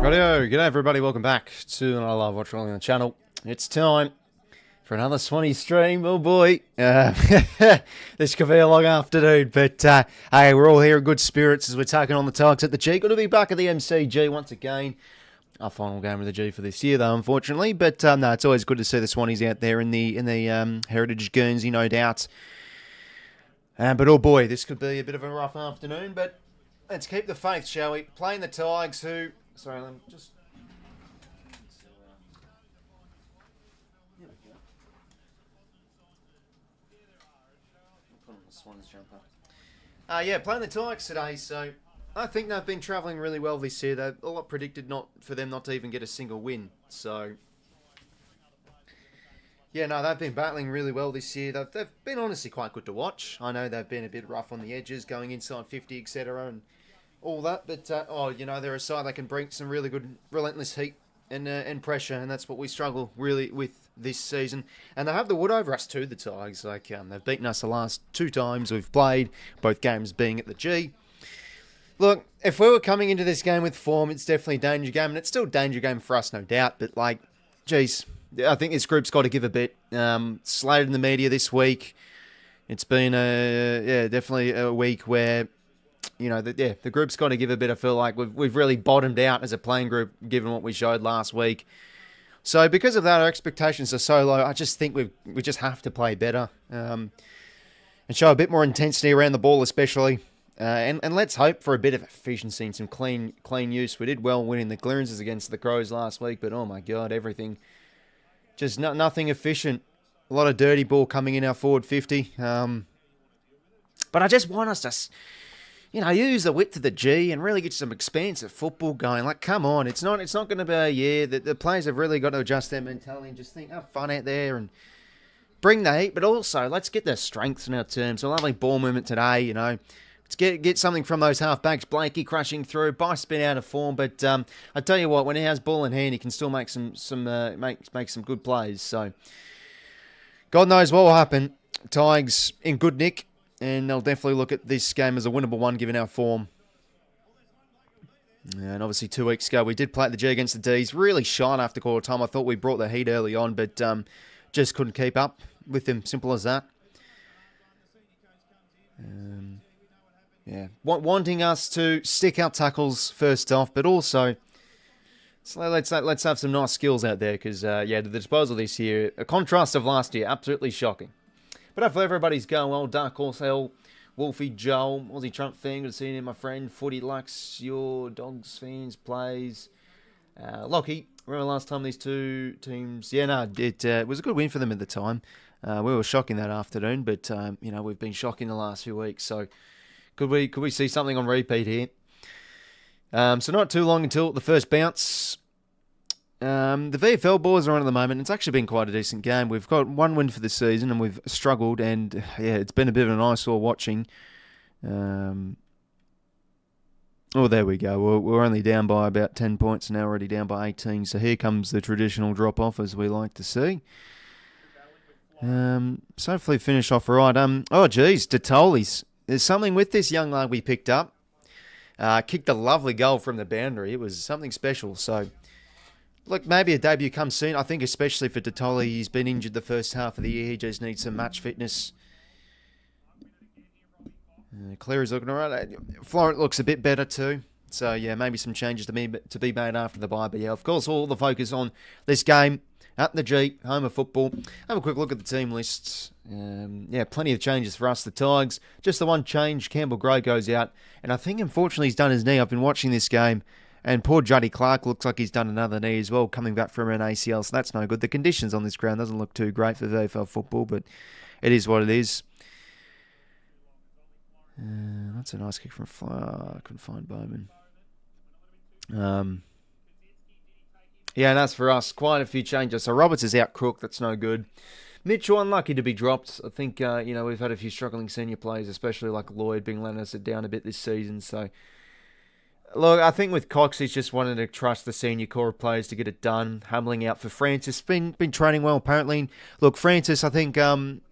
Rightio, g'day everybody, welcome back to another Live Watch Rolling on the channel. It's time for another Swanee stream, oh boy. This could be a long afternoon, but hey, we're all here in good spirits as we're taking on the Tigers at the G. Good to be back at the MCG once again. Our final game of the G for this year though, unfortunately, but no, it's always good to see the Swannies out there in the Heritage Guernsey, no doubt. But oh boy, this could be a bit of a rough afternoon, but let's keep the faith, shall we? Playing the Tigers who... Sorry, let me just... Here we go. Put on the Swans jumper. Yeah, playing the Tigers today, so I think they've been travelling really well this year. They've all predicted for them not to even get a single win, so... Yeah, no, they've been battling really well this year. They've been honestly quite good to watch. I know they've been a bit rough on the edges, going inside 50, etc., and all that, but they're a side that can bring some really good relentless heat and pressure, and that's what we struggle really with this season. And they have the wood over us too, the Tigers. Like they've beaten us the last 2 times we've played, both games being at the G. Look, if we were coming into this game with form, it's definitely a danger game, and it's still a danger game for us, no doubt. But like, geez, I think this group's got to give a bit. Slated in the media this week. It's been definitely a week where, the group's got to give a bit. I feel like we've really bottomed out as a playing group, given what we showed last week. So because of that, our expectations are so low. I just think we just have to play better and show a bit more intensity around the ball, especially. And let's hope for a bit of efficiency and some clean use. We did well winning the clearances against the Crows last week, but oh my God, everything just nothing efficient. A lot of dirty ball coming in our forward 50. But I just want us to, use the width of the G and really get some expansive football going. Like, come on, it's not going to be a year that the players have really got to adjust their mentality and just think, have fun out there and bring the heat. But also, let's get the strengths in our terms. So lovely ball movement today, Let's get something from those halfbacks. 𝐓𝐴𝐿𝐴𝐶𝐾 crushing through. Bice's been out of form, but I tell you what, when he has ball in hand, he can still make some good plays. So God knows what will happen. Tigers in good nick, and they'll definitely look at this game as a winnable one, given our form. And obviously 2 weeks ago, we did play at the G against the Ds. Really shine after quarter time. I thought we brought the heat early on, but just couldn't keep up with them. Simple as that. Wanting us to stick our tackles first off, but also let's have some nice skills out there because, the disposal this year, a contrast of last year, absolutely shocking. But hopefully everybody's going well. Dark Horse Hell, Wolfie Joel, Aussie Trump fan, good to see you, my friend. Footy Lux, your Dogs fans, plays. Lockie, remember last time these 2 teams? Yeah, no, it was a good win for them at the time. We were shocking that afternoon, but, we've been shocking the last few weeks, so... Could we see something on repeat here? So not too long until the first bounce. The VFL boys are on at the moment. It's actually been quite a decent game. We've got 1 win for the season, and we've struggled. And it's been a bit of an eyesore watching. There we go. We're only down by about 10 points, and now already down by 18. So here comes the traditional drop off, as we like to see. So hopefully finish off right. 𝐓𝐴𝐿𝐴𝐶𝐾. There's something with this young lad we picked up. Kicked a lovely goal from the boundary. It was something special. So, look, maybe a debut comes soon. I think especially for 𝐷𝐿𝐴𝐿𝐴, he's been injured the first half of the year. He just needs some match fitness. Cleary's looking all right. Florent looks a bit better too. So, yeah, maybe some changes to be made after the bye. But, yeah, of course, all the focus on this game at the G, home of football. Have a quick look at the team lists. Plenty of changes for us, the Tigers. Just the one change, Campbell Gray goes out. And I think, unfortunately, he's done his knee. I've been watching this game. And poor Juddy Clark looks like he's done another knee as well, coming back from an ACL. So that's no good. The conditions on this ground doesn't look too great for AFL football, but it is what it is. That's a nice kick from I couldn't find Bowman. And as for us, quite a few changes. So Roberts is out crook. That's no good. Mitchell unlucky to be dropped. I think, we've had a few struggling senior players, especially like Lloyd being letting us down a bit this season. So, look, I think with Cox, he's just wanted to trust the senior core of players to get it done. Humbling out for Francis. Been training well, apparently. Look, Francis, I think, can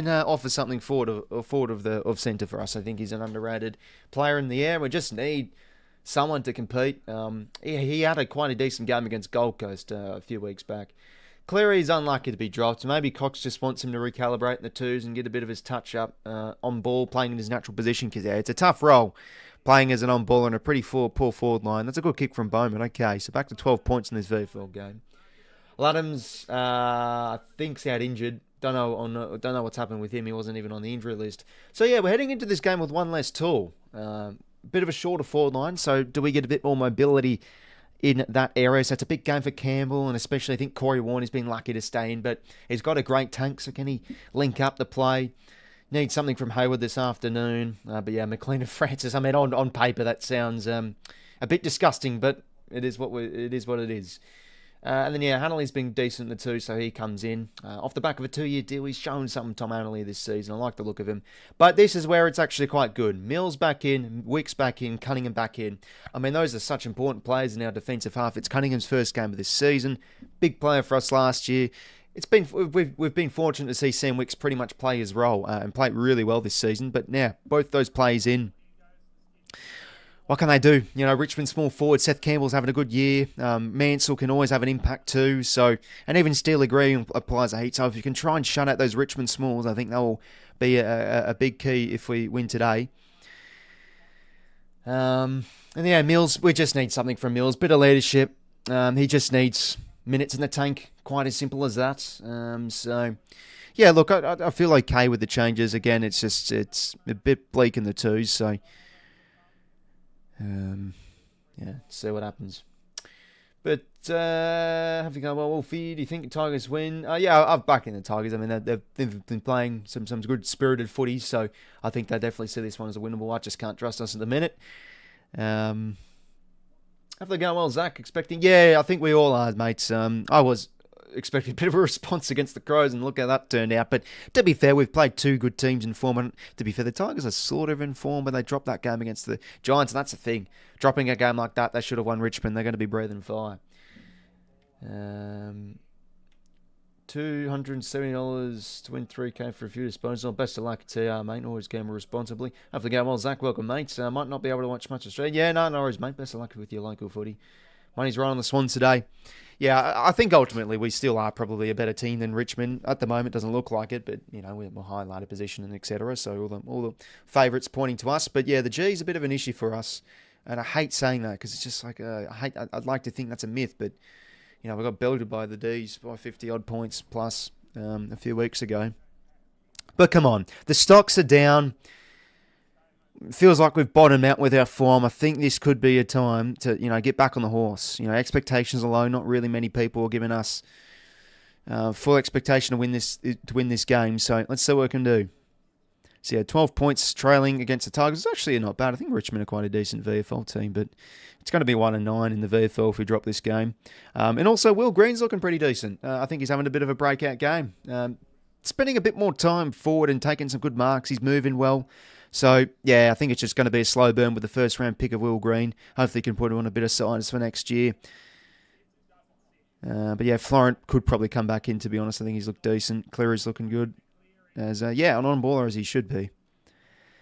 offer something forward of centre for us. I think he's an underrated player in the air. We just need someone to compete. He had quite a decent game against Gold Coast a few weeks back. Cleary's unlucky to be dropped. Maybe Cox just wants him to recalibrate in the twos and get a bit of his touch up on ball, playing in his natural position. Because it's a tough role, playing as an on-ball in a pretty poor forward line. That's a good kick from Bowman. Okay, so back to 12 points in this VFL game. Ladham's, I think, out injured. Don't know what's happened with him. He wasn't even on the injury list. So yeah, we're heading into this game with one less tool. Bit of a shorter forward line. So do we get a bit more mobility in that area? So it's a big game for Campbell, and especially I think Corey Warner's been lucky to stay in, but he's got a great tank. So can he link up the play? Need something from Hayward this afternoon. But yeah, McLean and Francis. I mean, on paper that sounds a bit disgusting, but it is what it is. And then, yeah, Hanley's been decent in the two, so he comes in. Off the back of a 2-year deal, he's shown something, Tom Hanley, this season. I like the look of him. But this is where it's actually quite good. Mills back in, Wicks back in, Cunningham back in. I mean, those are such important players in our defensive half. It's Cunningham's first game of this season. Big player for us last year. We've been fortunate to see Sam Wicks pretty much play his role and play really well this season. But now, both those players in. What can they do? You know, Richmond small forward, Seth Campbell's having a good year. Mansell can always have an impact too. So, and even Steele Green applies a heat. So if you can try and shut out those Richmond smalls, I think that will be a big key if we win today. And yeah, Mills, we just need something from Mills. Bit of leadership. He just needs minutes in the tank. Quite as simple as that. So, yeah, look, I feel okay with the changes. Again, it's a bit bleak in the twos. So, yeah, see what happens. But have to go, well, Wolfie, do you think the Tigers win? Yeah, I've backed in the Tigers. I mean, they've been playing some good spirited footy, so I think they definitely see this one as a winnable. I just can't trust us at the minute. Have they gone well, Zach? Expecting? Yeah, I think we all are, mates. I was expecting a bit of a response against the Crows, and look how that turned out. But to be fair, we've played two good teams in form. And to be fair, the Tigers are sort of in form, but they dropped that game against the Giants, and that's the thing. Dropping a game like that, they should have won Richmond. They're going to be breathing fire. $270 to win 3K for a few disposals. Best of luck to you, mate. Always gamble responsibly. Hopefully going well, Zach. Welcome, mate. Might not be able to watch much Australia. Yeah, no worries, mate. Best of luck with your local footy. Money's right on the Swans today. Yeah, I think ultimately we still are probably a better team than Richmond. At the moment, doesn't look like it, but you know we're high ladder position and etc. So all the favourites pointing to us. But yeah, the G's a bit of an issue for us, and I hate saying that because it's just like I'd like to think that's a myth, but you know we got belted by the D's by 50 odd points plus a few weeks ago. But come on, the stocks are down. Feels like we've bottomed out with our form. I think this could be a time to, get back on the horse. Expectations are low. Not really many people are giving us full expectation to win this game. So let's see what we can do. So yeah, 12 points trailing against the Tigers. It's actually not bad. I think Richmond are quite a decent VFL team, but it's going to be 1-9 in the VFL if we drop this game. And also, Will Green's looking pretty decent. I think he's having a bit of a breakout game. Spending a bit more time forward and taking some good marks. He's moving well. So, yeah, I think it's just going to be a slow burn with the first-round pick of Will Green. Hopefully he can put him on a bit of sides for next year. But, yeah, Florent could probably come back in, to be honest. I think he's looked decent. Cleary's looking good. An on-baller as he should be.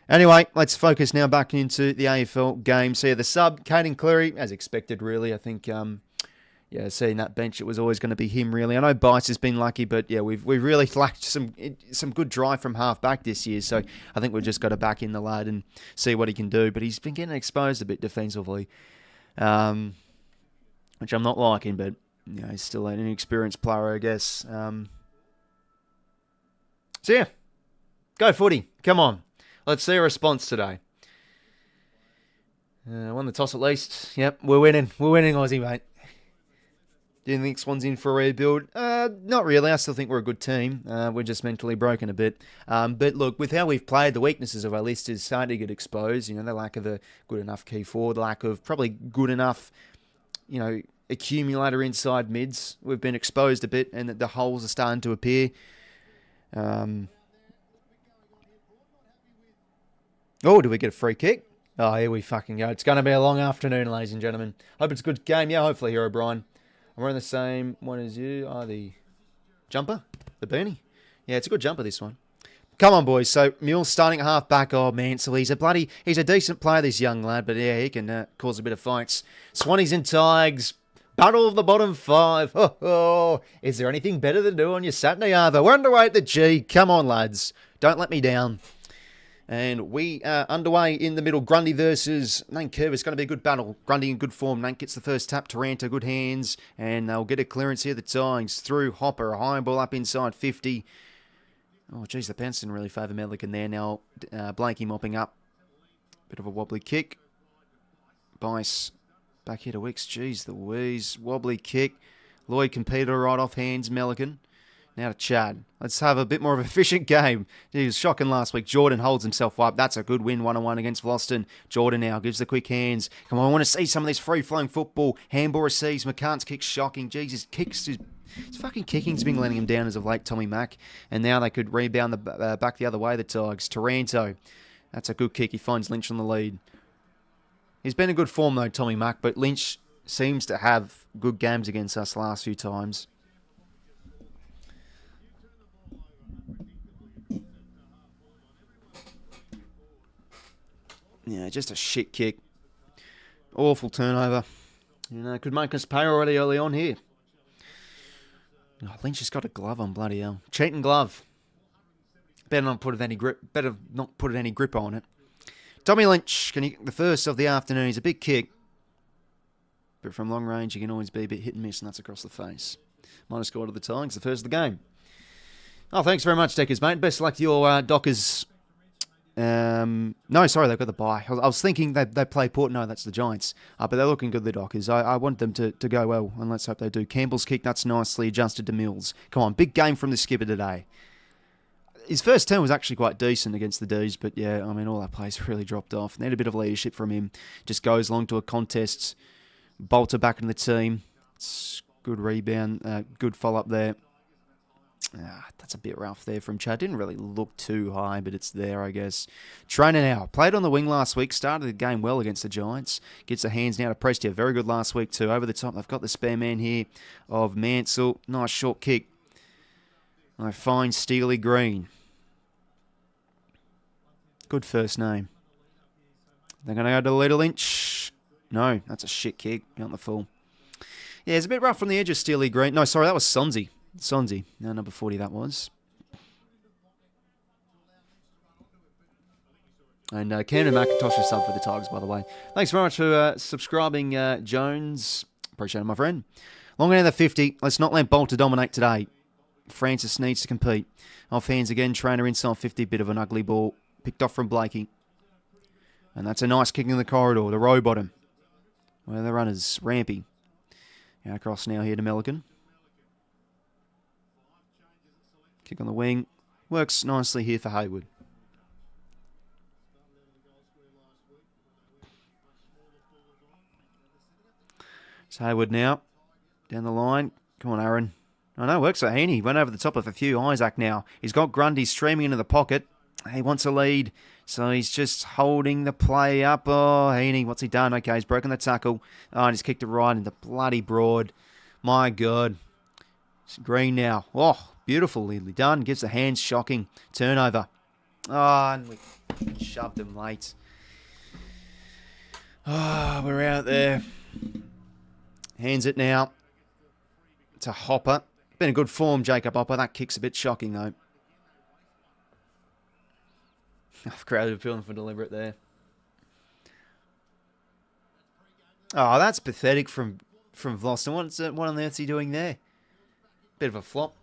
Anyway, let's focus now back into the AFL game. So, yeah, the sub, Caden Cleary, as expected, really. I think, seeing that bench, it was always going to be him, really. I know Bice has been lucky, but yeah, we've really lacked some good drive from half back this year. So I think we've just got to back in the lad and see what he can do. But he's been getting exposed a bit defensively, which I'm not liking. But he's still an inexperienced player, I guess. So yeah, go footy. Come on, let's see a response today. Won the toss at least. Yep, we're winning. We're winning, Aussie, mate. Do you think Swans in for a rebuild? Not really. I still think we're a good team. We're just mentally broken a bit. But look, with how we've played, the weaknesses of our list is starting to get exposed. The lack of a good enough key forward, the lack of probably good enough, accumulator inside mids. We've been exposed a bit, and the holes are starting to appear. Do we get a free kick? Oh, here we fucking go. It's going to be a long afternoon, ladies and gentlemen. Hope it's a good game. Yeah, hopefully here, O'Brien. I'm wearing the same one as you. The jumper? The beanie? Yeah, it's a good jumper, this one. Come on, boys. So, Mule's starting at half-back. Oh, Mansell, he's a decent player, this young lad. But, yeah, he can cause a bit of fights. Swannies and Tigers. Battle of the bottom 5. Oh, is there anything better to do on your Saturday, Arthur? We're underway at the G. Come on, lads. Don't let me down. And we are underway in the middle. Grundy versus 𝐼𝐴𝐿𝐴. It's going to be a good battle. Grundy in good form. 𝐼𝐴𝐿 gets the first tap. Taranto, good hands. And they'll get a clearance here. The Tigers through Hopper. A high ball up inside 50. Oh, geez, the Pants didn't really favour 𝐼𝐴𝐿𝐴 there. Now, Blakey mopping up. Bit of a wobbly kick. Bice back here to Wicks. Geez, the wheeze. Wobbly kick. Lloyd competed right off hands. 𝐼𝐴𝐿𝐴. Now to Chad. Let's have a bit more of an efficient game. He was shocking last week. Jordan holds himself up. That's a good win, 1-1 against 𝐵𝐿𝐴𝐿. Jordan now gives the quick hands. Come on, I want to see some of this free-flowing football. Handball receives. 𝐸𝐿𝐴𝐿's kick shocking. Jesus, kicks. His fucking kicking's been letting him down as of late, Tommy Mack. And now they could rebound the back the other way, the Tigers. Taranto. That's a good kick. He finds Lynch on the lead. He's been in good form, though, Tommy Mack. But Lynch seems to have good games against us last few times. Yeah, just a shit kick. Awful turnover. You know, could make us pay already early on here. Oh, Lynch has got a glove on, bloody hell. Cheating glove. Better not put any grip on it. Tommy Lynch, can you get the first of the afternoon? He's a big kick. But from long range, he can always be a bit hit and miss, and that's across the face. Minus score to the Tigers, the first of the game. Oh, thanks very much, Deckers, mate. Best of luck to your Dockers. No, sorry, they've got the bye. I was thinking they play Port. No, that's the Giants. But they're looking good, the Dockers. I want them to go well, and let's hope they do. Campbell's kick, that's nicely adjusted to Mills. Come on, big game from the skipper today. His first turn was actually quite decent against the D's, but yeah, I mean, all our plays really dropped off. Need a bit of leadership from him. Just goes along to a contest. Bolter back in the team. It's good rebound, good follow-up there. That's a bit rough there from Chad. Didn't really look too high, but it's there, I guess. Trainer now. Played on the wing last week. Started the game well against the Giants. Gets the hands now to Prestia. Very good last week too. Over the top, they've got the spare man here of Mansell. Nice short kick. I find Steely Green. Good first name. They're going to go to Little Lynch. No, that's a shit kick. Not the full. Yeah, it's a bit rough from the edge of Steely Green. No, sorry, that was 𝐸𝐿𝐴𝐿𝐴. No, number 40 that was. And Cameron McIntosh is sub for the Tigers, by the way. Thanks very much for subscribing, Jones. Appreciate it, my friend. Long end of the 50. Let's not let Bolter dominate today. Francis needs to compete. Off hands again. Trainer inside 50. Bit of an ugly ball. Picked off from Blakey. And that's a nice kick in the corridor. The row bottom. Where the runners. Rampy. Out across now here to 𝐸𝐿𝐴𝐿𝐴. Kick on the wing. Works nicely here for Hayward. It's Hayward now. Down the line. Come on, Aaron. Oh, no, works for 𝐴𝐴𝐿𝐴. Went over the top of a few. 𝐼𝐴𝐿𝐴 now. He's got Grundy streaming into the pocket. He wants a lead. So he's just holding the play up. Oh, 𝐴𝐴𝐿𝐴, what's he done? Okay, he's broken the tackle. Oh, and he's kicked it right into bloody broad. My God. It's Green now. Oh, beautifully done. Gives the hands. Shocking. Turnover. Oh, and we shoved him late. Oh, we're out there. Hands it now to Hopper. Been in good form, Jacob Hopper. That kick's a bit shocking, though. I've created a feeling for deliberate there. Oh, that's pathetic from 𝐵𝐿𝐴𝐿𝐴. What on earth's he doing there? Bit of a flop.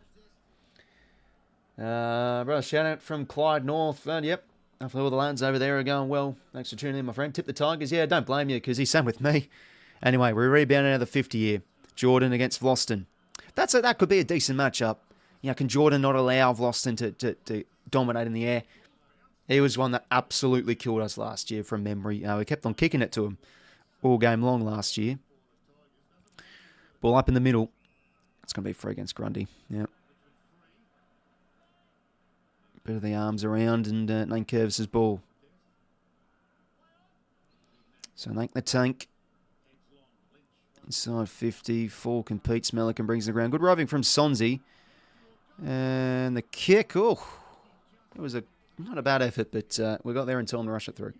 Brother, shout out from Clyde North. Yep. Hopefully all the lads over there are going well. Thanks for tuning in, my friend. Tip the Tigers. Yeah, don't blame you because he's same with me. Anyway, we're rebounding out of the 50 here. Jordan against 𝐵𝐿𝐴𝐿𝐴. That could be a decent matchup. You know, can Jordan not allow 𝐵𝐿𝐴𝐿𝐴 to dominate in the air? He was one that absolutely killed us last year from memory. We kept on kicking it to him all game long last year. Ball up in the middle. It's going to be free against Grundy. Yeah. Bit of the arms around and 𝐼𝐴𝐿𝐴𝐿𝐴's ball. So 𝐼𝐴𝐿𝐴𝐴. Inside 50. 4 competes. 𝐸𝐿𝐴𝐿𝐴 brings the ground. Good roving from 𝐸𝐿𝐴𝐿𝐴. And the kick. Oh. It was not a bad effort, but we got there in time to rush it through.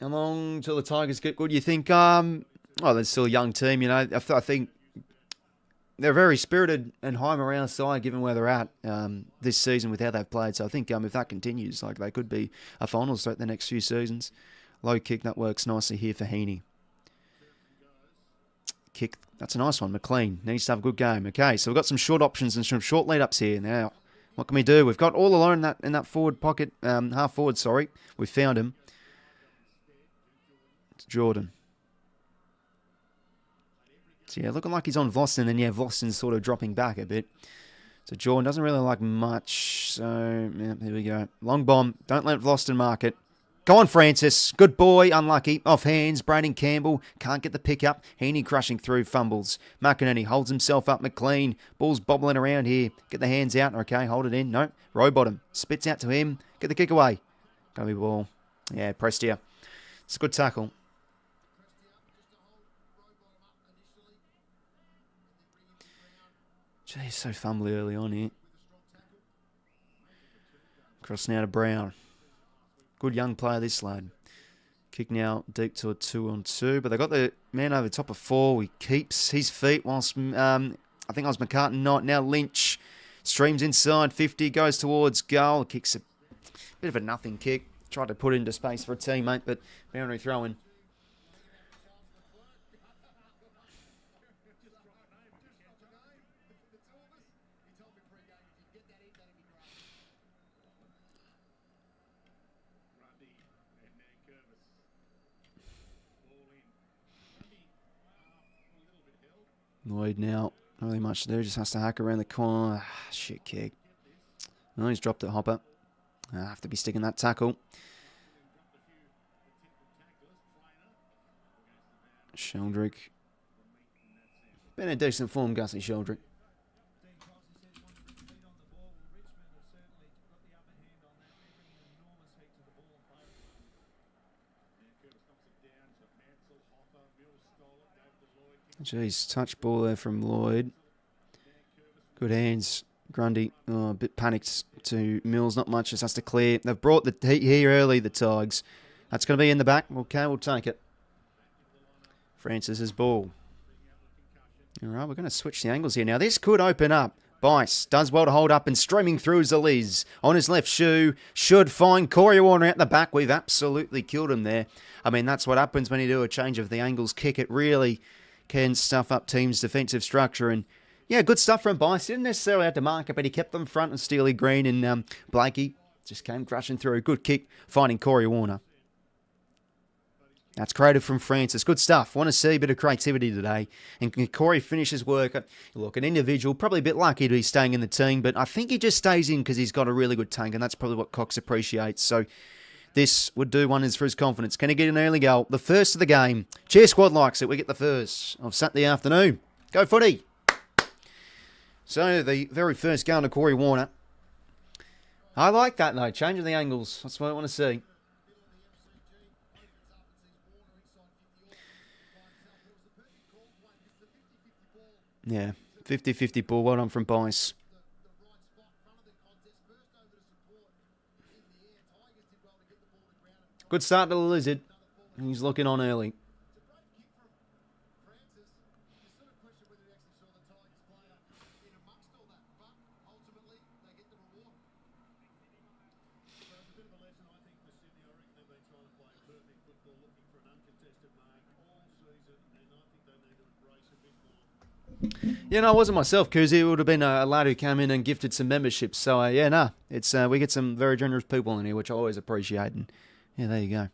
How long till the Tigers get good? You think? They're still a young team. You know, I think they're a very spirited and high morale side, given where they're at this season with how they've played. So I think if that continues, like they could be a finals threat the next few seasons. Low kick, that works nicely here for 𝐴𝐴𝐻𝐸. Kick, that's a nice one. 𝐵Lean needs to have a good game. Okay, so we've got some short options and some short lead-ups here. Now, what can we do? We've got all alone in that forward pocket, half forward, sorry. We found him. It's Jordan. So yeah, looking like he's on 𝐕lston, and yeah, 𝐕lston's sort of dropping back a bit. So Jordan doesn't really like much. So, yeah, here we go. Long bomb. Don't let 𝐕lston mark it. Go on, Francis. Good boy. Unlucky. Off hands. Braden Campbell. Can't get the pick up. 𝐴𝐴𝐻𝐸 crushing through. Fumbles. McInerney holds himself up. 𝐵Lean. Ball's bobbling around here. Get the hands out. Okay, hold it in. No. Rowbottom. Spits out to him. Get the kick away. Go be ball. Yeah, Prestia. It's a good tackle. Gee, so fumbly early on here. Cross now to Brown. Good young player, this lad. Kick now deep to a 2-on-2. But they got the man over the top of 4. He keeps his feet whilst, I think it was McCartan not. Now Lynch streams inside 50, goes towards goal. Kicks a bit of a nothing kick. Tried to put it into space for a teammate, but boundary throw-in. Lloyd now, not really much to do, just has to hack around the corner. Shit kick. Oh, he's dropped it, Hopper. Have to be sticking that tackle. 𝐓𝐿𝐷𝐪. Been in decent form, Gussie 𝐓𝐿𝐷𝐪. Jeez, touch ball there from Lloyd. Good hands. Grundy, a bit panicked to Mills. Not much, just has to clear. They've brought the heat here early, the Tigers. That's going to be in the back. Okay, we'll take it. Francis's ball. All right, we're going to switch the angles here. Now, this could open up. 𝐵ICE does well to hold up and streaming through is 𝐿𝐿𝐼s. On his left shoe, should find Corey Warner out the back. We've absolutely killed him there. I mean, that's what happens when you do a change of the angles kick. It really can stuff up teams' defensive structure. And yeah, good stuff from 𝐵ICE. Didn't necessarily have to mark it, but he kept them front, and Steely Green and Blakey just came crashing through. Good kick, finding Corey Warner. That's creative from Francis. Good stuff. Want to see a bit of creativity today. And Corey finishes work. Look, an individual, probably a bit lucky to be staying in the team, but I think he just stays in because he's got a really good tank, and that's probably what Cox appreciates. So this would do wonders for his confidence. Can he get an early goal? The first of the game. Cheer squad likes it. We get the first of Saturday afternoon. Go footy. So the very first goal to Corey Warner. I like that, though. Changing the angles. That's what I want to see. Yeah, 50-50 ball. Well done from 𝐵ICE. Good start to the Lizard. He's looking on early. Yeah, no, I wasn't myself, Kuzi. It would have been a lad who came in and gifted some memberships. So, yeah, no, it's we get some very generous people in here, which I always appreciate. And, yeah, there you go.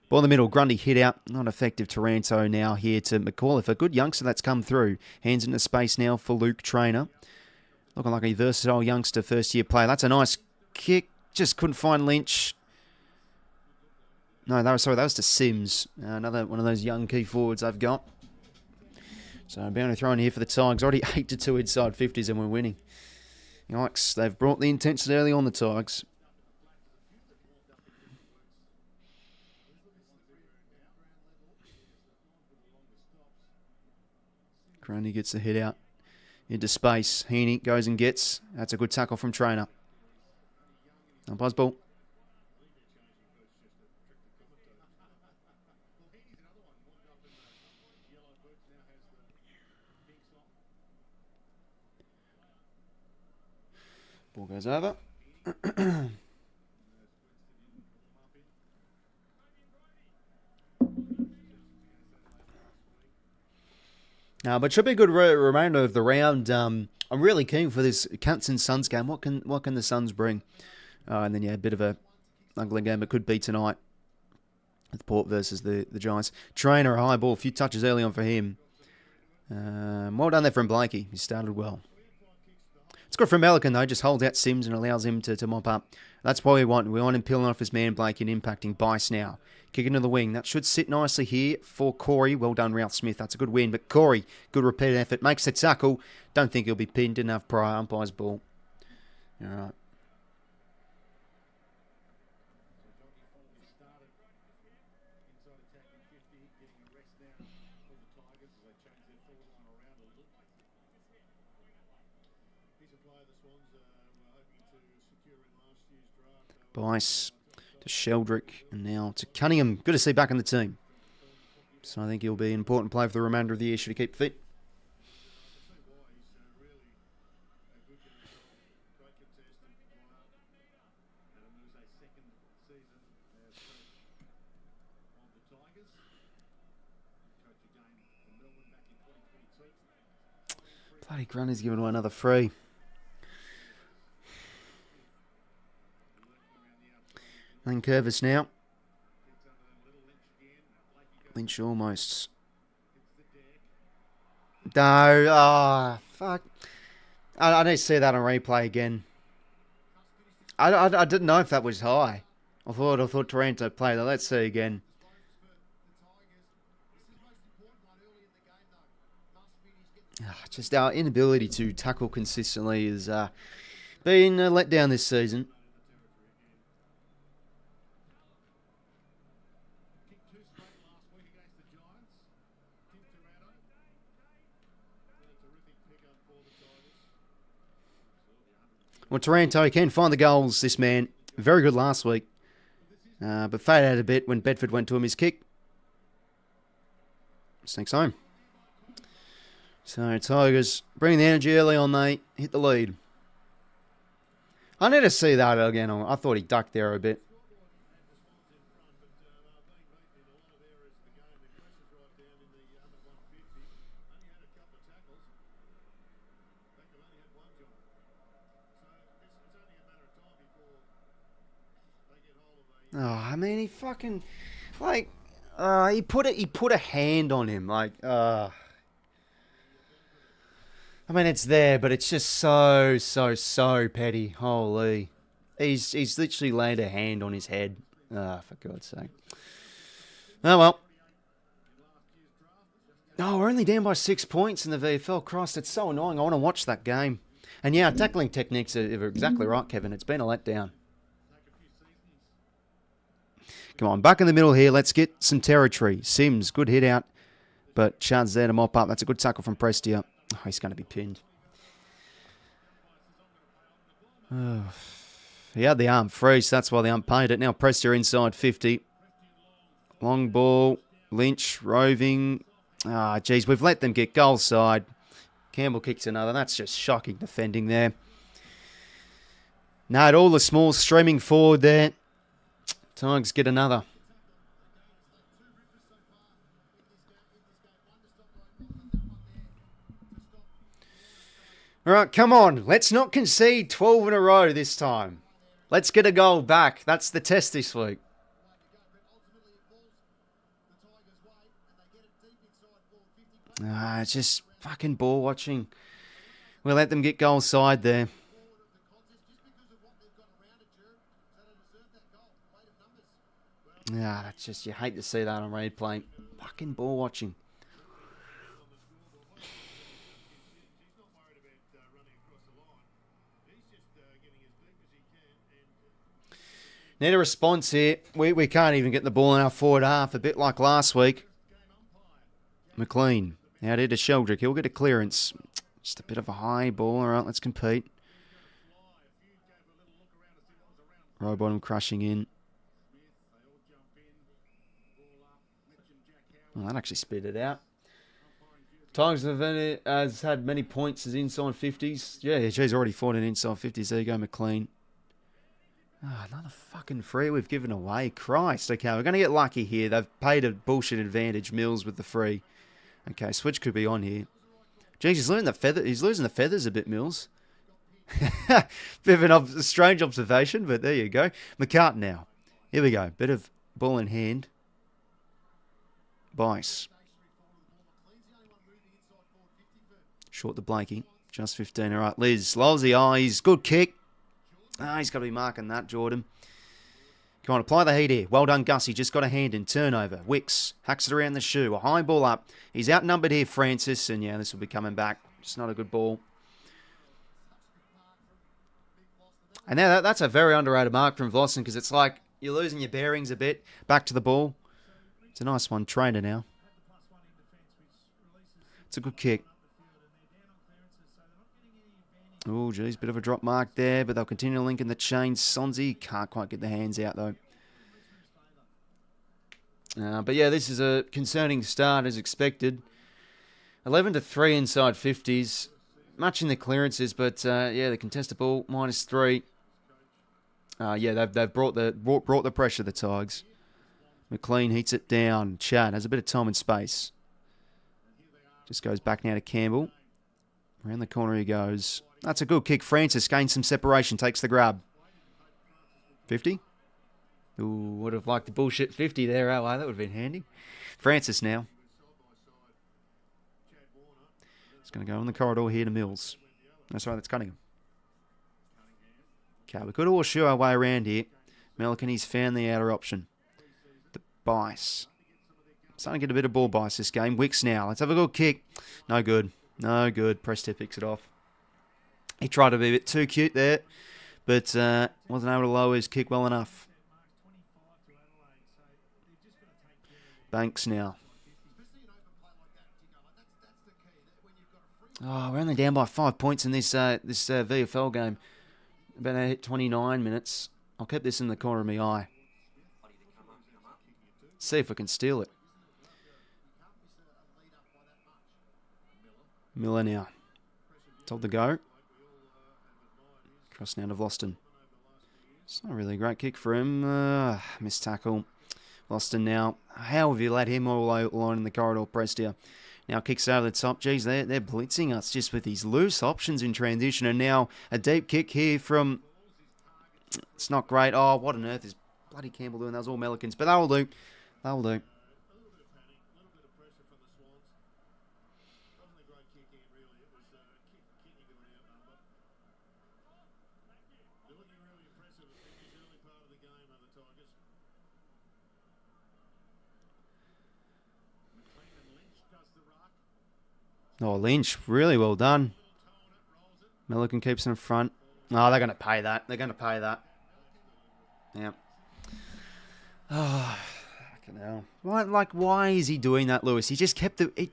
Ball in the middle, Grundy hit out. Not effective. Taranto now here to McAuliffe. A good youngster that's come through. Hands into space now for Luke Trainer. Looking like a versatile youngster, first-year player. That's a nice kick. Just couldn't find Lynch. No, that was to Sims. Another one of those young key forwards they've got. So boundary throw in here for the Tigers. Already 8-2 inside 50s and we're winning. Yikes, they've brought the intensity early on, the Tigers. Grundy gets the hit out into space. Heaney goes and gets. That's a good tackle from Trainer. Umpires ball. Ball goes over. But should be a good remainder of the round. I'm really keen for this Cats and Suns game. What can the Suns bring? And then, yeah, a bit of a ugly game. It could be tonight with Port versus the Giants. Trainer, a high ball. A few touches early on for him. Well done there from Blakey. He started well. It's good from 𝐼𝐿𝐿𝐿, though. Just holds out Sims and allows him to mop up. That's what we want. We want him peeling off his man Blakey and impacting 𝐵ICE now. Kick into the wing. That should sit nicely here for Corey. Well done, 𝐼𝐿𝐿𝐿. That's a good win. But Corey, good repeated effort. Makes the tackle. Don't think he'll be pinned. Didn't have prior umpire's ball. All right. 𝐵ICE to 𝐓𝐡𝐿 and now to Cunningham. Good to see back in the team. So I think he'll be an important player for the remainder of the year should he keep fit. Bloody Grundy's given away another free. And Curvis now. Lynch almost. No. Fuck. I need to see that on replay again. I didn't know if that was high. I thought Taranto played that. Let's see again. Just our inability to tackle consistently has been let down this season. Well, Taranto can find the goals, this man. Very good last week. But faded out a bit when Bedford went to him his kick. Sneaks home. So, Tigers bring the energy early on, they hit the lead. I need to see that again. I thought he ducked there a bit. Oh, I mean, he fucking, like, he put a hand on him, like, I mean, it's there, but it's just so petty. Holy, he's literally laid a hand on his head. For God's sake. Oh well. Oh, we're only down by 6 points in the VFL. Christ, it's so annoying. I want to watch that game. And yeah, tackling techniques are exactly right, Kevin. It's been a letdown. Come on, back in the middle here. Let's get some territory. Sims, good hit out. But Chad's there to mop up. That's a good tackle from Prestia. Oh, he's going to be pinned. Oh, he had the arm free, so that's why the ump paid it. Now Prestia inside 50. Long ball. Lynch roving. Geez, we've let them get goal side. Campbell kicks another. That's just shocking defending there. Now, all the smalls streaming forward there. Tigers get another. All right, come on. Let's not concede 12 in a row this time. Let's get a goal back. That's the test this week. It's just fucking ball watching. We'll let them get goal side there. That's just, you hate to see that on replay. Fucking ball watching. Need a response here. We can't even get the ball in our forward half, a bit like last week. McLean out here to 𝐓𝐿. He'll get a clearance. Just a bit of a high ball. All right, let's compete. Row bottom crushing in. Well, that actually spit it out. Tigers has had many points as inside 50s. Yeah, she's already fought in inside 50s. There you go, 𝐸𝐿. Oh, another fucking free we've given away. Christ. Okay, we're going to get lucky here. They've paid a bullshit advantage, Mills, with the free. Okay, switch could be on here. Jeez, he's losing the feathers a bit, Mills. Bit of a strange observation, but there you go. 𝐸𝐿 now. Here we go. Bit of ball in hand. 𝐼𝐵. Short to 𝐸𝐿. Just 15. All right, Liz. Lowers the eyes. Good kick. Ah, he's got to be marking that, Jordan. Come on, apply the heat here. Well done, 𝐵𝐿𝐼. Just got a hand in. Turnover. 𝐸𝐻𝐡𝐞 hacks it around the shoe. A high ball up. He's outnumbered here, Francis. And yeah, this will be coming back. It's not a good ball. And now that's a very underrated mark from 𝐸𝐿𝐼 because it's like you're losing your bearings a bit. Back to the ball. It's a nice one. Trainer now. It's a good kick. Oh, geez, bit of a drop mark there, but they'll continue to link in the chain. 𝐸𝐼 can't quite get the hands out, though. But yeah, this is a concerning start as expected. 11-3 inside 50s. Much in the clearances, but yeah, the contested ball, -3. Yeah, they've brought the pressure, the Tigers. 𝐸𝐿 heats it down. Chad has a bit of time and space. Just goes back now to Campbell. Around the corner he goes. That's a good kick. Francis gains some separation, takes the grab. 50? Ooh, would have liked the bullshit 50 there, LA. That would have been handy. Francis now. It's going to go in the corridor here to Mills. No, sorry, that's Cunningham. Okay, we could all shoot our way around here. 𝐸𝐿𝐼 found the outer option. The 𝐵𝐼𝐻. Starting to get a bit of ball 𝐵𝐼𝐻 this game. 𝐸𝐻𝐡 now. Let's have a good kick. No good. No good. Prestia picks it off. He tried to be a bit too cute there, but wasn't able to lower his kick well enough. Banks now. Oh, we're only down by 5 points in this VFL game. About to hit 29 minutes. I'll keep this in the corner of my eye. See if we can steal it. Miller now. Told to go. Cross now to 𝐸𝐿𝐼. It's not really a great kick for him. Missed tackle. 𝐸𝐿𝐼 now. How have you let him all alone in the corridor, Prestia? Now kicks over the top. Geez, they're blitzing us just with these loose options in transition. And now a deep kick here from... It's not great. Oh, what on earth is bloody Campbell doing? That was all 𝐸𝐿𝐼's. But that'll do. That'll do. Oh, Lynch, really well done. 𝐸𝐿𝐼 keeps in front. Oh, they're going to pay that. They're going to pay that. Yeah. Oh, fucking hell. Why is he doing that, Lewis? He just kept the...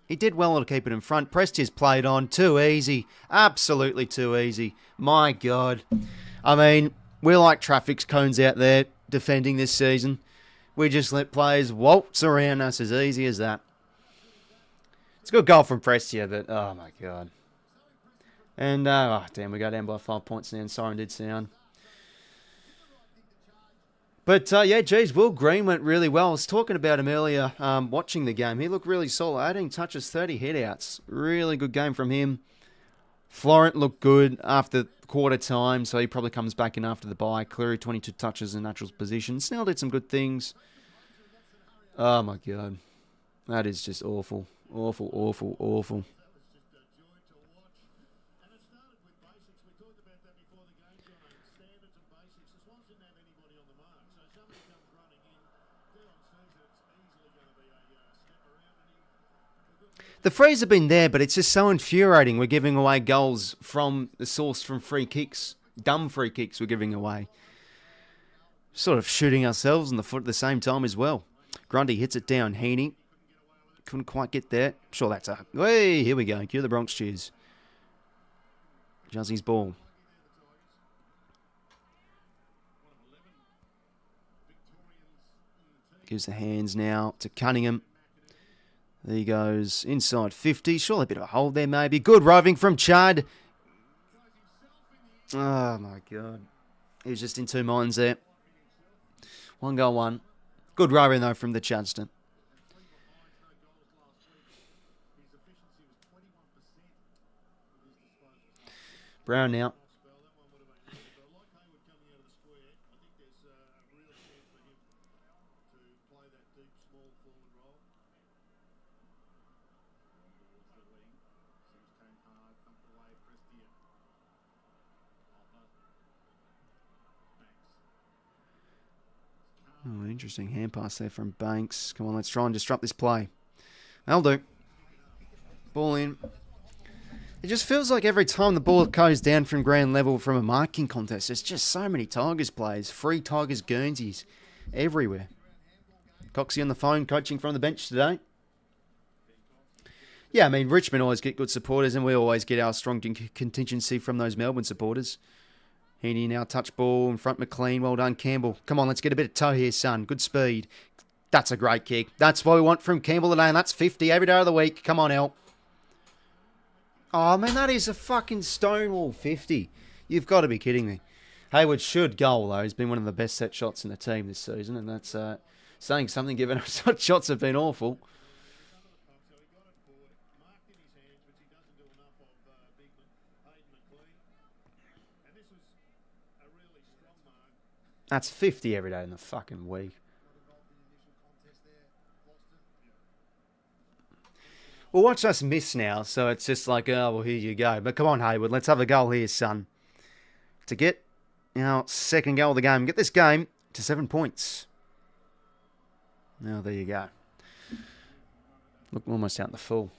He did well to keep it in front. Prestia's played on. Too easy. Absolutely too easy. My God. I mean, we're like traffic cones out there defending this season. We just let players waltz around us as easy as that. It's a good goal from Prestia, but oh my God. And, oh damn, we go down by 5 points now, and siren did sound. But, yeah, geez, Will Green went really well. I was talking about him earlier, watching the game. He looked really solid. 18 touches, 30 hit-outs. Really good game from him. Florent looked good after quarter time, so he probably comes back in after the bye. Cleary, 22 touches in natural position. Snell did some good things. Oh, my God. That is just awful. Awful, awful, awful. The frees have been there, but it's just so infuriating. We're giving away goals from the source from free kicks. Dumb free kicks we're giving away. Sort of shooting ourselves in the foot at the same time as well. Grundy hits it down. Heaney couldn't quite get there. Sure, that's a... Hey, here we go. Cue the Bronx cheers. Juzzy's ball. Gives the hands now to Cunningham. There he goes. Inside 50. Surely a bit of a hold there, maybe. Good roving from Chad. Oh, my God. He was just in two minds there. 1-1. Good roving, though, from the Chudston. Brown now. Oh, interesting hand pass there from Banks. Come on, let's try and disrupt this play. That'll do. Ball in. It just feels like every time the ball goes down from ground level from a marking contest, there's just so many Tigers players. Free Tigers Guernseys everywhere. Coxie on the phone, coaching from the bench today. Yeah, I mean, Richmond always get good supporters, and we always get our strong contingency from those Melbourne supporters. Heaney now touch ball in front, McLean. Well done, Campbell. Come on, let's get a bit of toe here, son. Good speed. That's a great kick. That's what we want from Campbell today, and that's 50 every day of the week. Come on, El. Oh, man, that is a fucking stonewall 50. You've got to be kidding me. Hayward should goal, though. He's been one of the best set shots in the team this season, and that's saying something given our shots have been awful. That's 50 every day in the fucking week. Well, watch us miss now, so it's just like, oh, well, here you go. But come on, Hayward, let's have a goal here, son. To get our second goal of the game. Get this game to 7 points. Now, there you go. Look, almost out in the full.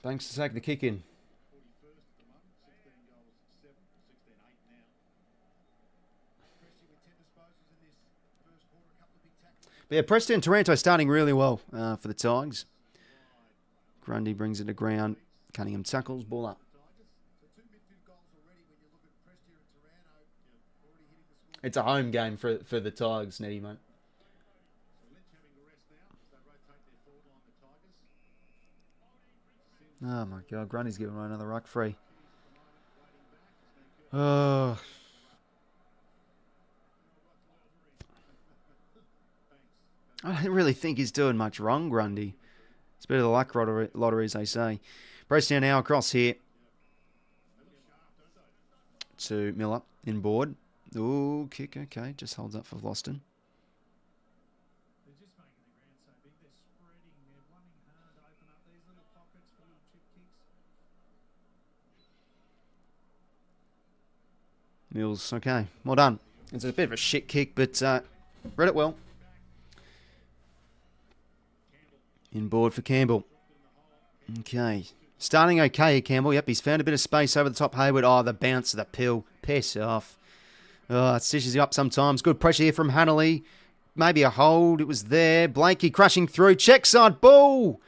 Thanks for taking the kick in. But yeah, Preston and Taranto starting really well for the Tigers. Grundy brings it to ground. Cunningham tackles, ball up. It's a home game for the Tigers, Nettie, mate. Oh, my God. Grundy's giving away another ruck free. Oh. I don't really think he's doing much wrong, Grundy. It's a bit of the luck lottery, as they say. Preston now across here to Miller in board. Ooh, kick, okay. Just holds up for Vlosten. Mills, okay. Well done. It's a bit of a shit kick, but read it well. In board for Campbell. Okay. Starting okay, Campbell. Yep, he's found a bit of space over the top. Hayward. Oh, the bounce of the pill. Piss off. Oh, it stitches you up sometimes. Good pressure here from Hanley. Maybe a hold. It was there. Blakey crushing through. Check side ball.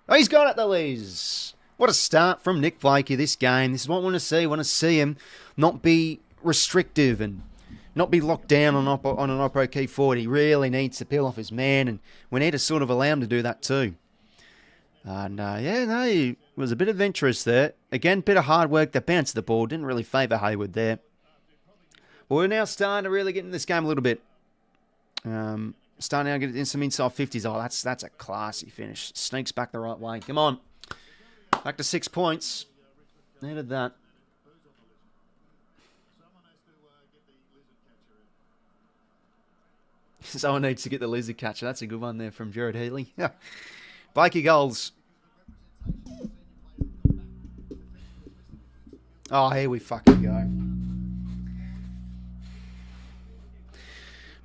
Oh, he's got it, the Liz. What a start from Nick Blakey this game. This is what I want to see. I want to see him not be restrictive and not be locked down on an Oppo key forward. He really needs to peel off his man, and we need to sort of allow him to do that too. And yeah, no, he was a bit adventurous there. Again, bit of hard work. The bounce of the ball didn't really favour Hayward there. But we're now starting to really get in this game a little bit. Starting now to get in some inside 50s. Oh, that's a classy finish. Sneaks back the right way. Come on. Back to 6 points. Needed that. Someone needs to get the lizard catcher. That's a good one there from Jared Healy. Yeah. Blakey goals. Oh, here we fucking go.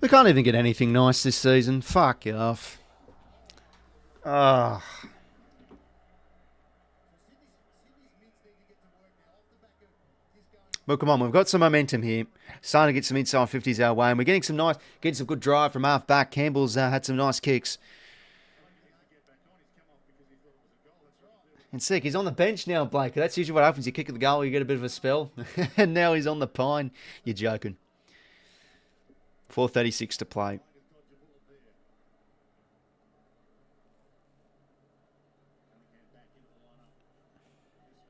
We can't even get anything nice this season. Fuck off. Oh. Well, come on, we've got some momentum here. Starting to get some inside 50s our way, and we're getting some good drive from half back. Campbell's had some nice kicks. And sick, he's on the bench now, Blake. That's usually what happens. You kick at the goal, you get a bit of a spell. And now he's on the pine. You're joking. 4:36 to play.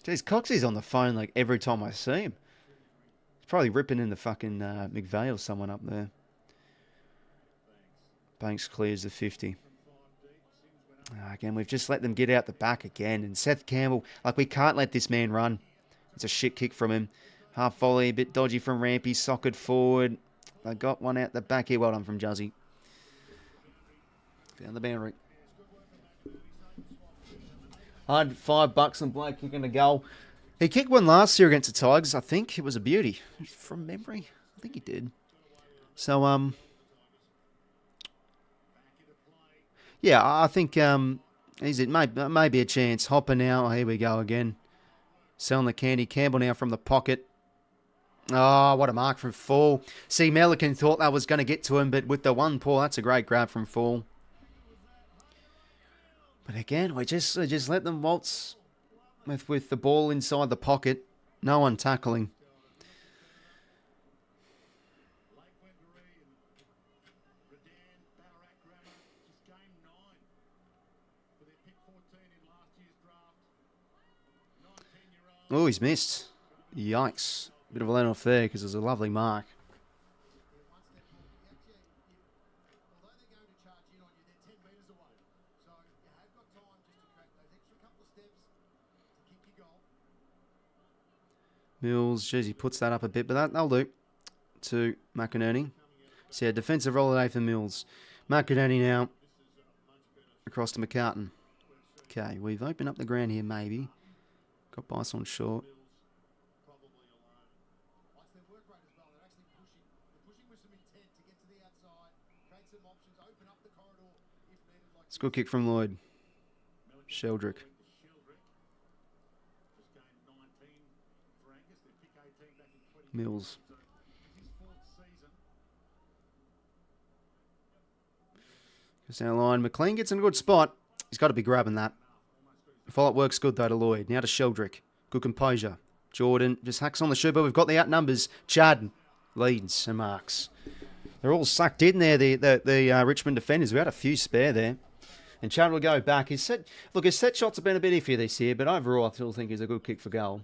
Jeez, Coxie's on the phone like every time I see him. He's probably ripping in the fucking 𝐓𝐴 or someone up there. Banks clears the 50. Again, we've just let them get out the back again. And Seth Campbell, like, we can't let this man run. It's a shit kick from him. Half volley, a bit dodgy from Rampy. Socket forward. They got one out the back here. Well done from Juzzy. Found the boundary. I had $5 on Blake kicking a goal. He kicked one last year against the Tigers. I think it was a beauty. From memory, I think he did. So, yeah, I think it may be a chance. Hopper now. Oh, here we go again. Selling the candy. Campbell now from the pocket. Oh, what a mark from Fall. See, 𝐼𝐴𝐿𝐴𝐿 thought that was going to get to him, but with the one paw, that's a great grab from Fall. But again, we just let them waltz with the ball inside the pocket. No one tackling. Oh, he's missed. Yikes. Bit of a let off there because it was a lovely mark. Mills, geez, he puts that up a bit, but that'll do to McInerney. So, yeah, defensive roll today for Mills. McInerney now across to McCartan. Okay, we've opened up the ground here, maybe. Got Bison short. It's a good kick from Lloyd. 𝐓𝐿𝐴𝐿𝐴𝐿. Mills. Goes down the line. McLean gets in a good spot. He's got to be grabbing that. Follow-up works good, though, to Lloyd. Now to 𝐓𝐿𝐴𝐿𝐴𝐿. Good composure. Jordan just hacks on the shoe, but we've got the outnumbers. Chad leads and marks. They're all sucked in there, the Richmond defenders. We had a few spare there. And Chad will go back. His set shots have been a bit iffy this year, but overall I still think he's a good kick for goal.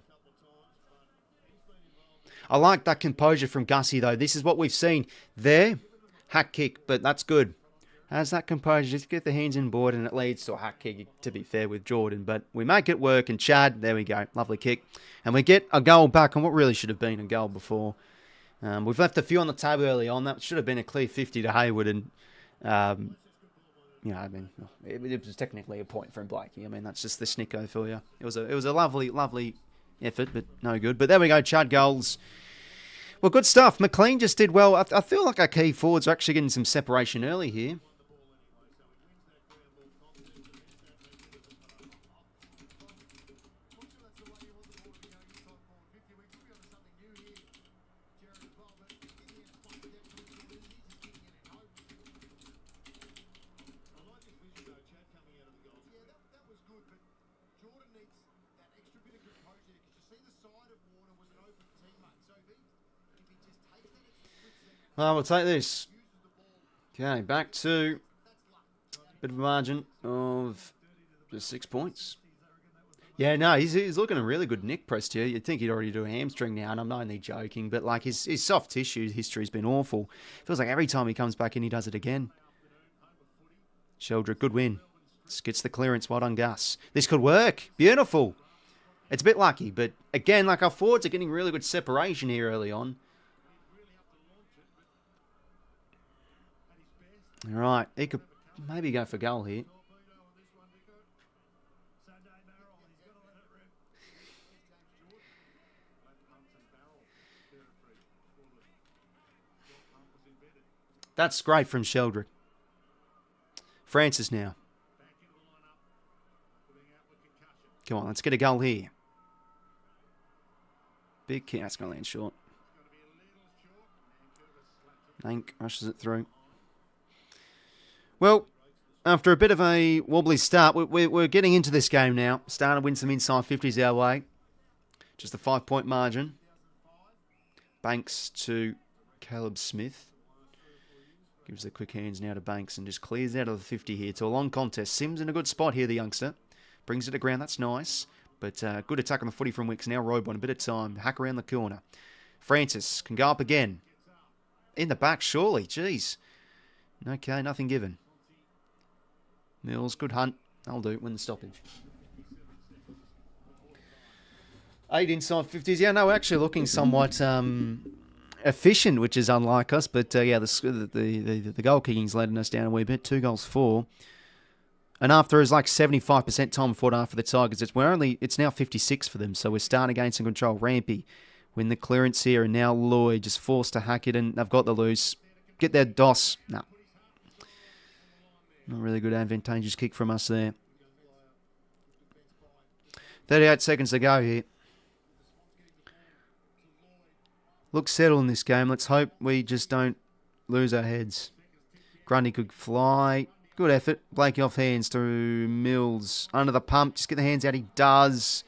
I like that composure from Gussie, though. This is what we've seen there. Hack kick, but that's good. Has that composure, just get the hands in board, and it leads to a hack kick, to be fair, with Jordan. But we make it work, and Chad, there we go. Lovely kick. And we get a goal back on what really should have been a goal before. We've left a few on the table early on. That should have been a clear 50 to Hayward, and you know, I mean, it was technically a point from Blakey. I mean, that's just the snicko for you. It was a lovely effort, but no good. But there we go, Chad goals. Well, good stuff. McLean just did well. I feel like our key forwards are actually getting some separation early here. We'll take this. Okay, back to a bit of a margin of just 6 points. Yeah, no, he's looking a really good neck press here. You'd think he'd already do a hamstring now, and I'm not only joking, but like his soft tissue history's been awful. Feels like every time he comes back in, he does it again. 𝐓𝐿𝐴𝐿𝐴𝐿, good win. Gets the clearance, well done, Gus. This could work. Beautiful. It's a bit lucky, but again, like our forwards are getting really good separation here early on. All right, he could maybe go for goal here. That's great from 𝐓𝐿𝐴𝐿𝐴𝐿. Francis now. Come on, let's get a goal here. Big kick. That's going to land short. Nank rushes it through. Well, after a bit of a wobbly start, we're getting into this game now. Starting to win some inside 50s our way. Just a 5-point margin. Banks to Caleb Smith. Gives the quick hands now to Banks and just clears out of the 50 here to a long contest. Sims in a good spot here, the youngster. Brings it to ground, that's nice. But good attack on the footy from Wicks. Now Roybon, a bit of time. Hack around the corner. Francis can go up again. In the back, surely. Jeez. Okay, nothing given. Mills, good hunt. That'll do, win the stoppage. 8 inside 50s. Yeah, no, we're actually looking somewhat efficient, which is unlike us. But yeah, the goal kicking's letting us down a wee bit. 2 goals for. And after is like 75% time and footer for the Tigers, it's now 56 for them. So we're starting to gain some control. Rampy win the clearance here, and now Lloyd just forced to hack it, and they've got the loose. Get their DOS. No. Not really good advantageous kick from us there. 38 seconds to go here. Looks settled in this game. Let's hope we just don't lose our heads. Grundy could fly. Good effort. Blakey off hands to Mills. Under the pump. Just get the hands out. He does.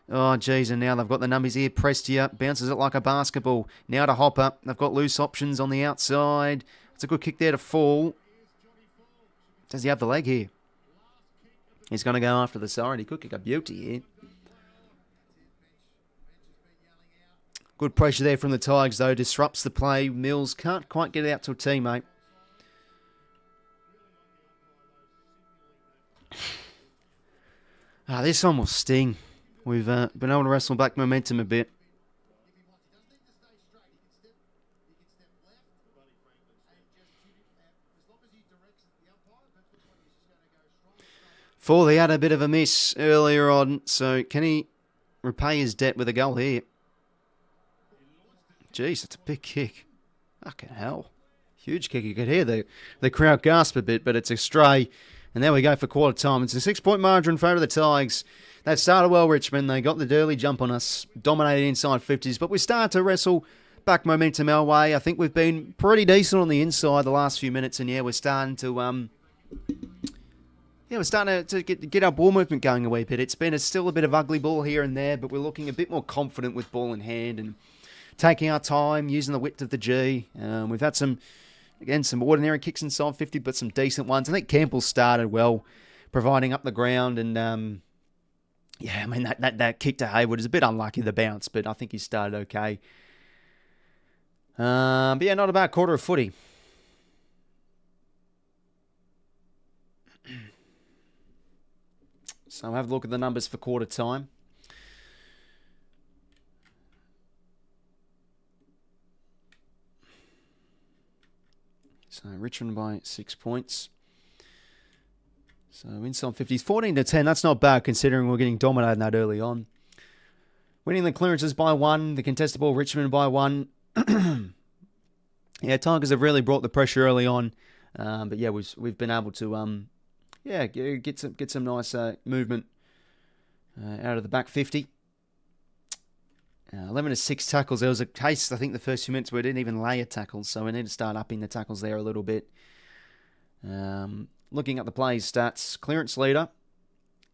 Oh, geez. And now they've got the numbers here. Prestia bounces it like a basketball. Now to Hopper. They've got loose options on the outside. It's a good kick there to Fall. Does he have the leg here? He's going to go after the side. He could kick a beauty here. Good pressure there from the Tigers, though. Disrupts the play. Mills can't quite get it out to a teammate. This one will sting. We've been able to wrestle back momentum a bit. Foley had a bit of a miss earlier on, so can he repay his debt with a goal here? Jeez, that's a big kick. Fucking hell. Huge kick. You could hear the crowd gasp a bit, but it's a stray. And there we go for quarter time. It's a 6-point margin in favour of the Tigers. They started well, Richmond. They got the early jump on us, dominated inside 50s, but we started to wrestle back momentum our way. I think we've been pretty decent on the inside the last few minutes, and yeah, we're starting to get our ball movement going a wee bit. It's been still a bit of ugly ball here and there, but we're looking a bit more confident with ball in hand and taking our time, using the width of the G. We've had some ordinary kicks inside 50, but some decent ones. I think Campbell started well, providing up the ground. And, yeah, I mean, that kick to Hayward is a bit unlucky, the bounce, but I think he started okay. But, yeah, not a bad quarter of footy. So I'll have a look at the numbers for quarter time. So Richmond by 6 points. So inside 50s, 14-10. That's not bad considering we're getting dominated in that early on. Winning the clearances by 1. The contested ball, Richmond by 1. Yeah, Tigers have really brought the pressure early on. But yeah, we've been able to get some nice movement out of the back 50. 11 to 6 tackles. There was a case, I think, the first few minutes where we didn't even lay a tackle, so we need to start upping the tackles there a little bit. Looking at the plays stats, clearance leader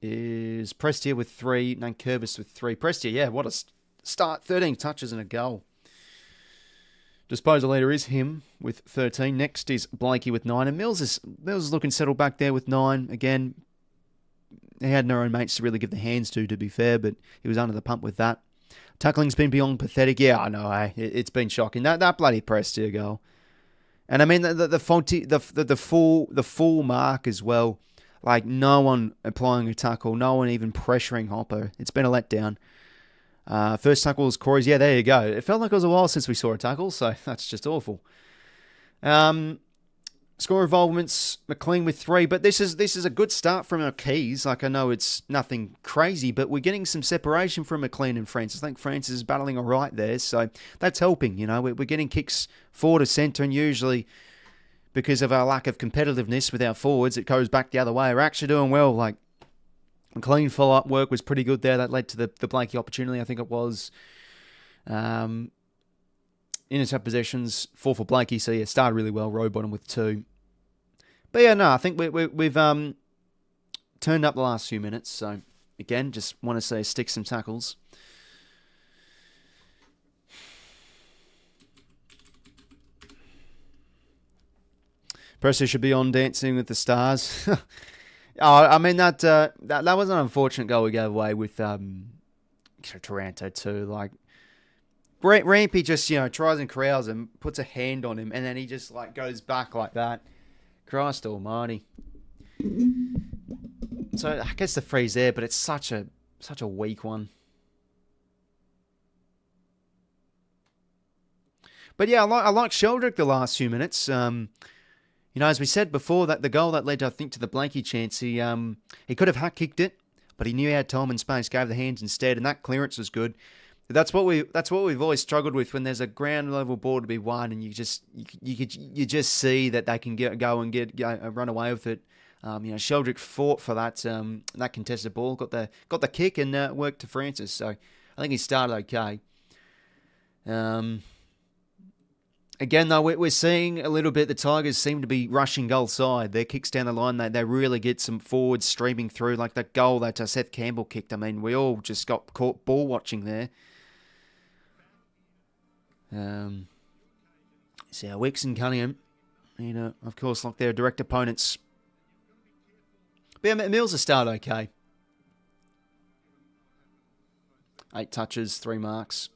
is Prestia with 3, Nankervis with 3. Prestia, yeah, what a start. 13 touches and a goal. Disposal leader is him with 13. Next is Blakey with 9, and Mills is looking settled back there with 9. Again, he had no own mates to really give the hands to be fair, but he was under the pump with that. Tackling's been beyond pathetic. Yeah, I know. It's been shocking. That bloody Prestia goal, and I mean the full mark as well. Like no one applying a tackle, no one even pressuring Hopper. It's been a letdown. First tackle was Corey's. Yeah, there you go. It felt like it was a while since we saw a tackle, so that's just awful. Score involvements, McLean with 3, but this is a good start from our keys. Like I know it's nothing crazy, but we're getting some separation from McLean and Francis. I think Francis is battling all right there, so that's helping. You know, we're getting kicks forward to centre, and usually because of our lack of competitiveness with our forwards, it goes back the other way. We're actually doing well. Like McLean follow-up work was pretty good there. That led to the Blakey opportunity, I think it was. Intercept possessions, 4 for 𝐼𝐴𝐿𝐼𝐿𝐼. So, yeah, started really well. Rowe bottom with 2. But, yeah, no, I think we've turned up the last few minutes. So, again, just want to say stick some tackles. Pressure should be on Dancing with the Stars. I mean, that was an unfortunate goal we gave away with Taranto too. Like, Rampy just, tries and corrals him, puts a hand on him, and then he just, goes back like that. Christ almighty. So, I guess the free's there, but it's such a weak one. But, yeah, I like 𝐓𝐿𝐼𝐿𝐼 the last few minutes. As we said before, that the goal that led, I think, to the 𝐼𝐴𝐿𝐼𝐿𝐼 chance, he could have kicked it, but he knew he had time and space, gave the hands instead, and that clearance was good. That's what we've always struggled with when there's a ground level ball to be won, and you just see that they can go and run away with it. 𝐓𝐿𝐼𝐿𝐼 fought for that contested ball, got the kick and worked to Francis. So I think he started okay. Again, though, we're seeing a little bit the Tigers seem to be rushing goal side. Their kicks down the line, they really get some forwards streaming through, like that goal that Seth Campbell kicked. I mean, we all just got caught ball watching there. So 𝐓𝐡𝐞 and �NC𝐬, of course, like their direct opponents. But yeah, Mills will start okay. 8 touches, 3 marks.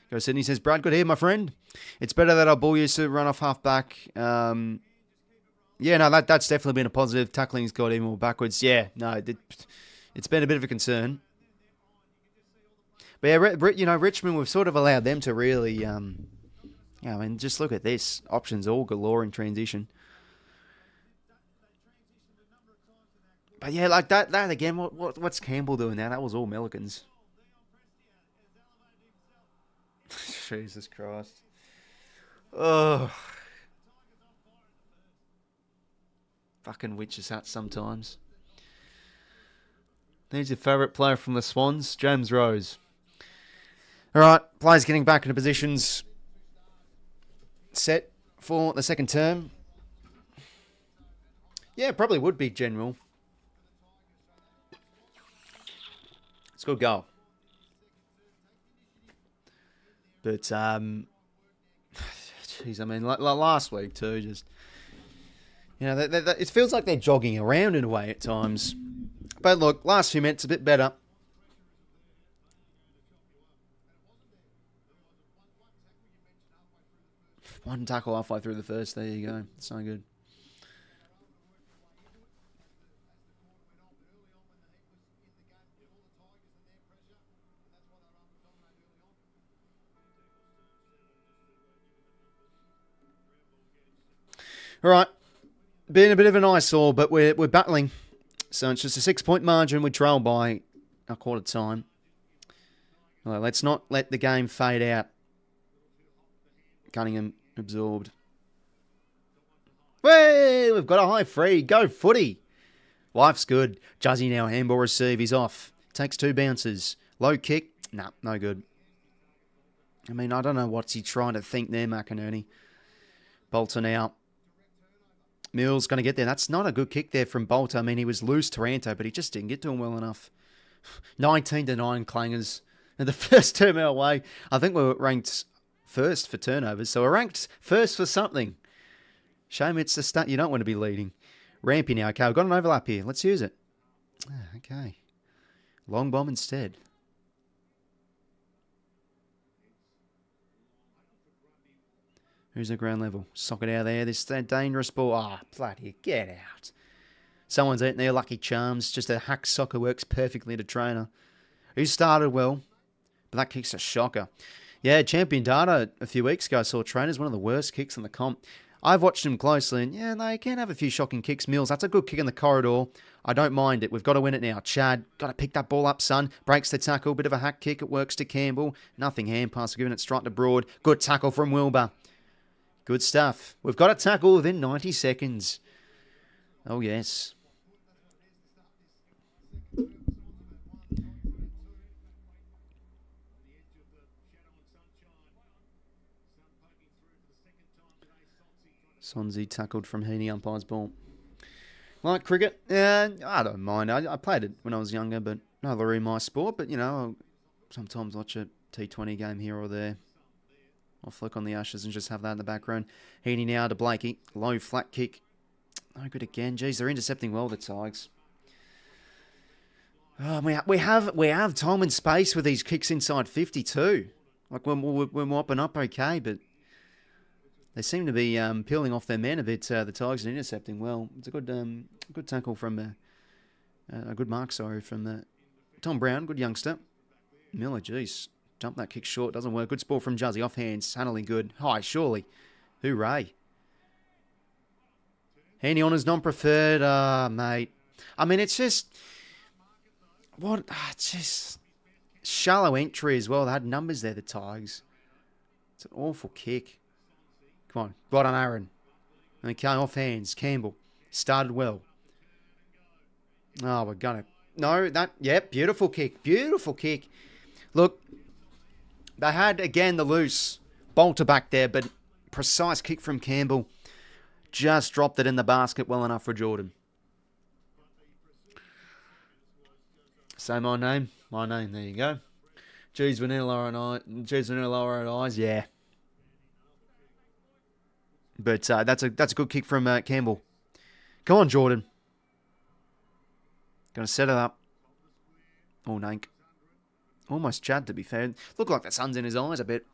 Go Sydney says, Brad, good here, my friend. It's better that our ball used to run off half back. Yeah, no, that's definitely been a positive. Tackling's got even more backwards. Yeah, no, it's been a bit of a concern. But yeah, Richmond, we've sort of allowed them to really, I mean, just look at this. Options all galore in transition. But yeah, like that again, what's Campbell doing now? That was all 𝐿𝐼𝐿𝐼𝐿𝐼𝐿𝐼. Jesus Christ. Oh. Fucking 𝐓𝐻𝐿𝐼𝐿𝐼 sometimes. Who's your favourite player from the Swans? James Rose. Alright, players getting back into positions. Set for the second term. Yeah, probably would be general. It's a good goal. But, jeez, I mean, like last week too, just, it feels like they're jogging around in a way at times. But look, last few minutes a bit better. One tackle halfway through the first, there you go. It's no good. All right, been a bit of an eyesore, but we're battling. So it's just a 6-point margin. We trail by a quarter time. Well, let's not let the game fade out. Cunningham absorbed. Hey, we've got a high free. Go footy. Life's good. 𝐻𝐿𝐼𝐿𝐼 now handball receive. He's off. Takes 2 bounces. Low kick. Nah, no good. I mean, I don't know what's he trying to think there, 𝐸𝐸𝐼. Bolton out. Mills going to get there. That's not a good kick there from Bolter. I mean, he was loose Taranto, but he just didn't get to him well enough. 19-9 clangers. And the first term our way, I think we were ranked first for turnovers. So we're ranked first for something. Shame it's the stat you don't want to be leading. Rampy now. Okay, we've got an overlap here. Let's use it. Okay. Long bomb instead. Who's the ground level? Sock it out there. This dangerous ball. Ah, bloody get out. Someone's eating their lucky charms. Just a hack soccer works perfectly to trainer. Who started well, but that kick's a shocker. Yeah, champion data a few weeks ago. I saw trainers, one of the worst kicks in the comp. I've watched him closely, and yeah, they can have a few shocking kicks. Mills, that's a good kick in the corridor. I don't mind it. We've got to win it now. Chad, got to pick that ball up, son. Breaks the tackle. Bit of a hack kick. It works to Campbell. Nothing hand pass, giving it straight to Broad. Good tackle from Wilbur. Good stuff. We've got a tackle within 90 seconds. Oh, yes. Swansea tackled from Heaney, umpire's ball. Like cricket, I don't mind. I played it when I was younger, but not really my sport. But, you know, I'll sometimes watch a T20 game here or there. I'll flick on the Ashes and just have that in the background. Heaney now to 𝐼𝐴𝐴𝐿𝐼. Low flat kick. No good again. Jeez, they're intercepting well, the Tigers. Oh, we have time and space with these kicks inside 50 too. Like we're mopping up okay, but they seem to be peeling off their men a bit. The Tigers are intercepting well. It's a good tackle from a good mark, from Tom Brown, good youngster. Miller, jeez, jumped that kick short, doesn't work. Good sport from Juzzy, off hands, handling good. High, surely. Hooray. Heaney on his non-preferred, mate. I mean, it's just... It's just... Shallow entry as well. They had numbers there, the Tigers. It's an awful kick. Come on, right on Aaron. Okay, off hands. Campbell. Started well. Oh, we're going to... No, yep, beautiful kick. Beautiful kick. Look, they had, again, the loose bolter back there, but precise kick from Campbell. Just dropped it in the basket well enough for Jordan. Say my name. My name, there you go. 𝐓𝐡𝐿𝐼 vanilla and eyes, yeah. But that's a good kick from Campbell. Come on, Jordan. Gonna set it up. Oh, Nank. Almost Chad, to be fair. Looked like the sun's in his eyes a bit.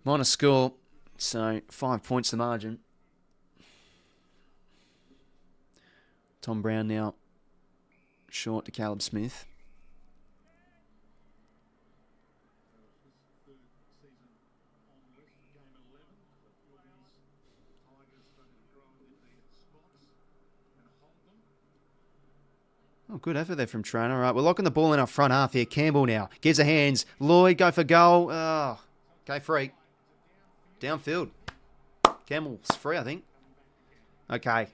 Minor score. So, 5 points the margin. Tom Brown now short to Caleb Smith. Oh, good effort there from Trainer. All right, we're locking the ball in our front half here. Campbell now. Gives the hands. Lloyd, go for goal. Oh, go free. Downfield. Campbell's free, I think. Okay.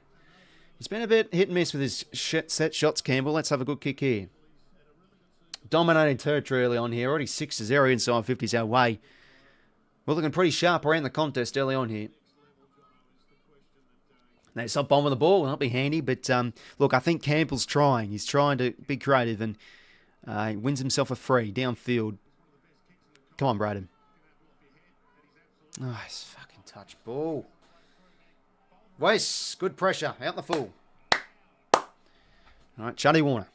He's been a bit hit and miss with his set shots, Campbell. Let's have a good kick here. Dominating territory early on here. Already 6-0 inside 50's our way. We're looking pretty sharp around the contest early on here. They stop bombing the ball. Will not be handy, but look, I think Campbell's trying. He's trying to be creative and he wins himself a free downfield. Come on, Braden. Oh, it's fucking touch ball. Weiss, good pressure. Out the full. All right, Charlie Warner.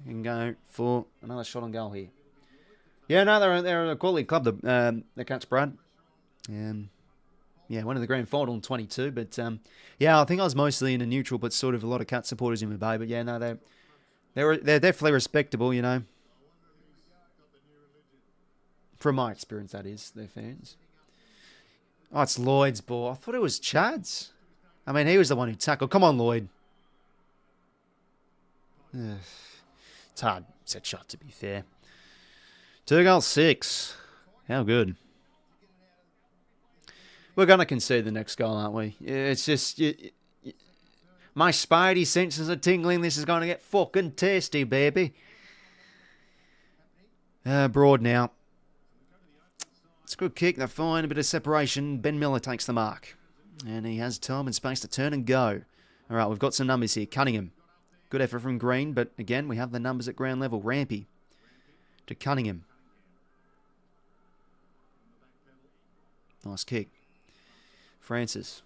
They can go for another shot on goal here. Yeah, no, they're a quality club, the Cats, Brad. Yeah, went to the grand final in 22, but yeah, I think I was mostly in a neutral, but sort of a lot of Cat supporters in the Bay. But yeah, no, they're definitely respectable, you know. From my experience, that is, their fans. Oh, it's Lloyd's ball. I thought it was Chad's. I mean, he was the one who tackled. Come on, Lloyd. It's hard set shot, to be fair. 2-6. How good. We're going to concede the next goal, aren't we? It's just... my spidey senses are tingling. This is going to get fucking tasty, baby. Broad now. It's a good kick. They're fine. A bit of separation. Ben Miller takes the mark. And he has time and space to turn and go. All right, we've got some numbers here. Cunningham. Good effort from Green, but again, we have the numbers at ground level. Rampy to Cunningham. Nice kick. Francis.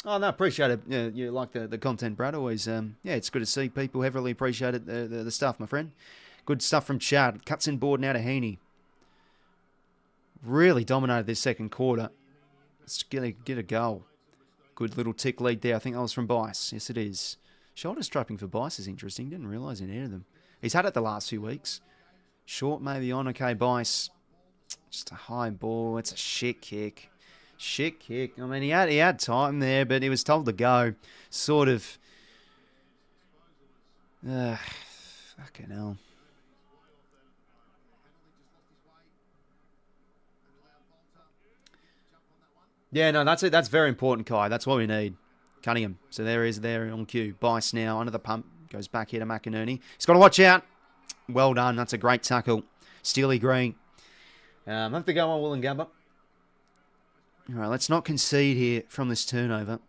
Oh, no, appreciate it. Yeah, you like the content, Brad. Always, yeah, it's good to see people heavily appreciate it, the stuff, my friend. Good stuff from Chad. Cuts in board now to Heaney. Really dominated this second quarter. Let's get a goal. Good little tick lead there. I think that was from Bice. Yes, it is. Shoulder strapping for Bice is interesting. Didn't realise he needed them. He's had it the last few weeks. Short maybe on. Okay, Bice. Just a high ball. It's a shit kick. Shit kick. I mean, he had time there, but he was told to go. Sort of. Fucking hell. Yeah, no, that's it. That's very important, Kai. That's what we need. Cunningham. So there he is there on cue. Bice now under the pump. Goes back here to McInerney. He's got to watch out. Well done. That's a great tackle. Steely Green. Have to go on 𝐴𝐴𝐿𝐴𝐿𝐴. All right, let's not concede here from this turnover.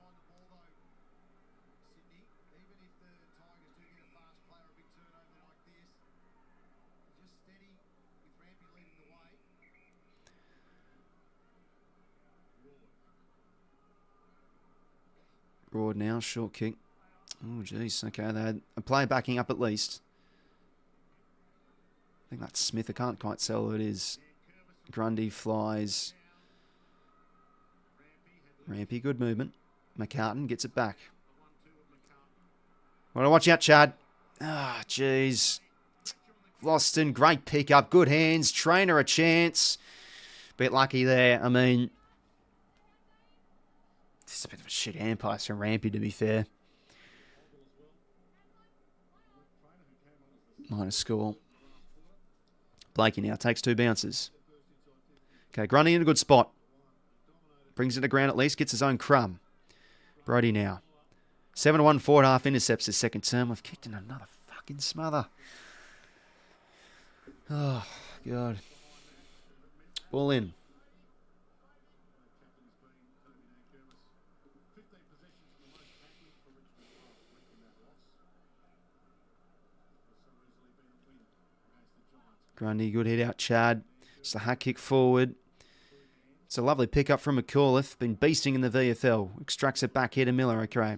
Broad now, short kick. Oh, jeez. Okay, they had a player backing up at least. I think that's Smith. I can't quite tell who it is. Grundy flies. Rampy, good movement. McCartan gets it back. Want to watch out, Chad. Ah, jeez. Loston, great pick up. Good hands. Trainer a chance. Bit lucky there. I mean, this is a bit of a shit hand pass from Rampy, to be fair. Minus score. Blakey now takes 2 bounces. Okay, Grundy in a good spot. Brings it to ground at least. Gets his own crumb. Brody now. 7-1, 4.5 intercepts his second term. We've kicked in another fucking smother. Oh, God. Ball in. Grundy, good hit out, Chad. Just a hat kick forward. It's a lovely pick-up from 𝐴𝐿𝐴𝐿. Been beasting in the VFL. Extracts it back here to Miller, okay.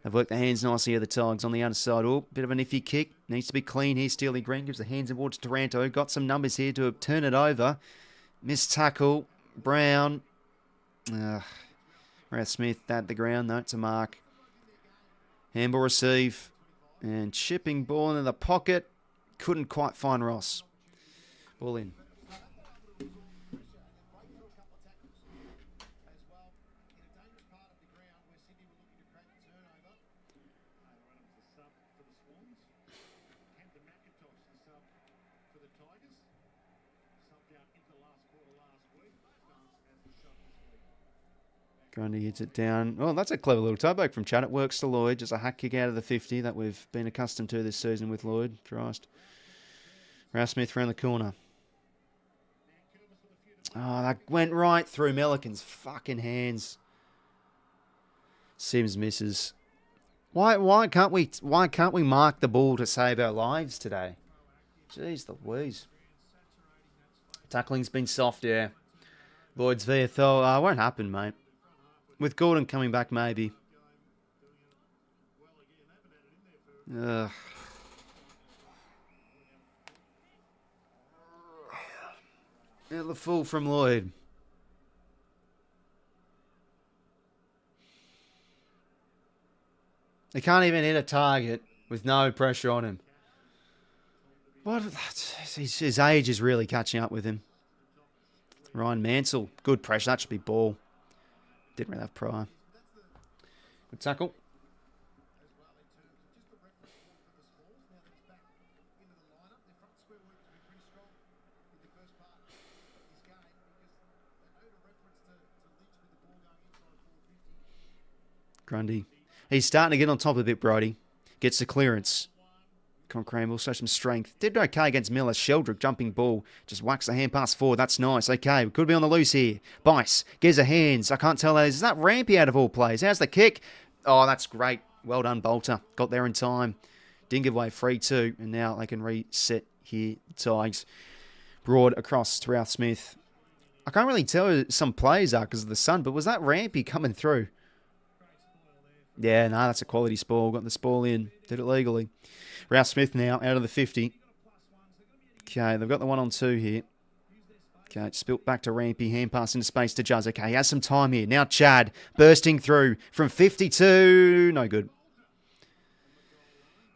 They've worked the hands nicely here, the Tigers on the underside. Oh, bit of an iffy kick. Needs to be clean here. Steely Green gives the hands towards Taranto. Got some numbers here to turn it over. Missed tackle. Brown. Routh Smith at the ground. No, it's a mark. Handball receive. And chipping ball into the pocket. Couldn't quite find Ross. Ball in. Grundy hits it down. Oh, that's a clever little toe poke from Chad. It works to Lloyd. Just a hack kick out of the 50 that we've been accustomed to this season with Lloyd. Christ. Routh Smith around the corner. Oh, that went right through Melican's fucking hands. Sims misses. Why can't we mark the ball to save our lives today? Jeez Louise. Tackling's been soft, yeah. Lloyd's VFL won't happen, mate. With Gordon coming back, maybe. Ugh. Yeah, the fool from Lloyd. He can't even hit a target with no pressure on him. What? His age is really catching up with him. Ryan Mansell, good pressure. That should be ball. Didn't really have prior. Good tackle. Grundy. He's starting to get on top a bit, Brody. Gets the clearance. Cranwell will show some strength. Did okay against Miller. Sheldrick jumping ball. Just whacks the hand pass forward. That's nice. Okay, we could be on the loose here. Bice. Gives a hands. I can't tell. Is that Rampy out of all plays? How's the kick? Oh, that's great. Well done, Bolter. Got there in time. Didn't give away free too. And now they can reset here. Tigers. Broad across to Routh Smith. I can't really tell who some plays are because of the sun, but was that Rampy coming through? Yeah, no, that's a quality spoil. Got the spoil in. Did it legally. Routh Smith now out of the 50. Okay, they've got the 1-on-2 here. Okay, spilt back to Rampy. Hand pass into space to Juzz. Okay, he has some time here. Now Chad bursting through from 52. No good.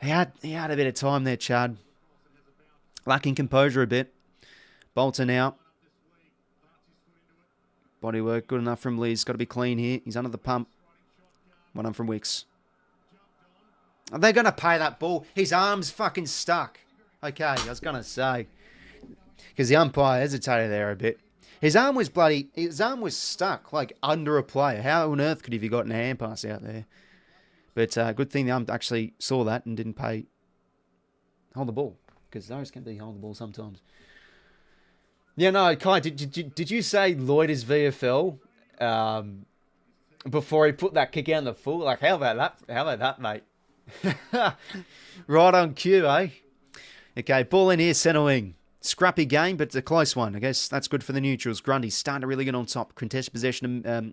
He had a bit of time there, Chad. Lacking composure a bit. Bolter now. Body work good enough from Liz. Got to be clean here. He's under the pump. One on from Wicks. Are they going to pay that ball? His arm's fucking stuck. Okay, I was going to say. Because the umpire hesitated there a bit. His arm was stuck, like, under a player. How on earth could he have gotten a hand pass out there? But good thing the ump actually saw that and didn't hold the ball, because those can be hold the ball sometimes. Yeah, no, Kai, did you say Lloyd is VFL before he put that kick out in the full? Like, how about that? How about that, mate? Right on cue, eh? Okay, ball in here, centre wing. Scrappy game, but it's a close one. I guess that's good for the neutrals. Grundy's starting to really get on top. Contest possession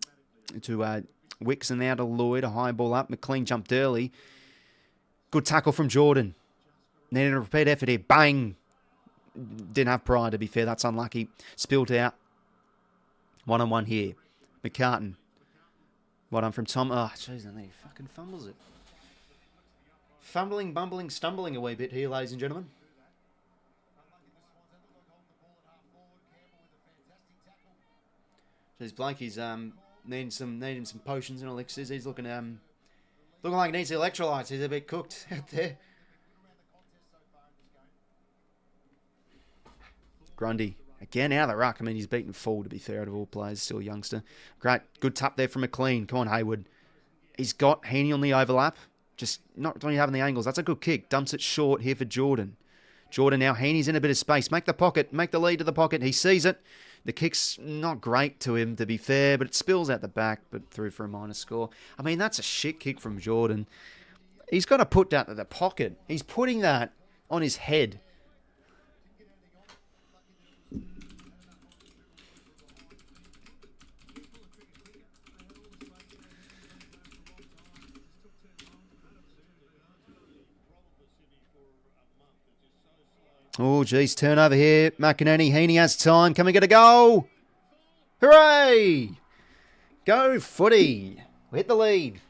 to Wicks and now to Lloyd. A high ball up. McLean jumped early. Good tackle from Jordan. Needed a repeat effort here. Bang! Didn't have pride, to be fair. That's unlucky. Spilled out. 1-on-1 here. McCartan. Well done from Tom. Oh, jeez, and he fucking fumbles it. Fumbling, bumbling, stumbling a wee bit here, ladies and gentlemen. Jeez, Blakey's needing some potions and elixirs. He's looking like he needs the electrolytes. He's a bit cooked out there. Grundy, again out of the ruck. I mean, he's beaten full, to be fair, out of all players. Still a youngster. Great. Good tap there from McLean. Come on, Hayward. He's got Heaney on the overlap. Just not really having the angles. That's a good kick. Dumps it short here for Jordan. Jordan now. Heaney's in a bit of space. Make the pocket. Make the lead to the pocket. He sees it. The kick's not great to him, to be fair, but it spills out the back, but through for a minus score. I mean, that's a shit kick from Jordan. He's got to put that to the pocket. He's putting that on his head. Oh, geez, turnover here. McInerney, Heaney has time. Can we get a goal? Hooray! Go footy. We hit the lead.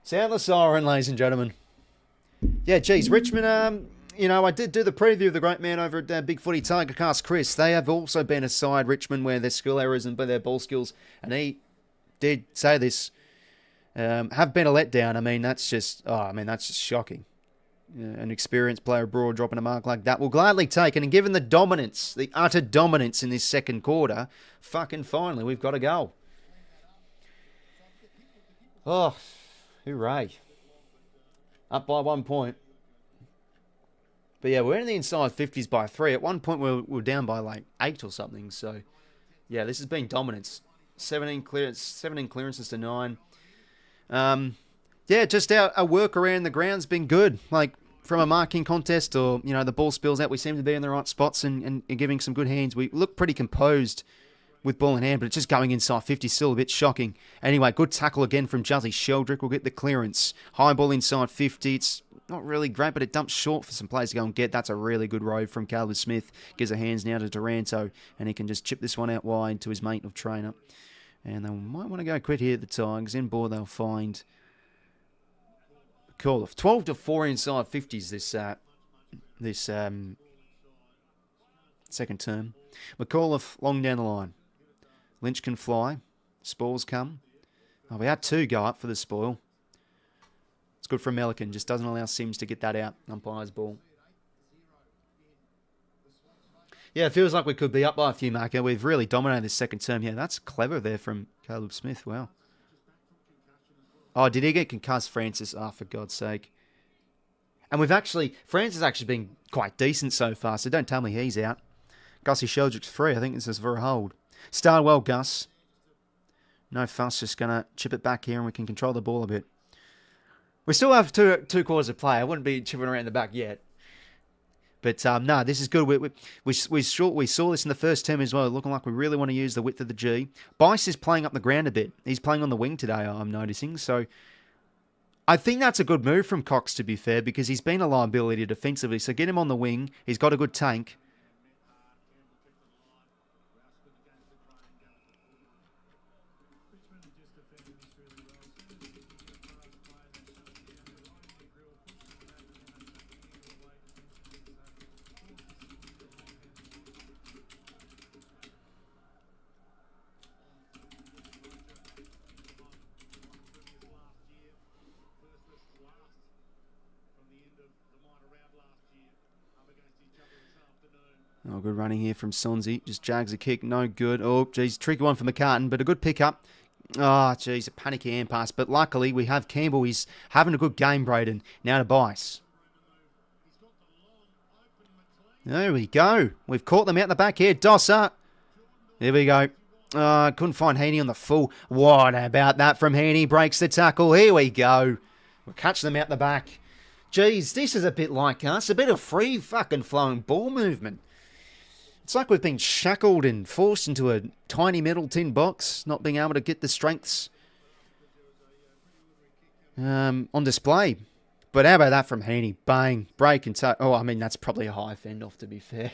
Sound the siren, ladies and gentlemen. Yeah, geez, Richmond, I did do the preview of the great man over at Big Footy Tiger Cast, Chris. They have also been a side, Richmond, where their skill errors and their ball skills, and he did say this, have been a letdown. I mean, that's just shocking. An experienced player abroad dropping a mark like that will gladly take it. And given the dominance, the utter dominance in this second quarter, fucking finally, we've got a goal. Oh, hooray. Up by 1 point. But yeah, we're in the inside 50s by 3. At one point, we were down by like 8 or something. So, yeah, this has been dominance. 17 clearances to 9. Yeah, just our work around the ground's been good. Like, from a marking contest or, the ball spills out, we seem to be in the right spots and giving some good hands. We look pretty composed with ball in hand, but it's just going inside 50, still a bit shocking. Anyway, good tackle again from 𝐼𝐻𝐿𝐷𝐪 will get the clearance. High ball inside 50. It's not really great, but it dumps short for some players to go and get. That's a really good row from Calvin Smith. Gives the hands now to Taranto, and he can just chip this one out wide to his mate of trainer. And they might want to go quit here at the Tigers. In ball, they'll find call of 12-4 inside 50s this second term. McAuliffe long down the line. Lynch can fly. Spoils come. Oh, we had 2 go up for the spoil. It's good for Melican. Just doesn't allow Sims to get that out. Umpire's ball. Yeah, it feels like we could be up by a few, Marco. We've really dominated this second term. Yeah, that's clever there from Caleb Smith. Wow. Oh, did he get concussed, Francis? Oh, for God's sake. And Francis has actually been quite decent so far, so don't tell me he's out. 𝐼𝐻𝐿𝐷𝐪 𝐻𝐿𝐷𝐪 free. I think this is for a hold. Started well, Gus. No fuss, just going to chip it back here and we can control the ball a bit. We still have two quarters of play. I wouldn't be chipping around the back yet. But no, this is good. We saw this in the first term as well, looking like we really want to use the width of the G. 𝐵ICE is playing up the ground a bit. He's playing on the wing today, I'm noticing. So I think that's a good move from Cox, to be fair, because he's been a liability defensively. So get him on the wing. He's got a good tank. Oh, good running here from 𝐼𝐻𝐿𝐷𝐪. Just jags a kick. No good. Oh, geez. Tricky one for McCartan, but a good pick up. Oh, geez, a panicky hand pass. But luckily, we have Campbell. He's having a good game, Braden. Now to Bice. There we go. We've caught them out the back here. Dosser. There we go. Couldn't find Heaney on the full. What about that from Heaney? Breaks the tackle. Here we go. We'll catch them out the back. Geez, this is a bit like us. A bit of free fucking flowing ball movement. It's like we've been shackled and forced into a tiny metal tin box, not being able to get the strengths on display. But how about that from Heaney? Bang, break and touch. Oh, I mean, that's probably a high fend-off, to be fair.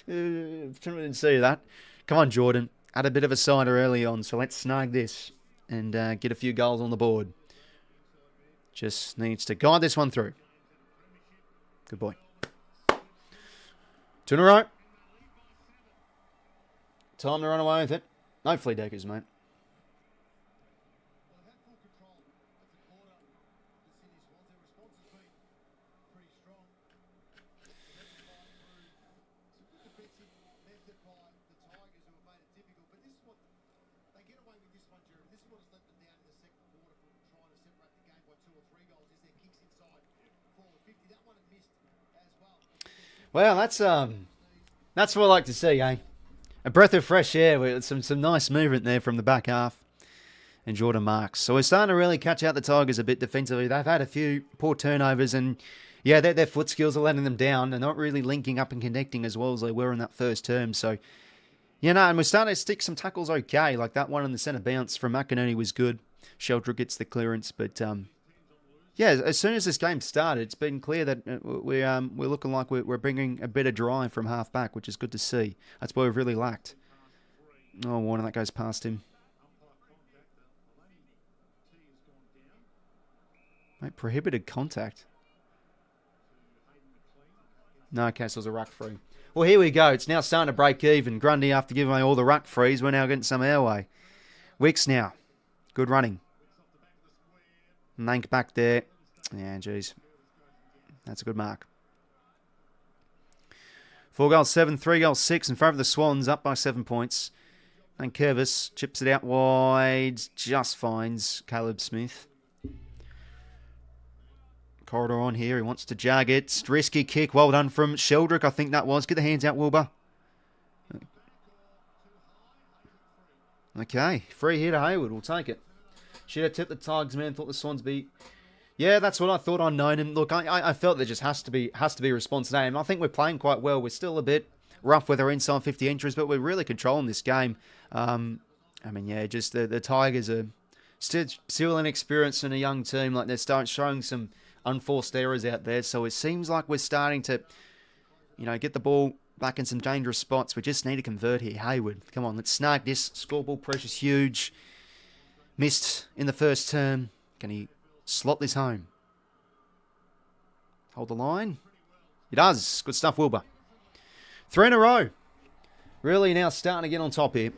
Didn't see that. Come on, Jordan. Had a bit of a cider early on, so let's snag this and get a few goals on the board. Just needs to guide this one through. Good boy. 2 in a row. Time to run away with it. No flea deckers, mate. Well, that's what I like to see, eh? A breath of fresh air with some nice movement there from the back half. And Jordan Marks. So we're starting to really catch out the Tigers a bit defensively. They've had a few poor turnovers and, yeah, their foot skills are letting them down. They're not really linking up and connecting as well as they were in that first term. So, you know, and we're starting to stick some tackles okay. Like that one in the centre bounce from 𝐼𝐿𝐴 was good. 𝐿𝐴 gets the clearance, but... yeah, as soon as this game started, it's been clear that we're looking like we're bringing a better drive from half back, which is good to see. That's where we've really lacked. Oh, Warner, that goes past him. Mate, prohibited contact. No, okay, so it was a ruck free. Well, here we go. It's now starting to break even. Grundy, after giving away all the ruck frees, we're now getting some our way. 𝐓𝐡𝐞 now. Good running. Nank back there. Yeah, geez. That's a good mark. 4 goals, 7, 3 goals, 6 in favour of the Swans, up by 7 points. And 𝐼𝐿𝐴 chips it out wide, just finds Caleb Smith. Corridor on here, he wants to jag it. Risky kick, well done from 𝐓𝐿𝐴, I think that was. Get the hands out, Wilbur. Okay, free here to Hayward, we'll take it. Should have tipped the Tigers, man. Thought the Swans be... Yeah, that's what I thought unknown. And look, I felt there just has to be a response today. And I think we're playing quite well. We're still a bit rough with our inside 50 entries, but we're really controlling this game. I mean, yeah, just the Tigers are still inexperienced in a young team. Like they're showing some unforced errors out there. So it seems like we're starting to, you know, get the ball back in some dangerous spots. We just need to convert here. Hayward, come on, let's snag this. Scoreboard pressure's huge. Missed in the first term. Can he slot this home? Hold the line. He does. Good stuff, Wilbur. 3 in a row. Really now starting to get on top here.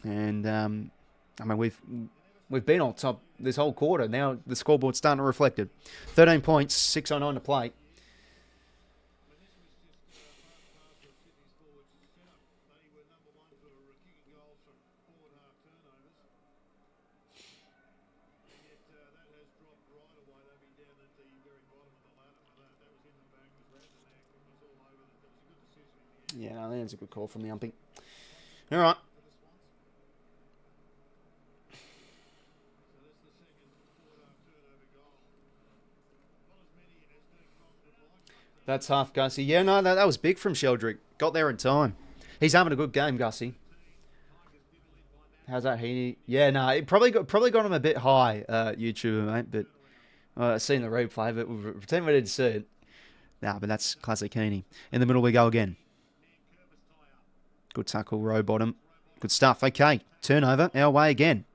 And, I mean, we've been on top this whole quarter. Now the scoreboard's starting to reflect it. 13 points, 6:09 to play. Yeah, no, that's a good call from the umping. All right. That's half Gussie. Yeah, no, that was big from 𝐓𝐿𝐴. Got there in time. He's having a good game, Gussie. How's that, Heaney? Yeah, no, it probably got him a bit high, YouTuber, mate. But I've seen the replay, but we'll pretend we didn't see it. Nah, but that's classic Heaney. In the middle we go again. Good tackle, row bottom. Good stuff. Okay, turnover, our way again.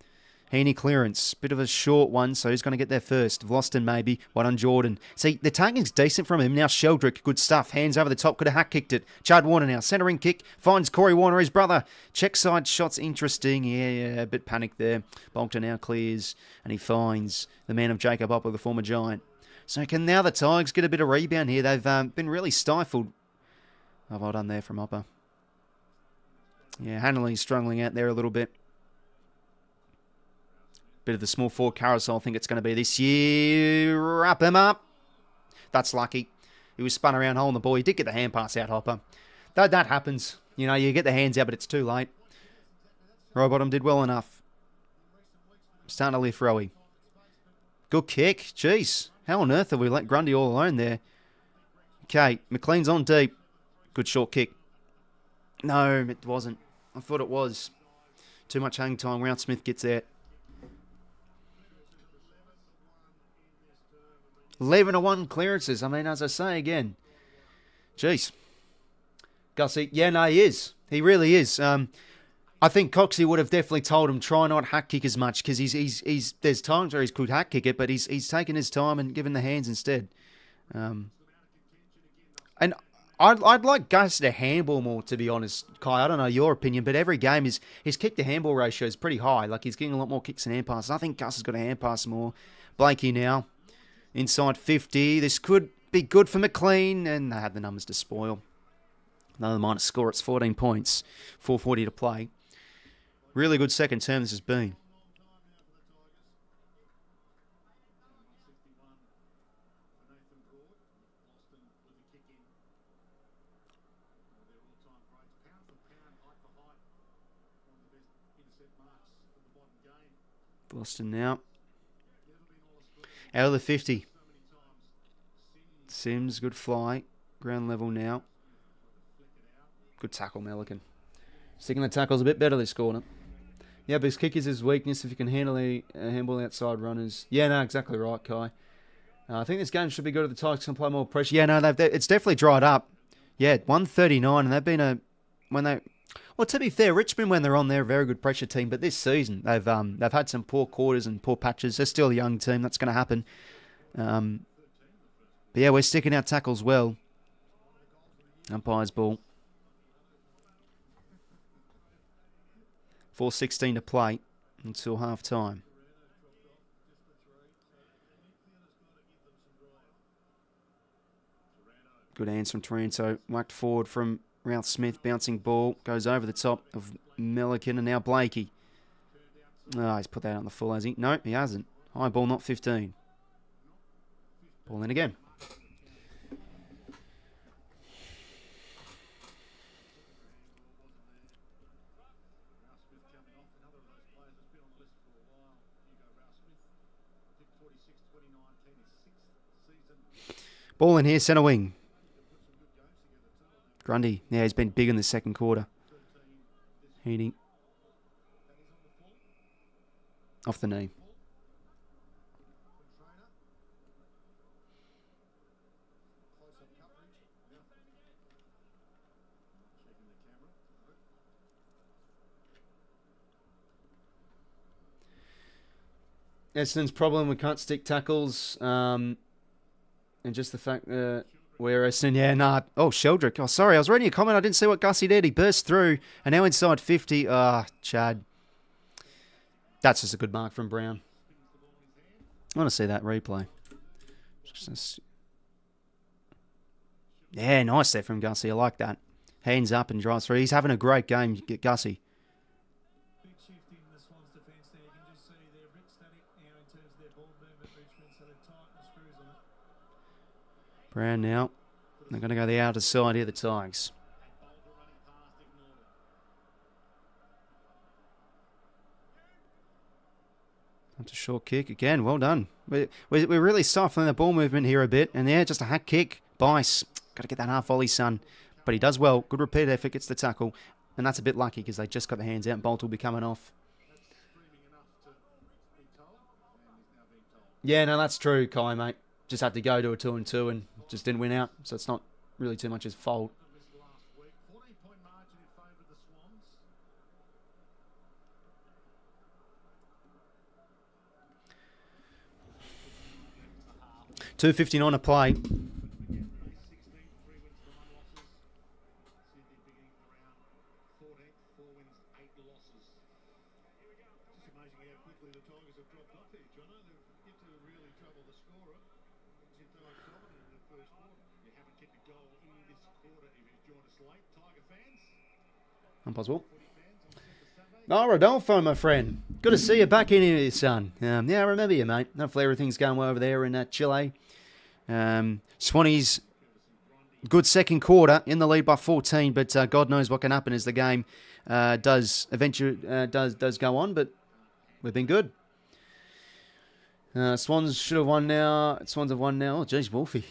Heaney clearance. Bit of a short one, so who's going to get there first? Vlosten maybe. One on Jordan. See, the tagging's decent from him. Now 𝐓𝐿𝐴, good stuff. Hands over the top. Could have 𝐼𝐿𝐴 kicked it. Chad Warner now. Centering kick. Finds Corey Warner, his brother. Check side shots. Interesting. Yeah, a bit panicked there. Bolter now clears. And he finds the man of Jacob Opper, the former Giant. So can now the Tigers get a bit of rebound here? They've been really stifled. Oh, well done there from Opper. Yeah, Hanley's struggling out there a little bit. bit of the small forward carousel I think it's going to be this year. Wrap him up. That's lucky. He was spun around holding the ball. He did get the hand pass out, Hopper. That happens. You know, you get the hands out, but it's too late. Rowbottom did well enough. Starting to lift Rowie. Good kick. Jeez. How on earth have we let Grundy all alone there? Okay, McLean's on deep. Good short kick. No, it wasn't. I thought it was. Too much hang time. 𝐓𝐻𝐿𝐼 gets there. 11-1 clearances. I mean, as I say again. Jeez. 𝐓𝐿𝐼. Yeah, no, he is. He really is. I think Coxie would have definitely told him try not hack kick as much because he's there's times where he could hack kick it, but he's taken his time and given the hands instead. And I'd like 𝐓𝐿𝐼 to handball more, to be honest, Kai. I don't know your opinion, but every game his kick to handball ratio is pretty high. Like he's getting a lot more kicks and hand passes. I think 𝐓𝐿𝐼's got to hand pass more. Blakey now inside 50. This could be good for McLean, and they had the numbers to spoil. Another minus score. It's 14 points, 4:40 to play. Really good second term this has been. Boston now. Out of the 50. Sims, good fly. Ground level now. Good tackle, 𝐼𝐿𝐼. Sticking the tackles a bit better this quarter. Yeah, but his kick is his weakness if you can handle outside runners. Yeah, no, exactly right, Kai. I think this game should be good if the Tigers can apply more pressure. Yeah, no, it's definitely dried up. Yeah, 139, and they've been well, to be fair, Richmond, when they're on, they're a very good pressure team. But this season, they've had some poor quarters and poor patches. They're still a young team. That's going to happen. But yeah, we're sticking out tackles well. Umpire's ball. 4:16 to play until half time. Good hands from Taranto. Whacked forward from 𝐓𝐿𝐼. Bouncing ball. Goes over the top of 𝐼𝐿𝐼 and now Blakey. Oh, he's put that on the full, has he? No, he hasn't. High ball, not 15. Ball in again. Ball in here, centre wing. Grundy. Yeah, he's been big in the second quarter. Heaney. Off the knee. Essendon's problem, we can't stick tackles. And just the fact that we're Essendon, yeah, nah. Oh, Sheldrick. Oh, sorry, I was reading a comment. I didn't see what 𝐓𝐿𝐼 did. He burst through, and now inside 50. Chad. That's just a good mark from Brown. I want to see that replay. Yeah, nice there from 𝐓𝐿𝐼. I like that. Hands up and drives through. He's having a great game, 𝐓𝐿𝐼. Big shift in the Swans defence there. You can just see they're a bit static now in terms of their ball movement, Richmond, so they've tightened the screws on it. Brown now. They're going to go the outer side here, the Tigers. That's a short kick again. Well done. We're really stifling the ball movement here a bit. And yeah, just a hack kick. Bice. Got to get that half volley, son. But he does well. Good repeat effort. Gets the tackle. And that's a bit lucky because they just got the hands out and Bolt will be coming off. Yeah, no, that's true, Kai, mate. Just had to go to a 2-2 and just didn't win out. So it's not really too much his fault. $2.59 to play. Impossible. No, Rodolfo, my friend. Good to see you back in here, son. Yeah, I remember you, mate. Hopefully everything's going well over there in Chile. Swannies, good second quarter, in the lead by 14, but God knows what can happen as the game does go on, but we've been good. Swans should have won now. Swans have won now. Oh, geez, Wolfie.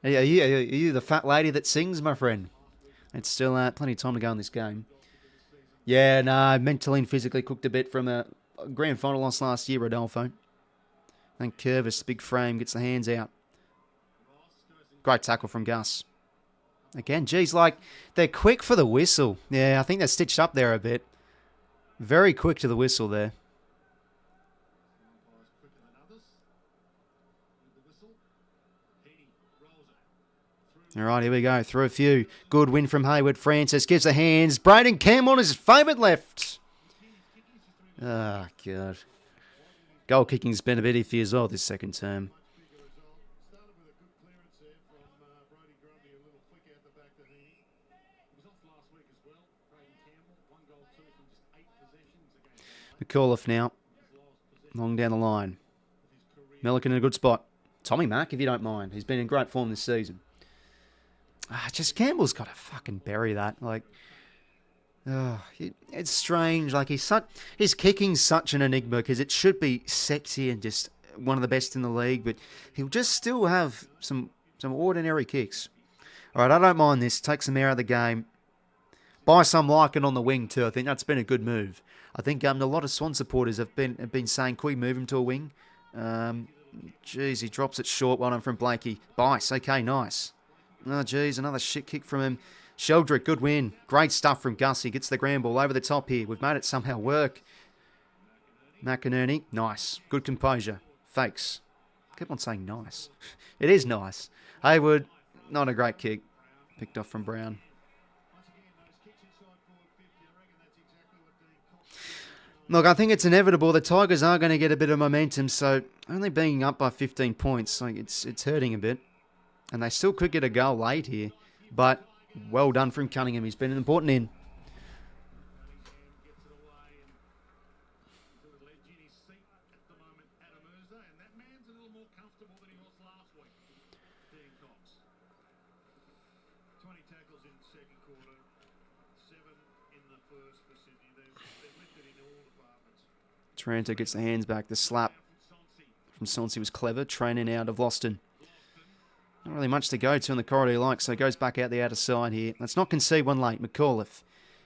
Are you the fat lady that sings, my friend? It's still plenty of time to go in this game. Yeah, no, mentally and physically cooked a bit from a grand final loss last year, Rodolfo. And 𝐎𝐿𝐴, big frame, gets the hands out. Great tackle from Gus. Again, geez, like, they're quick for the whistle. Yeah, I think they're stitched up there a bit. Very quick to the whistle there. All right, here we go. Through a few. Good win from Hayward. Francis gives the hands. Braden Cam on his favourite left. Oh, God. Goal kicking's been a bit iffy as well this second term. McAuliffe now. Long down the line. Milliken in a good spot. Tommy Mack, if you don't mind. He's been in great form this season. Just Campbell's got to fucking bury that. Like, it's strange. Like, his kicking's such an enigma because it should be sexy and just one of the best in the league, but he'll just still have some ordinary kicks. All right, I don't mind this. Take some air out of the game. Buy some Lycan on the wing too. I think that's been a good move. I think a lot of Swan supporters have been saying, "Can we move him to a wing?" Jeez, he drops it short. One on from Blakey. Bice, okay, nice. Oh, geez, another shit kick from him. 𝐓𝐿𝐴, good win. Great stuff from 𝐵𝐼𝐻𝐿𝐴. Gets the grand ball over the top here. We've made it somehow work. McInerney, nice. Good composure. Fakes. Keep on saying nice. It is nice. Hayward, not a great kick. Picked off from Brown. Look, I think it's inevitable. The Tigers are going to get a bit of momentum, so only being up by 15 points, like it's hurting a bit. And they still could get a goal late here. But well done from Cunningham. He's been an important in. Dean Cox. 20 tackles in the second quarter, 7 in the first for Sydney. They've lifted in all departments. Taranto gets the hands back. The slap from 𝐼𝐶 was clever. Training out of Loston. Not really much to go to in the corridor he likes, so he goes back out the outer side here. Let's not concede one late. McAuliffe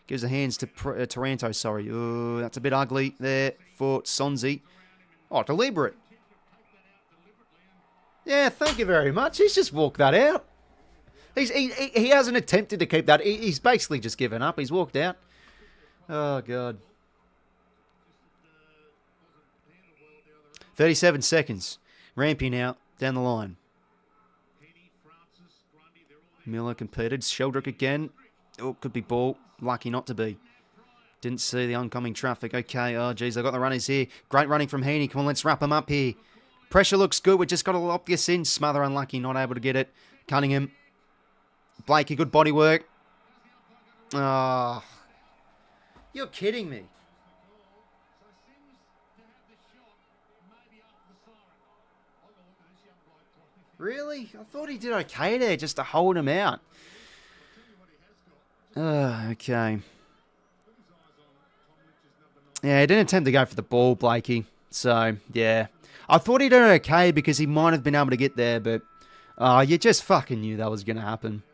gives the hands to Taranto, sorry. Oh, that's a bit ugly there for 𝐼𝐶. Oh, deliberate. Yeah, thank you very much. He's just walked that out. He hasn't attempted to keep that. He's basically just given up. He's walked out. Oh, God. 37 seconds. Rampy now, down the line. Miller competed. 𝐓𝐿𝐴 again. Oh, could be ball. Lucky not to be. Didn't see the oncoming traffic. Okay, oh, geez, I got the runners here. Great running from 𝐻𝐡𝐞. Come on, let's wrap him up here. Pressure looks good. We've just got to lock this in. Smother unlucky, not able to get it. Cunningham. Blakey, good body work. Oh, you're kidding me. Really? I thought he did okay there just to hold him out. Okay. Yeah, he didn't attempt to go for the ball, Blakey. So, yeah. I thought he did okay because he might have been able to get there, but you just fucking knew that was going to happen.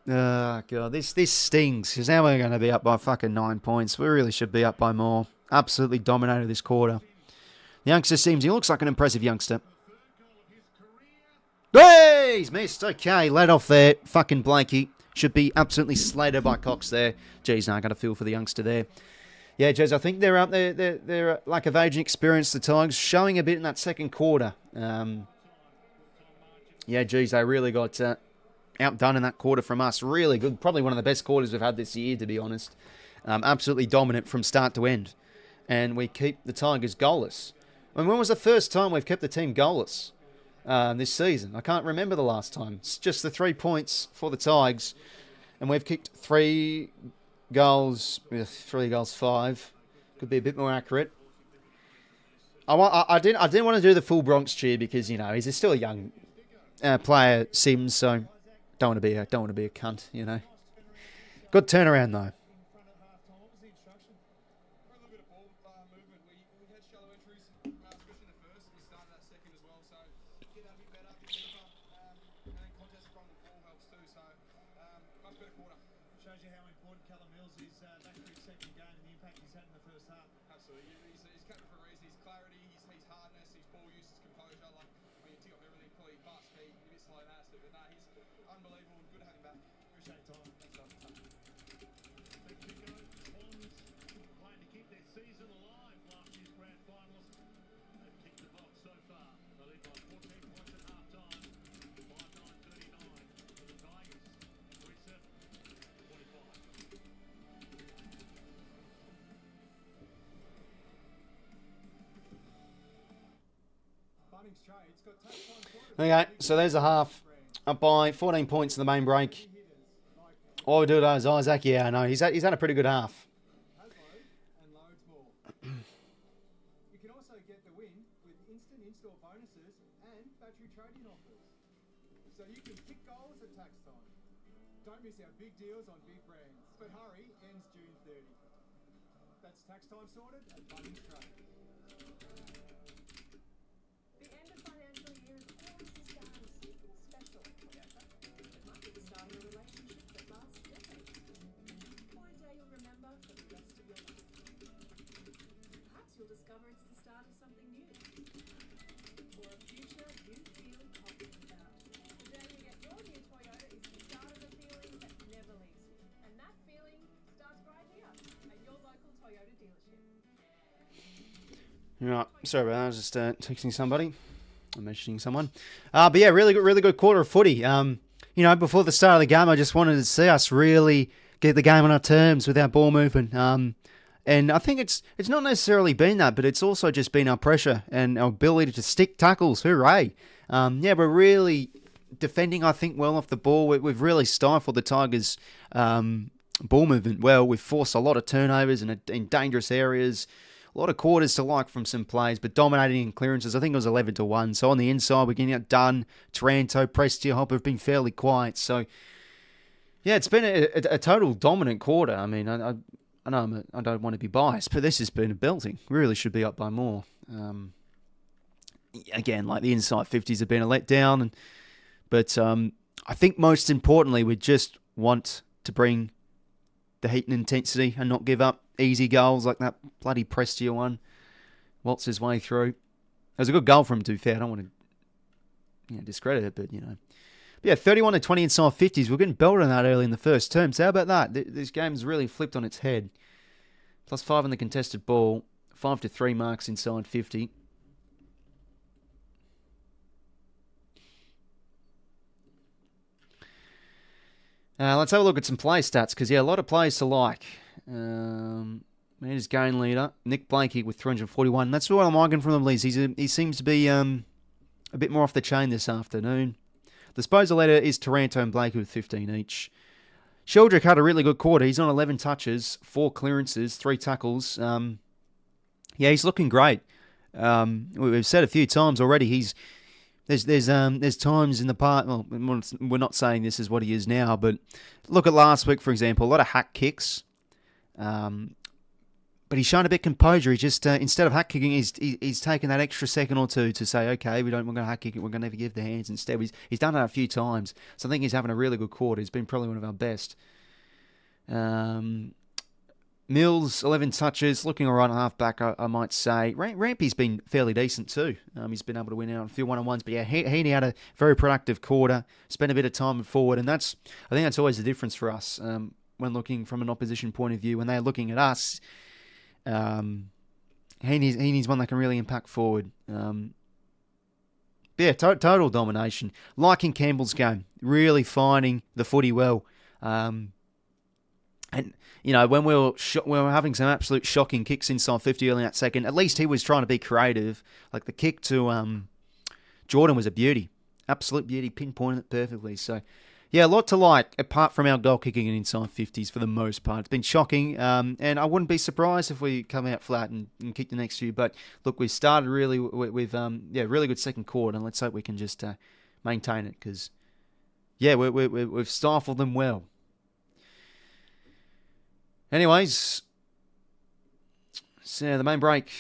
Oh, God. This stings because now we're going to be up by fucking 9 points. We really should be up by more. Absolutely dominated this quarter. The youngster seems, he looks like an impressive youngster. Hey, he's missed. Okay, let off there. Fucking Blakey. Should be absolutely slated by Cox there. Geez, no, I got a feel for the youngster there. Yeah, Jez, I think they're up there. They're lack of age and experience, the Tigers, showing a bit in that second quarter. Yeah, geez, they really got outdone in that quarter from us. Really good. Probably one of the best quarters we've had this year, to be honest. Absolutely dominant from start to end. And we keep the Tigers goalless. I mean, when was the first time we've kept the team goalless this season? I can't remember the last time. It's just the 3 points for the Tigers, and we've kicked 3 goals with 3 goals 5. Could be a bit more accurate. I didn't want to do the full Bronx cheer because he's still a young player, Sims. So don't want to be a cunt. Good turnaround though. Shows you how important 𝐴𝐵𝐿𝐿 is back to his second game and the impact he's had in the first half. Absolutely. He's captain for a reason. His clarity, his hardness, his ball use, his composure. You tick off everything, probably fast speed, a bit slow nasty, but no, he's unbelievable. Good to have him back. Appreciate your time. Thanks, Tom. Big kick out. Swans playing to keep their season alive. Last year's grand finalists. They've kicked the box so far. They lead by 14 points at half time. 5-9-39 for the Tigers. 3-7-25. Okay, so there's a half. Up by 14 points in the main break. All we do is Isaac. Yeah, I know. He's had a pretty good half. You can also get the win with instant in-store bonuses and battery trading offers. So you can kick goals at tax time. Don't miss our big deals on big brands. But hurry, ends June 30. That's tax time sorted at Bunnings Trade. The end of financial year is always the start of something special. It might be the start of a relationship that lasts decades. Or a day you'll remember for the rest of your life. Perhaps you'll discover it's the start of something new. Or a future you feel confident about. The day you get your new Toyota is the start of a feeling that never leaves you. And that feeling starts right here at your local Toyota dealership. Right, sorry about that. I was just texting somebody. I'm mentioning someone. But yeah, really good quarter of footy. Before the start of the game, I just wanted to see us really get the game on our terms with our ball movement. And I think it's not necessarily been that, but it's also just been our pressure and our ability to stick tackles. Hooray! We're really defending, I think, well off the ball. We've really stifled the Tigers' ball movement well. We've forced a lot of turnovers in dangerous areas. A lot of quarters to like from some plays, but dominating in clearances. I think it was 11-1. So on the inside, we're getting outdone. Taranto, 𝐵𝐿𝐿 have been fairly quiet. So, yeah, it's been a total dominant quarter. I mean, I know I don't want to be biased, but this has been a belting. Really should be up by more. Again, like the inside 50s have been a letdown. But I think most importantly, we just want to bring the heat and intensity and not give up easy goals like that bloody 𝐵𝐿𝐿 one. Waltz his way through. It was a good goal for him, to be fair. I don't want to discredit it, but But yeah, 31-20 inside 50s. We're getting belted on that early in the first term. So how about that? This game's really flipped on its head. +5 on the contested ball. 5-3 marks inside 50. Let's have a look at some play stats, because, a lot of plays to like. Here's game leader, Nick Blakey with 341. That's what I'm liking from him, Liz. He seems to be a bit more off the chain this afternoon. The disposal leader is Taranto and Blakey with 15 each. 𝐴𝐿𝐥𝐿 had a really good quarter. He's on 11 touches, 4 clearances, 3 tackles. He's looking great. We've said a few times already, There's times in the past, well, we're not saying this is what he is now, but look at last week, for example, a lot of hack kicks. But he's shown a bit composure. He just, instead of hack kicking, he's taken that extra second or two to say, okay, we're going to hack kick it, we're going to never give the hands instead. He's done that a few times. So I think he's having a really good quarter. He's been probably one of our best. Mills, 11 touches, looking all right at half-back, I might say. Rampy's been fairly decent too. He's been able to win out on a few one-on-ones, but yeah, Heaney had a very productive quarter, spent a bit of time forward, and I think that's always the difference for us when looking from an opposition point of view. When they're looking at us, Heaney's one that can really impact forward. Total domination. Liking Campbell's game, really finding the footy well. And, when we were having some absolute shocking kicks inside 50 early in that second, at least he was trying to be creative. Like the kick to Jordan was a beauty. Absolute beauty, pinpointed it perfectly. So, Yeah, a lot to like, apart from our goal kicking in inside 50s for the most part. It's been shocking, and I wouldn't be surprised if we come out flat and kick the next few. But look, we started really with really good second quarter, and let's hope we can just maintain it, because, yeah, we've stifled them well. Anyways, so the main break.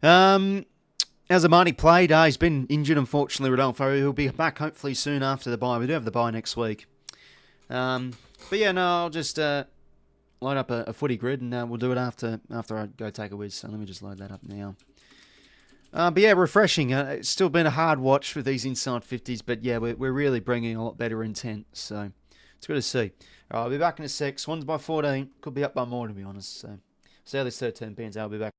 As 𝐓𝐻𝐼𝐸 played, he's been injured, unfortunately, Rodolfo. He'll be back hopefully soon after the bye. We do have the bye next week. But yeah, no, I'll just load up a footy grid, and we'll do it after I go take a whiz. So let me just load that up now. But yeah, refreshing. It's still been a hard watch with these inside 50s, but yeah, we're really bringing a lot better intent. So it's good to see. All right, I'll be back in a sec. Swans by 14. Could be up by more, to be honest. So see how this 13 pans out. I'll be back.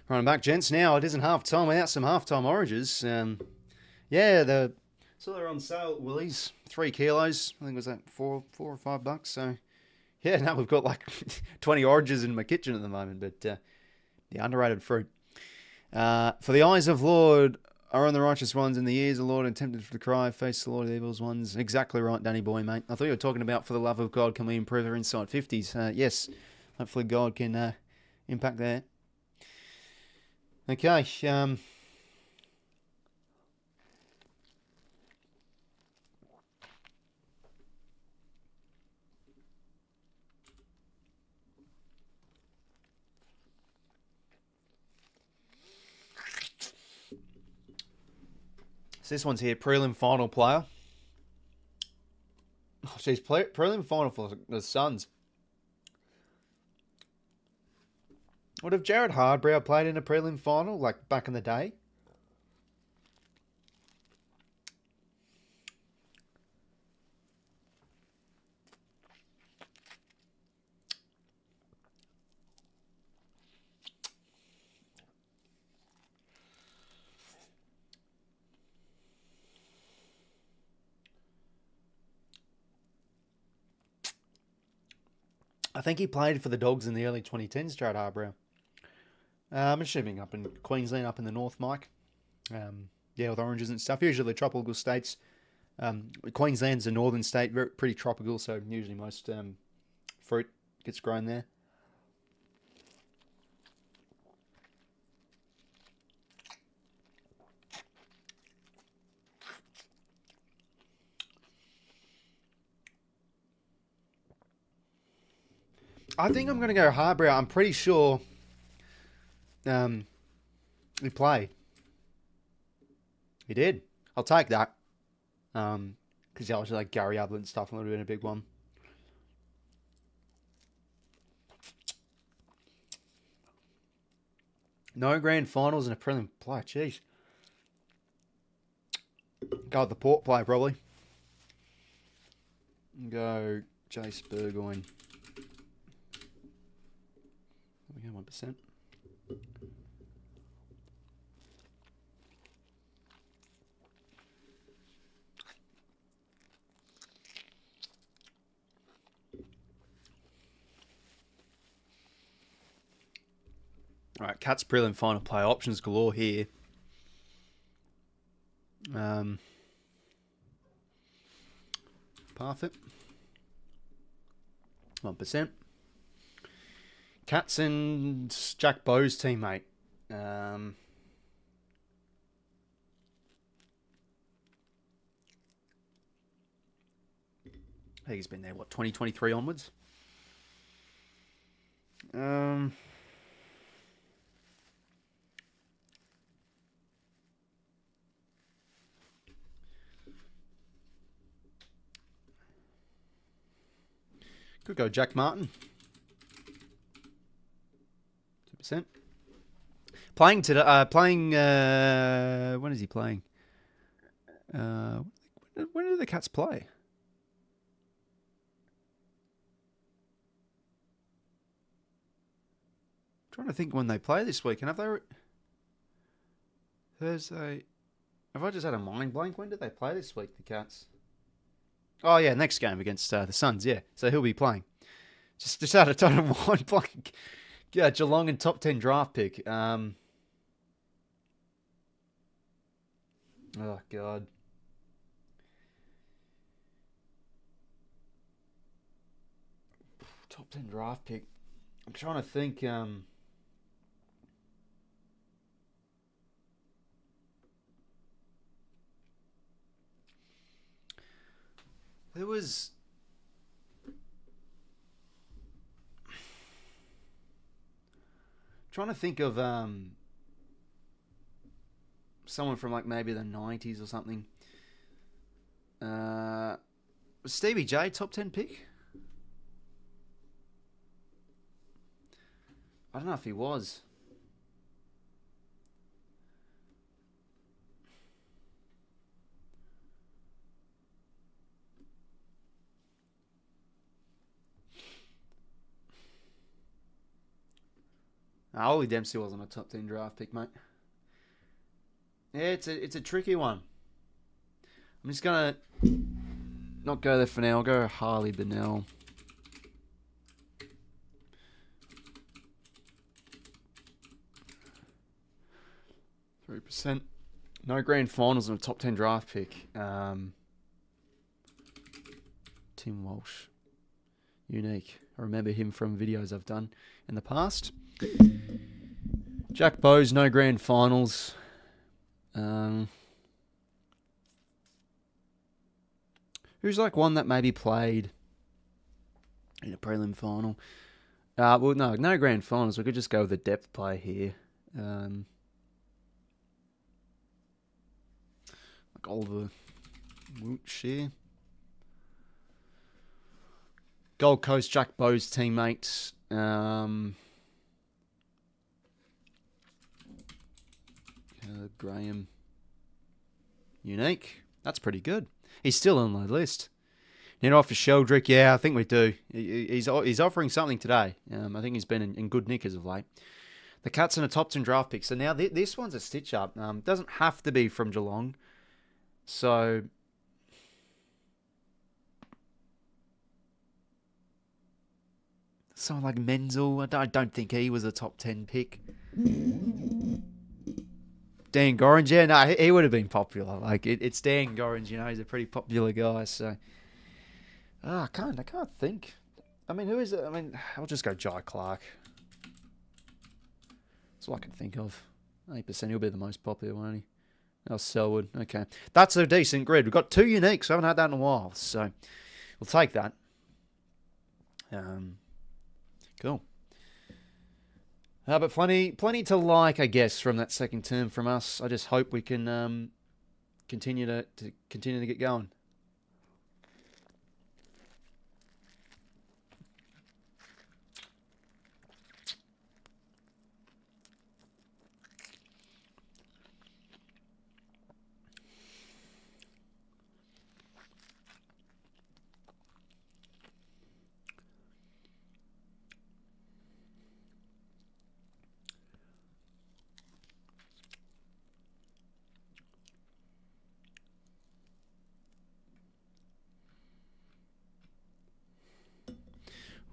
Right, I'm back, gents. Now it isn't half time without some halftime oranges. Yeah, they're on sale at Woolies, 3 kilos. I think it was that $4 or $5. So yeah, now we've got like 20 oranges in my kitchen at the moment. But the underrated fruit. For the eyes of Lord are on the righteous ones, and the ears of the Lord intended for the cry, face the Lord of the evil ones. Exactly right, Danny boy, mate. I thought you were talking about for the love of God, can we improve our inside 50s? Yes, hopefully God can impact that. Okay. So this one's here, prelim final player. Oh, geez, prelim final for the Suns. Would have Jared Hardbrow played in a prelim final, like back in the day? think he played for the Dogs in the early 2010s, Jared Harborough. I'm assuming up in Queensland, up in the north, Mike. Yeah, with oranges and stuff. Usually tropical states. Queensland's a northern state, pretty tropical, so usually most fruit gets grown there. I think I'm going to go Harborough. I'm pretty sure he played. He did. I'll take that. Because I was like Gary Ablett and stuff, and it would have been a big one. No grand finals and a prelim play. Jeez. Go with the Port play, probably. Go 𝐓𝐡𝐞 𝐎𝐥𝐝 𝐌𝐚𝐭𝐞𝐬. 1%. All right, Cats prelim final play options galore here. Parfit. 1%. Cats and Jack Bowes teammate. I think he's been there, 2023 onwards? Could go Jack Martin. 2%. Playing today. When is he playing? When do the Cats play? Trying to think when they play this week. And have they Thursday? Have I just had a mind blank? When did they play this week? The Cats. Oh yeah, next game against the Suns. Yeah, so he'll be playing. Just had a total mind blank. Yeah, Geelong and top 10 draft pick. Oh God. Top 10 draft pick. I'm trying to think. There was. Trying to think of someone from like maybe the 90s or something. Was Stevie J top 10 pick? I don't know if he was. Ollie Dempsey wasn't a top 10 draft pick, mate. Yeah, it's a tricky one. I'm just gonna not go there for now. I'll go Harley Bennell. %. No grand finals and a top 10 draft pick. Tim Walsh. Unique. I remember him from videos I've done in the past. Jack Bowes, no grand finals. Who's like one that maybe played in a prelim final? Well, no grand finals. We could just go with a depth play here. Like Oliver Wiltshire. Gold Coast, Jack Bowes teammates. Graham. Unique. That's pretty good. He's still on the list. Need off for Sheldrick. Yeah, I think we do. He's offering something today. I think he's been in good nick as of late. The Cats in a top 10 draft pick. So now this one's a stitch up. Doesn't have to be from Geelong. So Someone like Menzel. I don't think he was a top 10 pick. Dan Gorringe, yeah, no, he would have been popular. Like it's Dan Gorringe, you know, he's a pretty popular guy. So, I can't think. I mean, who is it? I mean, I'll just go Jai Clark. That's all I can think of. 8%, he'll be the most popular, won't he? Oh, Selwood. Okay, that's a decent grid. We've got 2 uniques. We haven't had that in a while, so we'll take that. Cool. But plenty to like, I guess, from that second term from us. I just hope we can continue to get going.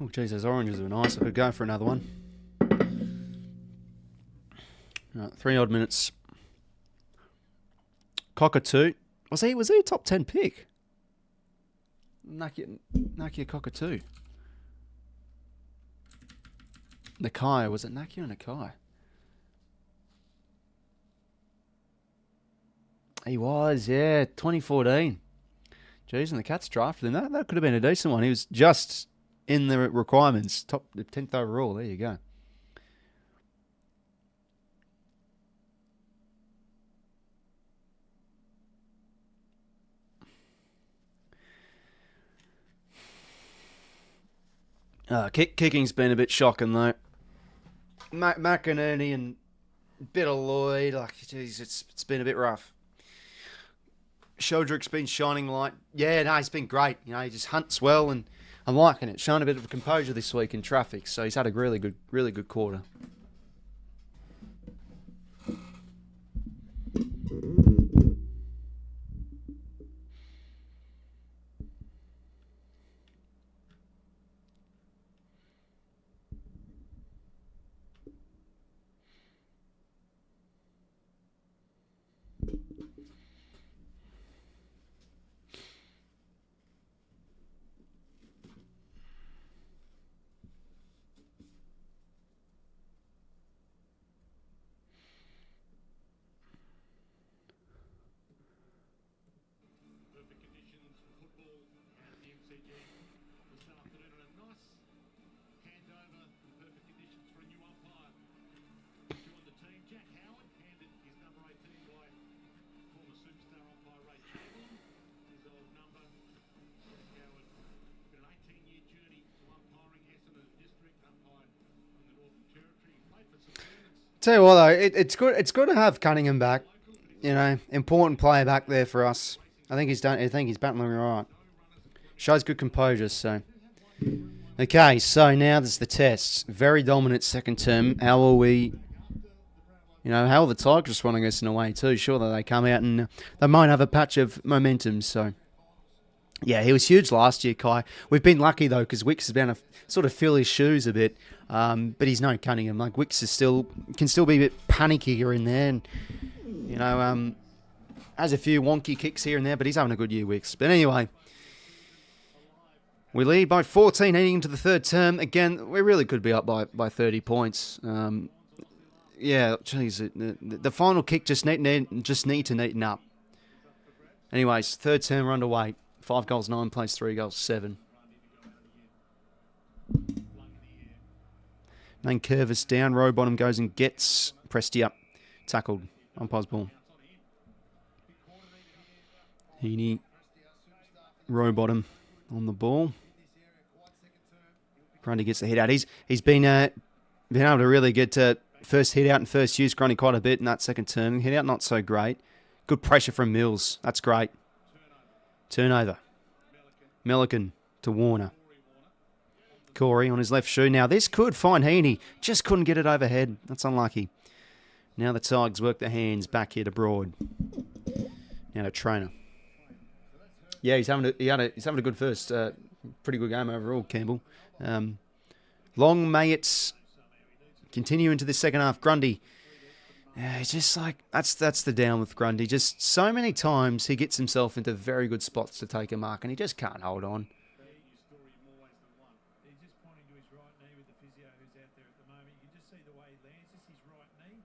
Oh, geez, those oranges are nice. I could go for another one. Right, 3 odd minutes. 𝐸𝐿𝐴. Was he a top 10 pick? 𝐸𝐿𝐴 𝐸𝐸𝐿𝐴. 𝐸𝐿𝐴. Was it 𝐸𝐿𝐴 or 𝐸𝐸𝐿𝐴? He was, yeah, 2014. Jeez, and the Cats drafted him. That could have been a decent one. He was just in the requirements, top 10th overall. There you go. Kicking's been a bit shocking though. McInerney and a bit of Lloyd, like, geez, it's been a bit rough. Sheldrick's been shining light. Yeah, no, he's been great. You know, he just hunts well, and I'm liking it. Showing a bit of composure this week in traffic, so he's had a really good quarter. Perfect conditions for football at the MCG this afternoon, and a nice handover and perfect conditions for a new umpire to join the team. 𝐓𝐿𝐴 handed his number 18 by former superstar umpire Ray Chamberlain, his old number. 𝐓𝐿𝐴 been an 18-year journey to umpiring Essendon District, umpired in the Northern Territory. He played for St Bernard's. Tell you what though, it's good to have Cunningham back. You know, important player back there for us. I think he's battling all right. Shows good composure. So, okay. So now there's the tests. Very dominant second term. How will we? You know, how will the Tigers respond against in a way too? Sure that they come out and they might have a patch of momentum. So, yeah, he was huge last year, Kai. We've been lucky though because Wicks has been to sort of fill his shoes a bit. But he's no Cunningham. Like Wicks can still be a bit panicky here and there. And, you know, has a few wonky kicks here and there, but he's having a good year, Wicks. But anyway, we lead by 14 heading into the third term. Again, we really could be up by 30 points. Yeah, geez, the final kick just need to neaten up. Anyways, third term we're underway. 5 goals, 9 plays, 3 goals, 7. Main Curvis down, row bottom goes and gets Presti up. Tackled. Umpire's ball. Heaney, row bottom on the ball. Grundy gets the hit out. He's been able to really get first hit out and first use Grundy quite a bit in that second term. Hit out not so great. Good pressure from Mills. That's great. Turnover. Melican to Warner. Corey on his left shoe. Now this could find Heaney. Just couldn't get it overhead. That's unlucky. Now the Tigers work their hands back here to Broad. Now to Trainer. Yeah, he's having a good first. Pretty good game overall, Campbell. Long may it continue into the second half. Grundy. Yeah, he's just like, that's the down with Grundy. Just so many times he gets himself into very good spots to take a mark and he just can't hold on.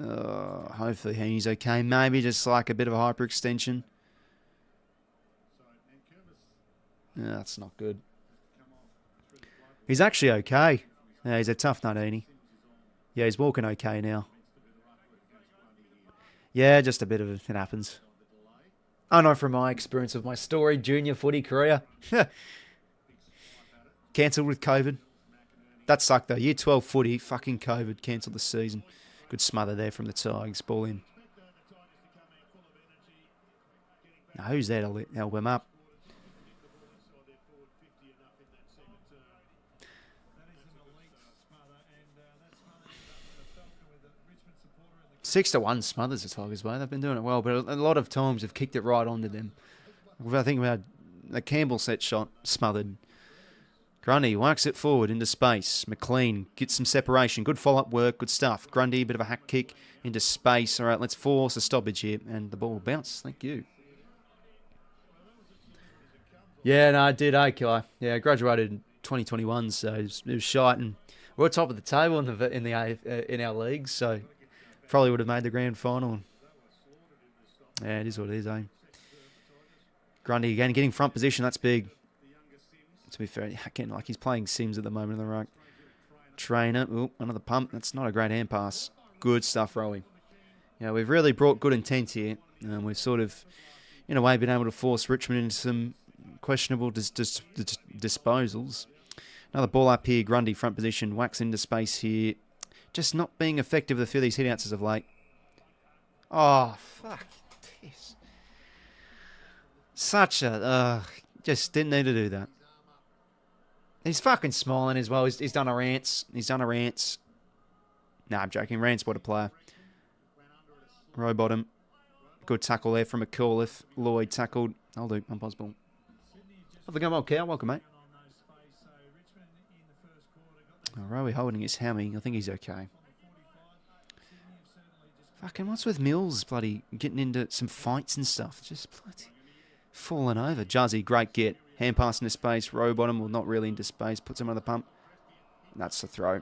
Hopefully he's okay. Maybe just like a bit of a hyperextension. Yeah, that's not good. He's actually okay. Yeah, he's a tough nut, ain't he? Yeah, he's walking okay now. Yeah, just a bit of it happens. I know from my experience of my storied junior footy career. Cancelled with COVID. That sucked though. Year 12 footy, fucking COVID, cancelled the season. Good smother there from the Tigers. Ball in. Now, who's there to help him up? Six to 1 smothers the Tigers way. They've been doing it well, but a lot of times have kicked it right onto them. I think about the Campbell set shot smothered. Grundy works it forward into space. McLean gets some separation. Good follow-up work. Good stuff. Grundy, a bit of a hack kick into space. All right, let's force a stoppage here. And the ball will bounce. Thank you. Yeah, no, I did. Okay. Yeah, I graduated in 2021, so it was shite. And we're top of the table in our league, so probably would have made the grand final. Yeah, it is what it is, eh? Grundy again, getting front position. That's big. To be fair, again, like he's playing Sims at the moment in the ruck. Trainer, ooh, another pump. That's not a great hand pass. Good stuff, Rowie. Yeah, we've really brought good intent here. We've sort of, in a way, been able to force Richmond into some questionable disposals. Another ball up here. Grundy, front position. Whacks into space here. Just not being effective with a few of these hit-outs of late. Oh, fuck this. Such a... just didn't need to do that. He's fucking smiling as well. He's done a rants. He's done a rants. Nah, I'm joking. Rants, what a player. Row bottom. Good tackle there from 𝐓𝐿 Lloyd tackled. I'll do. Impossible. Have a go, old cow. Welcome, mate. Oh, Rowie holding his hammy. I think he's okay. Fucking what's with Mills bloody getting into some fights and stuff? Just bloody falling over. 𝐬𝐿𝐼, great get. Hand pass into space. Row bottom, well, not really into space. Puts him on the pump. That's the throw.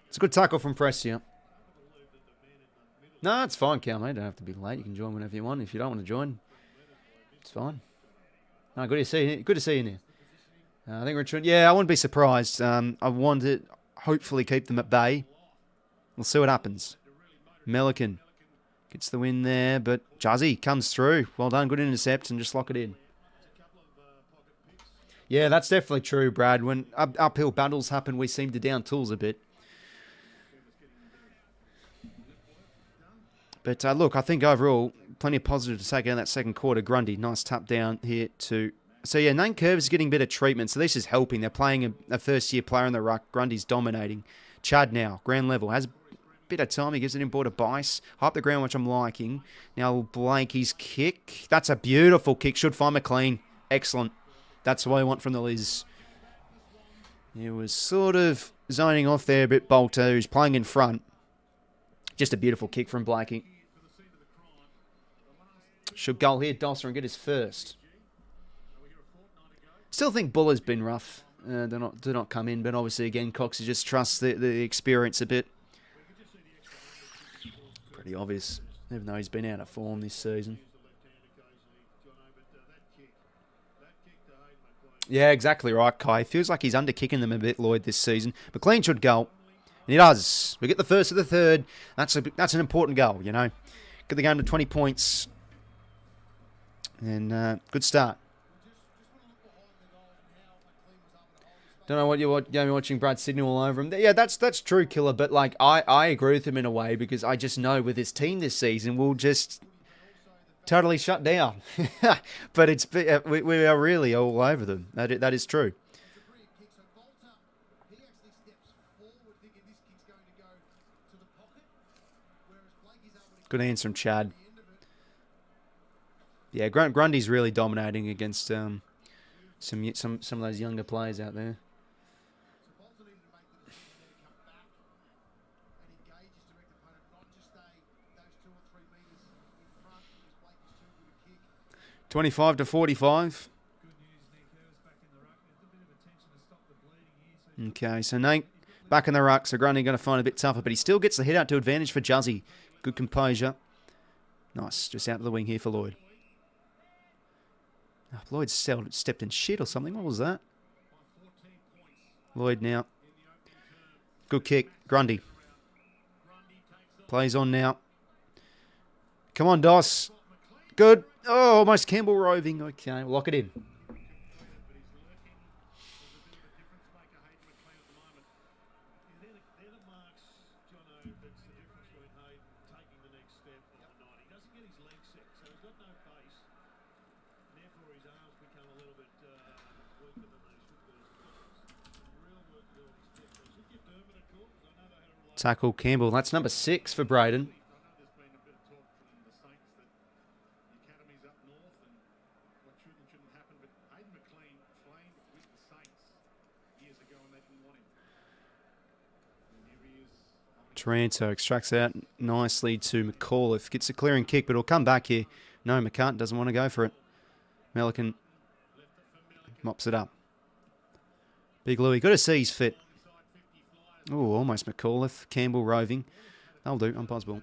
It's a good tackle from Pressia. No, it's fine, Cal, mate. Don't have to be late. You can join whenever you want. If you don't want to join, it's fine. No, good to see you. Good to see you now. I think Richmond, yeah, I wouldn't be surprised. I want to hopefully keep them at bay. We'll see what happens. 𝐼𝐿𝐼𝐿 gets the win there, but 𝐬𝐿𝐼 comes through. Well done, good intercept, and just lock it in. Yeah, that's definitely true, Brad. When uphill battles happen, we seem to down tools a bit. But look, I think overall, plenty of positive to take out in that second quarter. Grundy, nice tap down here to... So yeah, 𝐵𝐴 𝐼𝐿𝐼 is getting better treatment, so this is helping. They're playing a first-year player in the ruck. Grundy's dominating. Chad now, ground level, has a bit of time. He gives it in ball to Bice. High up the ground, which I'm liking. Now Blakey's kick. That's a beautiful kick. Should find McLean. Excellent. That's what I want from the Liz. He was sort of zoning off there a bit, Bolter, who's playing in front. Just a beautiful kick from Blakey. Should goal here, Dosser, and get his first. Still think Buller's been rough. Do not come in, but obviously again, Cox just trusts the experience a bit. Pretty obvious, even though he's been out of form this season. Yeah, exactly right, Kai. Feels like he's under-kicking them a bit, Lloyd, this season. McLean should go. And he does. We get the first of the third. That's an important goal, you know. Get the game to 20 points. And good start. Don't know what you're watching Brad Sydney all over him. Yeah, that's true, Killer. But like I agree with him in a way because I just know with his team this season we'll just totally shut down. But we are really all over them. That is true. Good answer from Chad. Yeah, Grundy's really dominating against some of those younger players out there. 25 to 45. Okay, so Nate back in the ruck. So Grundy going to find it a bit tougher, but he still gets the hit out to advantage for 𝐬𝐿𝐼. Good composure. Nice, just out to the wing here for Lloyd. Oh, Lloyd stepped in shit or something. What was that? Lloyd now. Good kick. Grundy. Plays on now. Come on, Doss. Good. Oh, almost Campbell roving. Okay, we'll lock it in. Tackle Campbell. That's number 6 for Braden. Taranto extracts out nicely to 𝐸𝐿𝐼. Gets a clearing kick, but it'll come back here. No, McCart doesn't want to go for it. 𝐸𝐿𝐼𝐿 mops it up. Big Louie, got to see he's fit. Oh, almost 𝐸𝐿𝐼𝐿. Campbell roving. That'll do. Umpire's ball.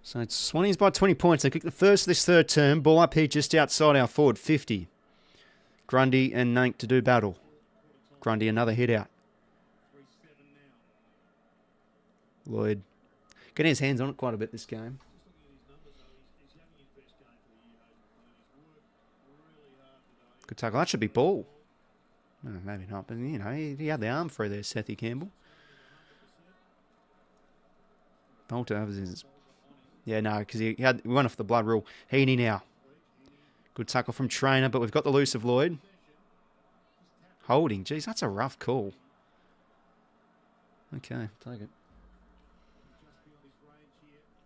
So it's Swannies by 20 points. They kick the first of this third term. Ball up here just outside our forward 50. Grundy and 𝐸𝐿𝐼𝐿 to do battle. Grundy another hit out. Lloyd getting his hands on it quite a bit this game. Good tackle. That should be ball. No, maybe not, but you know, he had the arm through there, 𝐸𝐿𝐼𝐿 Campbell. Bolter overs his. Yeah, no, because he went off the blood rule. 𝐸𝐼𝐿 now. Good tackle from Trainer, but we've got the loose of Lloyd. Holding. Jeez, that's a rough call. Okay, take it.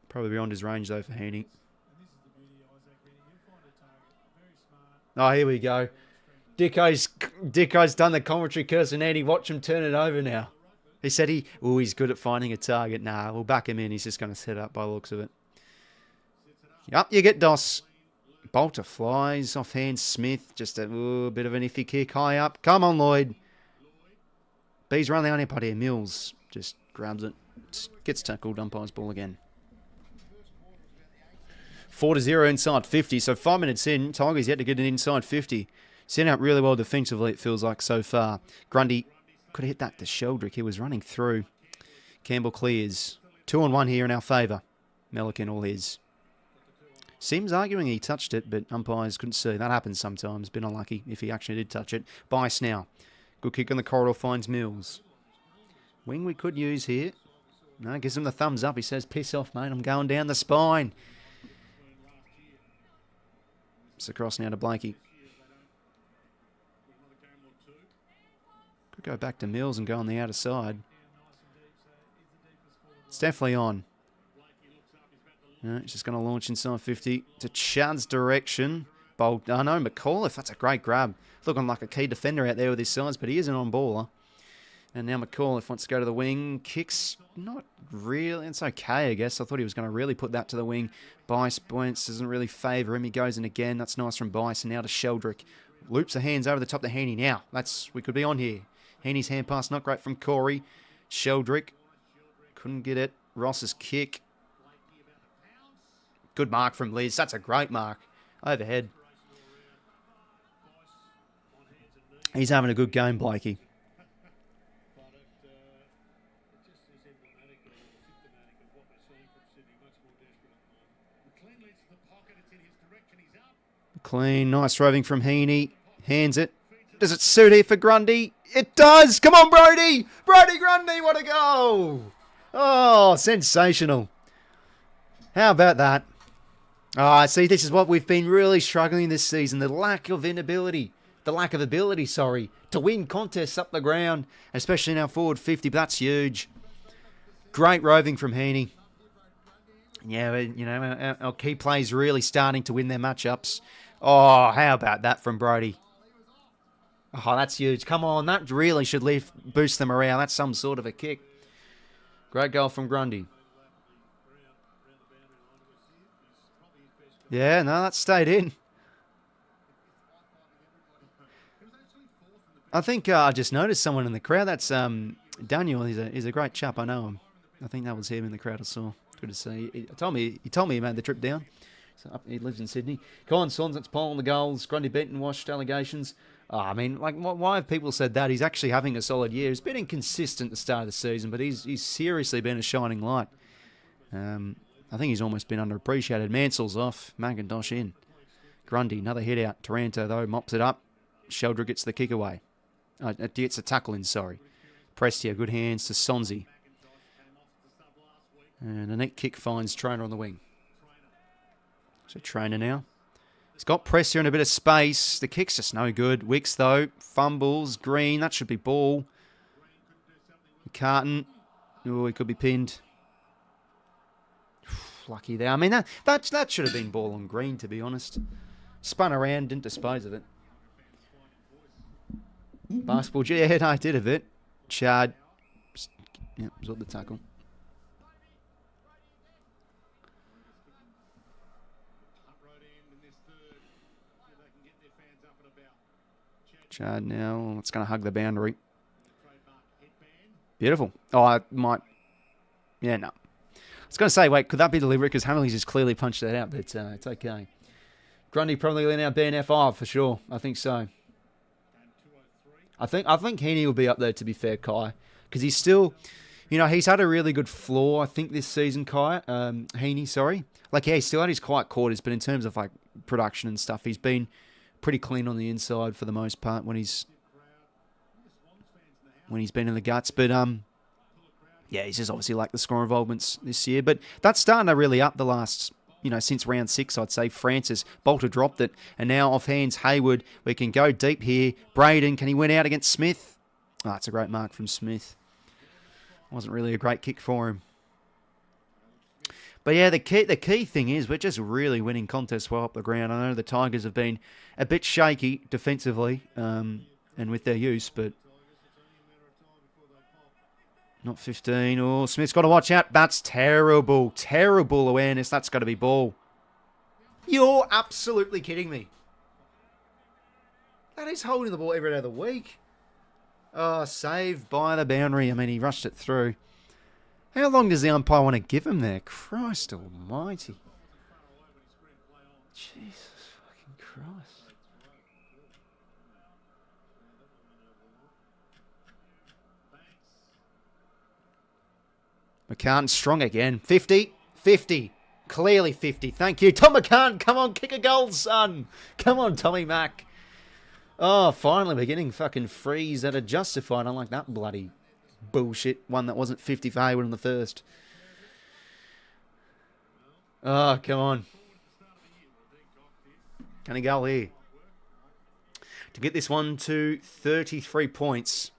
Probably beyond his range, though, for 𝐸𝐼𝐿. Oh, here we go. Dicko's done the commentary cursing Andy. Watch him turn it over now. He said he's good at finding a target. Nah, we'll back him in. He's just going to set up by the looks of it. Up you get Doss. Bolter flies offhand. Smith, just a bit of an iffy kick high up. Come on, Lloyd. B's run the only pot here. Mills just grabs it. Gets tackled. Umpire's ball again. 4-0 inside 50. So 5 minutes in. Tigers yet to get an inside 50. Set out really well defensively, it feels like, so far. Grundy could have hit that to 𝐸𝐿𝐼𝐿. He was running through. Campbell clears. 2-on-1 here in our favour. 𝐸𝐿𝐼𝐿 all his. Sims arguing he touched it, but umpires couldn't see. That happens sometimes. Been unlucky if he actually did touch it. 𝐵𝐼𝐼 now. Good kick on the corridor, finds Mills. Wing we could use here. No, gives him the thumbs up. He says, piss off, mate. I'm going down the spine. It's across now to 𝐵𝐼𝐼𝐿. Could go back to Mills and go on the outer side. It's definitely on. No, he's just going to launch inside 50 to Chad's direction. No, 𝐸𝐿𝐼𝐿. That's a great grab. Looking like a key defender out there with his size, but he is an on-baller. And now 𝐸𝐿𝐼𝐿 wants to go to the wing. Kicks, not really. It's okay, I guess. I thought he was going to really put that to the wing. 𝐵𝐼𝐼 doesn't really favour him. He goes in again. That's nice from 𝐵𝐼𝐼. And now to 𝐸𝐿𝐼𝐿. Loops the hands over the top to 𝐸𝐼𝐿 now. We could be on here. 𝐸𝐼𝐿's hand pass, not great from Corey. 𝐸𝐿𝐼𝐿 couldn't get it. Ross's kick. Good mark from Liz. That's a great mark. Overhead. He's having a good game, 𝐵𝐼𝐼𝐿. Clean. Nice roving from 𝐸𝐼𝐿. Hands it. Does it suit here for Grundy? It does. Come on, Brody. Brody Grundy. What a goal. Oh, sensational. How about that? See, this is what we've been really struggling this season. The lack of ability, to win contests up the ground, especially in our forward 50. But that's huge. Great roving from 𝐸𝐼𝐿. Yeah, but, you know, our key players really starting to win their matchups. Oh, how about that from Brody? Oh, that's huge. Come on, that really should boost them around. That's some sort of a kick. Great goal from Grundy. Yeah, no, that stayed in. I think I just noticed someone in the crowd. That's Daniel. He's a great chap. I know him. I think that was him in the crowd I saw. Good to see. He told me he made the trip down. So he lives in Sydney. Colin Swans, that's polling the goals. Grundy Benton washed allegations. Oh, I mean, like, why have people said that? He's actually having a solid year. He's been inconsistent at the start of the season, but he's seriously been a shining light. I think he's almost been underappreciated. Mansell's off. McIntosh in. Grundy, another hit out. Taranto, though, mops it up. 𝐓𝐴 gets the kick away. Gets a tackle in, sorry. Prestia, good hands to 𝐸𝐴. And a neat kick finds Trainer on the wing. So Trainer now. He's got Prestia in a bit of space. The kick's just no good. 𝐓𝐴, though. Fumbles. Green, that should be ball. Carton. Oh, he could be pinned. Lucky there. I mean, that should have been ball on Green, to be honest. Spun around, didn't dispose of it. Basketball, yeah, no, I did a bit. Chad. Yeah, absorbed the tackle. Chad now, it's going to hug the boundary. Beautiful. Oh, I might. Yeah, no. I was going to say, wait, could that be deliberate? Because Hammerley's just clearly punched that out, but it's okay. Grundy probably lean out BNFR for sure. I think so. I think 𝐓𝐴𝐞𝐬 will be up there, to be fair, Kai. Because he's still, he's had a really good floor, I think, this season, Kai. 𝐴𝐞𝐬, sorry. Like, yeah, he's still had his quiet quarters, but in terms of, like, production and stuff, he's been pretty clean on the inside for the most part when he's been in the guts. But, yeah, he's just obviously like the score involvements this year. But that's starting to really up the last, since round 6, I'd say. Francis, Bolter dropped it. And now off hands, Hayward. We can go deep here. Braden, can he win out against Smith? Oh, that's a great mark from Smith. Wasn't really a great kick for him. But yeah, the key thing is we're just really winning contests well up the ground. I know the Tigers have been a bit shaky defensively and with their use, but not 15. Oh, Smith's got to watch out. That's terrible. Terrible awareness. That's got to be ball. You're absolutely kidding me. That is holding the ball every day of the week. Oh, saved by the boundary. I mean, he rushed it through. How long does the umpire want to give him there? Christ almighty. Jesus fucking Christ. McCartan strong again. 50. 50. Clearly 50. Thank you. Tom McCartan, come on, kick a goal, son. Come on, Tommy Mac. Oh, finally we're getting fucking frees that are justified, unlike that bloody bullshit one that wasn't 50 for Hayward in the first. Oh, come on. Can he go here? To get this one to 33 points.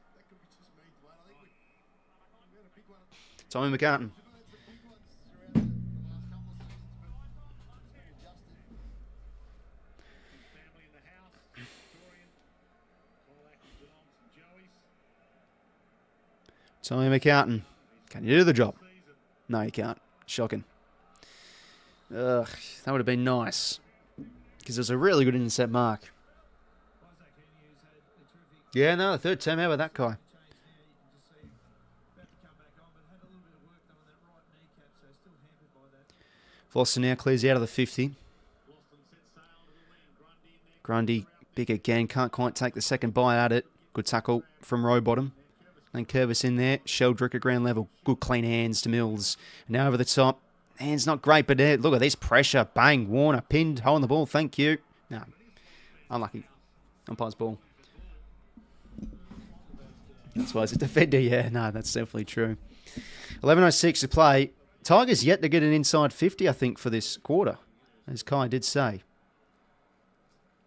Tommy McCartan. Tommy McCartan. Can you do the job? No, you can't. Shocking. Ugh, that would have been nice. Because it was a really good intercept mark. Yeah, no, the third term ever, that guy. Foster now clears out of the 50. Grundy, big again. Can't quite take the second bite at it. Good tackle from Rowbottom. And Curvis in there. 𝐓𝐴𝐞𝐬 at ground level. Good clean hands to Mills. Now over the top. Hands not great, but look at this pressure. Bang. Warner pinned. Holding the ball. Thank you. No. Unlucky. Umpire's ball. That's why it's a defender. Yeah, no, that's definitely true. 11:06 to play. Tigers yet to get an inside 50, I think, for this quarter. As Kai did say.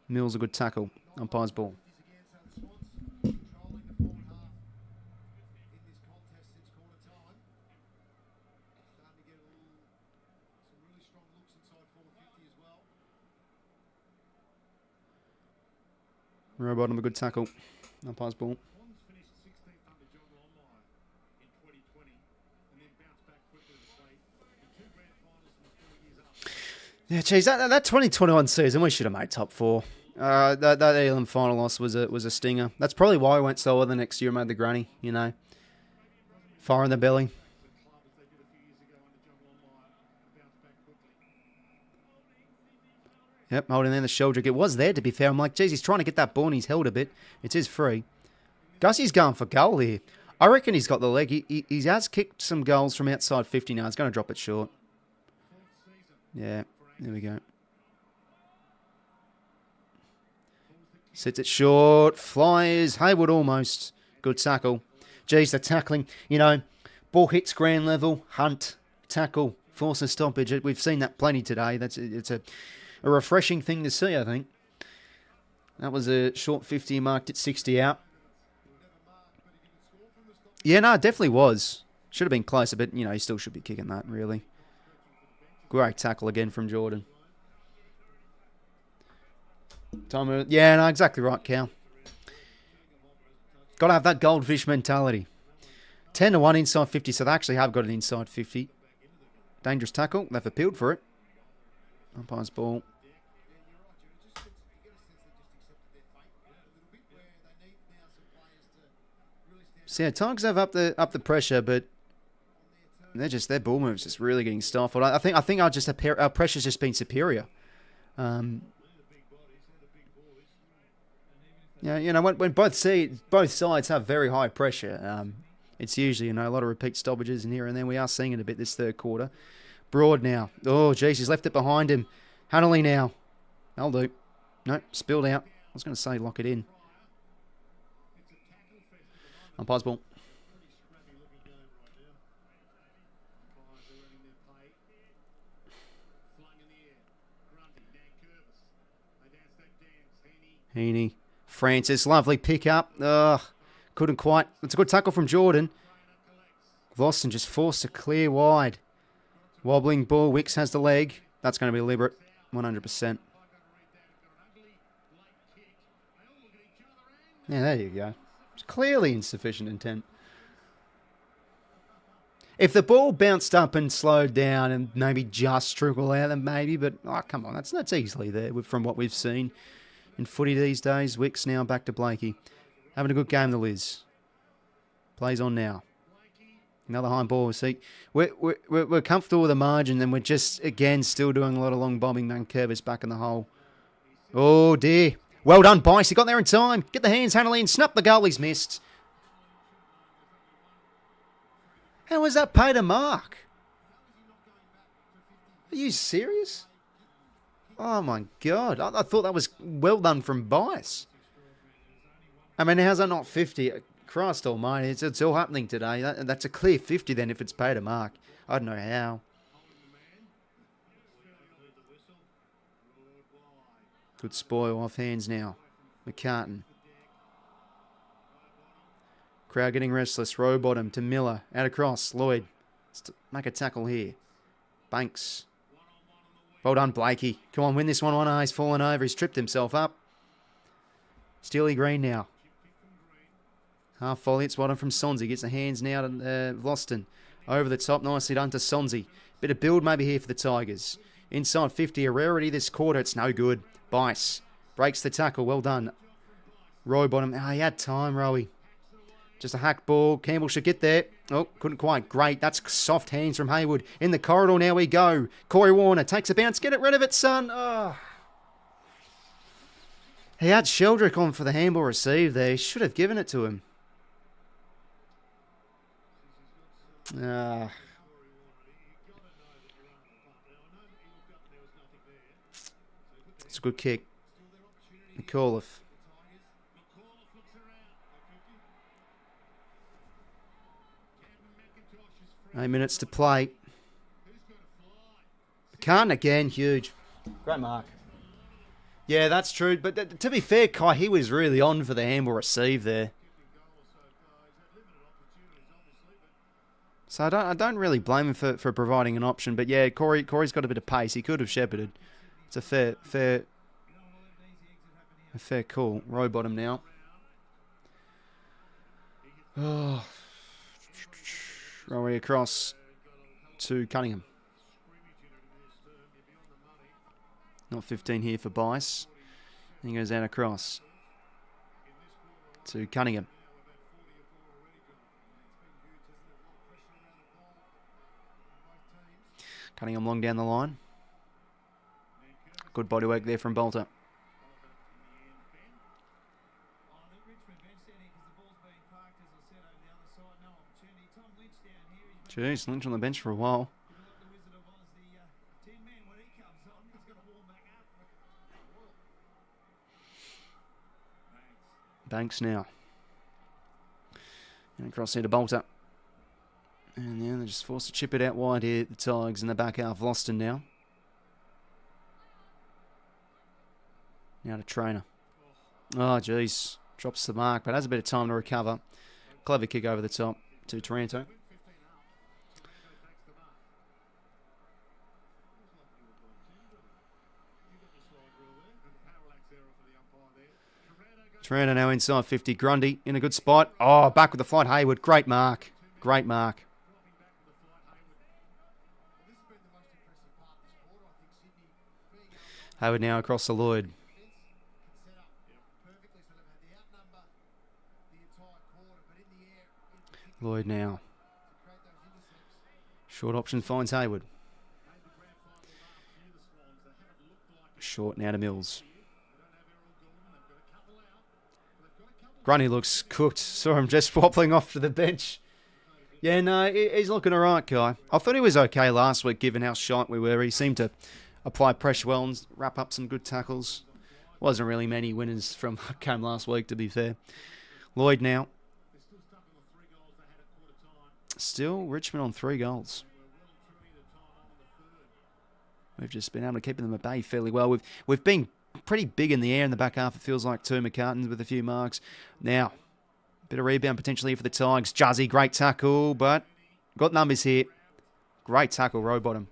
Mills a good tackle. Umpire's ball. Rowbottom a good tackle. Umpire's ball. Yeah, geez, that 2021 season, we should have made top 4. That Elam final loss was a stinger. That's probably why we went so well the next year and made the granny, you know. Fire in the belly. Yep, holding in the shoulder. It was there, to be fair. I'm like, geez, he's trying to get that ball and he's held a bit. It is free. Gussie's going for goal here. I reckon he's got the leg. He has kicked some goals from outside 50 now. He's going to drop it short. Yeah, there we go. Sits it short. Flies. 𝐓𝐴𝐻𝐪 almost. Good tackle. Geez, the tackling. You know, ball hits ground level. Hunt. Tackle. Force a stoppage. We've seen that plenty today. It's a refreshing thing to see, I think. That was a short 50. Marked at 60 out. Yeah, no, it definitely was. Should have been closer, but, you know, he still should be kicking that, really. Great tackle again from Jordan. Yeah, no, exactly right, Cal. Got to have that goldfish mentality. 10-1 inside 50, so they actually have got an inside 50. Dangerous tackle. They've appealed for it. Umpire's ball. So yeah, Tigers have up the pressure, but their ball moves just really getting stifled. I think our pressure's just been superior. Yeah, you know, when both sides have very high pressure, it's usually, you know, a lot of repeat stoppages in here and there. We are seeing it a bit this third quarter. Broad now. Oh, geez, he's left it behind him. Hanley now. That'll do. Nope, spilled out. I was going to say lock it in. Umpire's ball. Heaney. Francis, lovely pick up. Couldn't quite. It's a good tackle from Jordan. Vlosten just forced to clear wide. Wobbling ball. Wicks has the leg. That's going to be deliberate. 100%. Yeah, there you go. It's clearly insufficient intent. If the ball bounced up and slowed down and maybe just trickled out, then maybe. But, oh, come on. That's easily there from what we've seen in footy these days. Wicks now back to 𝐵LAKE. Having a good game, the Liz. Plays on now. Another high ball. See, we're comfortable with the margin, and we're just, again, still doing a lot of long bombing. 𝐼𝐻𝐿𝐴𝐻𝐿 back in the hole. Oh, dear. Well done, 𝐵LAKE. He got there in time. Get the hands, Hanley, and snap the goal. He's missed. How was that paid a mark? Are you serious? Oh, my God. I thought that was well done from 𝐵LAKE. I mean, how's that not 50? Christ almighty, it's all happening today. That's a clear 50 then if it's paid a mark. I don't know how. Good spoil off hands now. McCartan. Crowd getting restless. Row bottom to Miller. Out across. Lloyd. Let's make a tackle here. Banks. Well done, 𝐵LAKE. Come on, win this one. He's fallen over. He's tripped himself up. Steely Green now. Half volley. It's bottom from Sonsie. Gets the hands now to Vlosten. Over the top. Nicely done to Sonsie. Bit of build maybe here for the Tigers. Inside 50. A rarity this quarter. It's no good. 𝐵LAKE. Breaks the tackle. Well done. Row bottom. Oh, he had time, Rowie. Just a hack ball. Campbell should get there. Oh, couldn't quite. Great. That's soft hands from Hayward. In the corridor now we go. Corey Warner takes a bounce. Get it rid of it, son. Oh. He had Sheldrick on for the handball receive there. He should have given it to him. It's a good kick. McAuliffe. 8 minutes to play. McCartan again, huge. Great mark. Yeah, that's true. But to be fair, Kai, he was really on for the handball receive there. So I don't really blame him for providing an option. But yeah, Corey's got a bit of pace. He could have shepherded. It's a fair call. Row bottom now. Oh. Rowie across to Cunningham. Not 15 here for Bice. He goes out across to Cunningham. Cunningham long down the line. Good body work there from Bolter. Jeez, Lynch on the bench for a while. Banks now. And across here to Bolter. And then they're just forced to chip it out wide here. The Tigers in the back half. Loston now. Now to Trainer. Oh, jeez. Drops the mark, but has a bit of time to recover. Clever kick over the top to Taranto. Taranto now inside 50. Grundy in a good spot. Oh, back with the flight. Hayward. Great mark. Great mark. Hayward now across to Lloyd. Lloyd now. Short option finds Hayward. Short now to Mills. Grundy looks cooked. Saw him just wobbling off to the bench. Yeah, no, he's looking all right, Guy. I thought he was okay last week, given how shite we were. He seemed to apply pressure well and wrap up some good tackles. Wasn't really many winners from what came last week, to be fair. Lloyd now. Still Richmond on 3 goals. We've just been able to keep them at bay fairly well. We've been pretty big in the air in the back half, it feels like, too. McCartan with a few marks. Now, bit of rebound potentially for the Tigers. Juzzy, great tackle, but got numbers here. Great tackle, row bottom.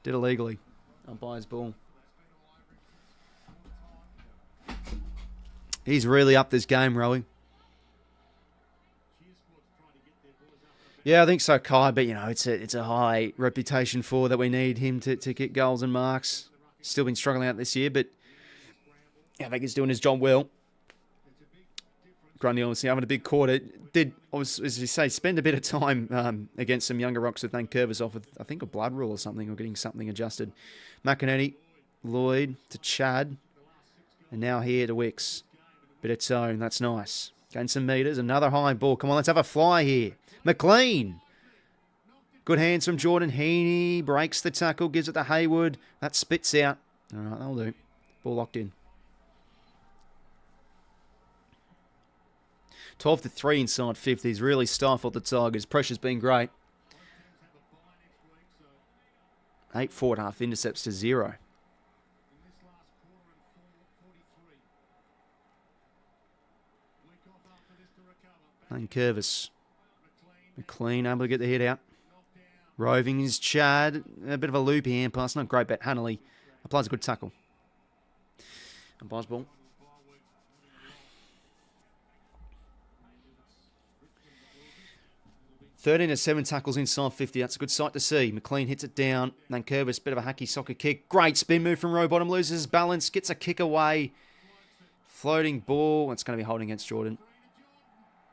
Did illegally. Umpire's ball. He's really up this game, Rowie. Yeah, I think so, Kai. But, you know, it's a high reputation for that we need him to get goals and marks. Still been struggling out this year, but yeah, I think he's doing his job well. Grundy obviously having a big quarter. Did, as you say, spend a bit of time against some younger rocks with 𝐓𝐴 off with, I think, a blood rule or something, or getting something adjusted. McInerney, Lloyd to Chad, and now here to 𝐓𝐿𝐴. Bit of tone, that's nice. Gain some metres, another high ball. Come on, let's have a fly here. McLean. Good hands from Jordan Heaney. Breaks the tackle, gives it to Hayward. That spits out. All right, that'll do. Ball locked in. 12-3 inside 50s. Really stifled the Tigers. Pressure's been great. 8 4.5 intercepts to 0. And Curvis. McLean able to get the head out. Roving is Chad. A bit of a loopy hand pass. Not great, but Hanley applies a good tackle. And Bosball. Thirteen to 7 tackles inside 50. That's a good sight to see. McLean hits it down. Then Curvis, bit of a hacky soccer kick. Great spin move from row bottom. Loses his balance. Gets a kick away. Floating ball. It's going to be holding against Jordan.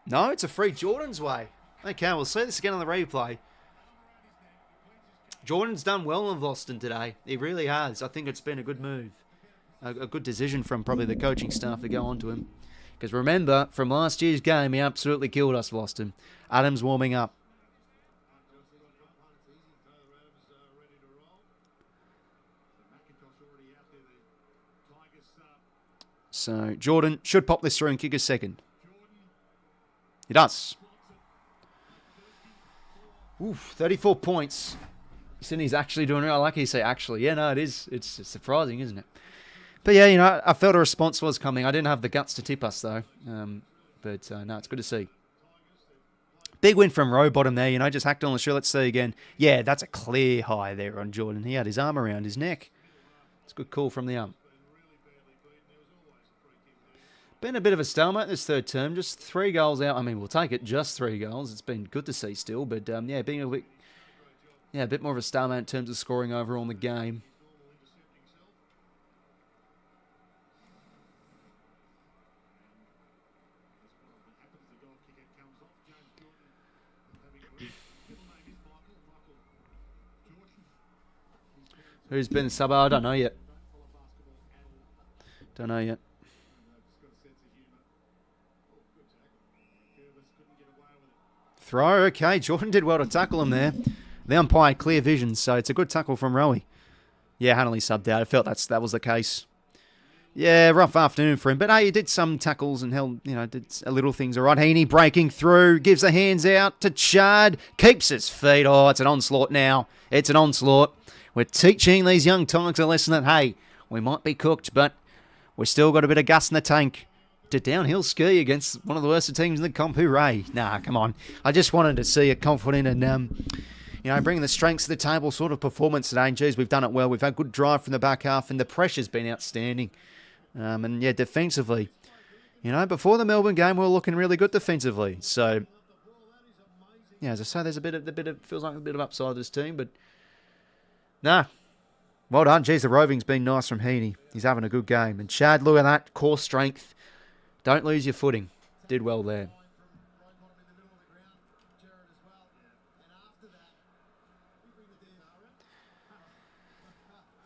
No, it's a free Jordan's way. Okay, we'll see this again on the replay. Jordan's done well in Boston today. He really has. I think it's been a good move. A good decision from probably the coaching staff to go on to him. Because remember, from last year's game, he absolutely killed us, Boston. Adams warming up. So, Jordan should pop this through and kick a second. He does. Oof, 34 points. Sydney's actually doing it. I like how you say actually. Yeah, no, it is. It's surprising, isn't it? But yeah, you know, I felt a response was coming. I didn't have the guts to tip us, though. No, it's good to see. Big win from row bottom there, you know, just hacked on the shoe. Let's see again. Yeah, that's a clear high there on Jordan. He had his arm around his neck. It's a good call from the ump. Been a bit of a stalemate this third term. Just 3 goals out. I mean, we'll take it. Just 3 goals. It's been good to see still. But, yeah, being a bit more of a stalemate in terms of scoring overall in the game. Who's been the sub? I don't know yet. Don't know yet. Throw, okay. Jordan did well to tackle him there. The umpire had clear vision, so it's a good tackle from Rowie. Yeah, Hanley subbed out. I felt that was the case. Yeah, rough afternoon for him. But hey, he did some tackles and held, did a little things all right. Heaney breaking through, gives the hands out to Chad, keeps his feet. Oh, it's an onslaught now. It's an onslaught. We're teaching these young Tigers a lesson that, hey, we might be cooked, but we've still got a bit of gas in the tank. To downhill ski against one of the worst teams in the comp. Hooray. Nah, come on. I just wanted to see a confident and, bringing the strengths to the table sort of performance today. And, geez, we've done it well. We've had good drive from the back half, and the pressure's been outstanding. And, yeah, defensively, before the Melbourne game, we were looking really good defensively. So, yeah, as I say, there's a bit of feels like a bit of upside to this team, but nah. Well done. Geez, the roving's been nice from Heaney. He's having a good game. And Chad, look at that. Core strength. Don't lose your footing. Did well there.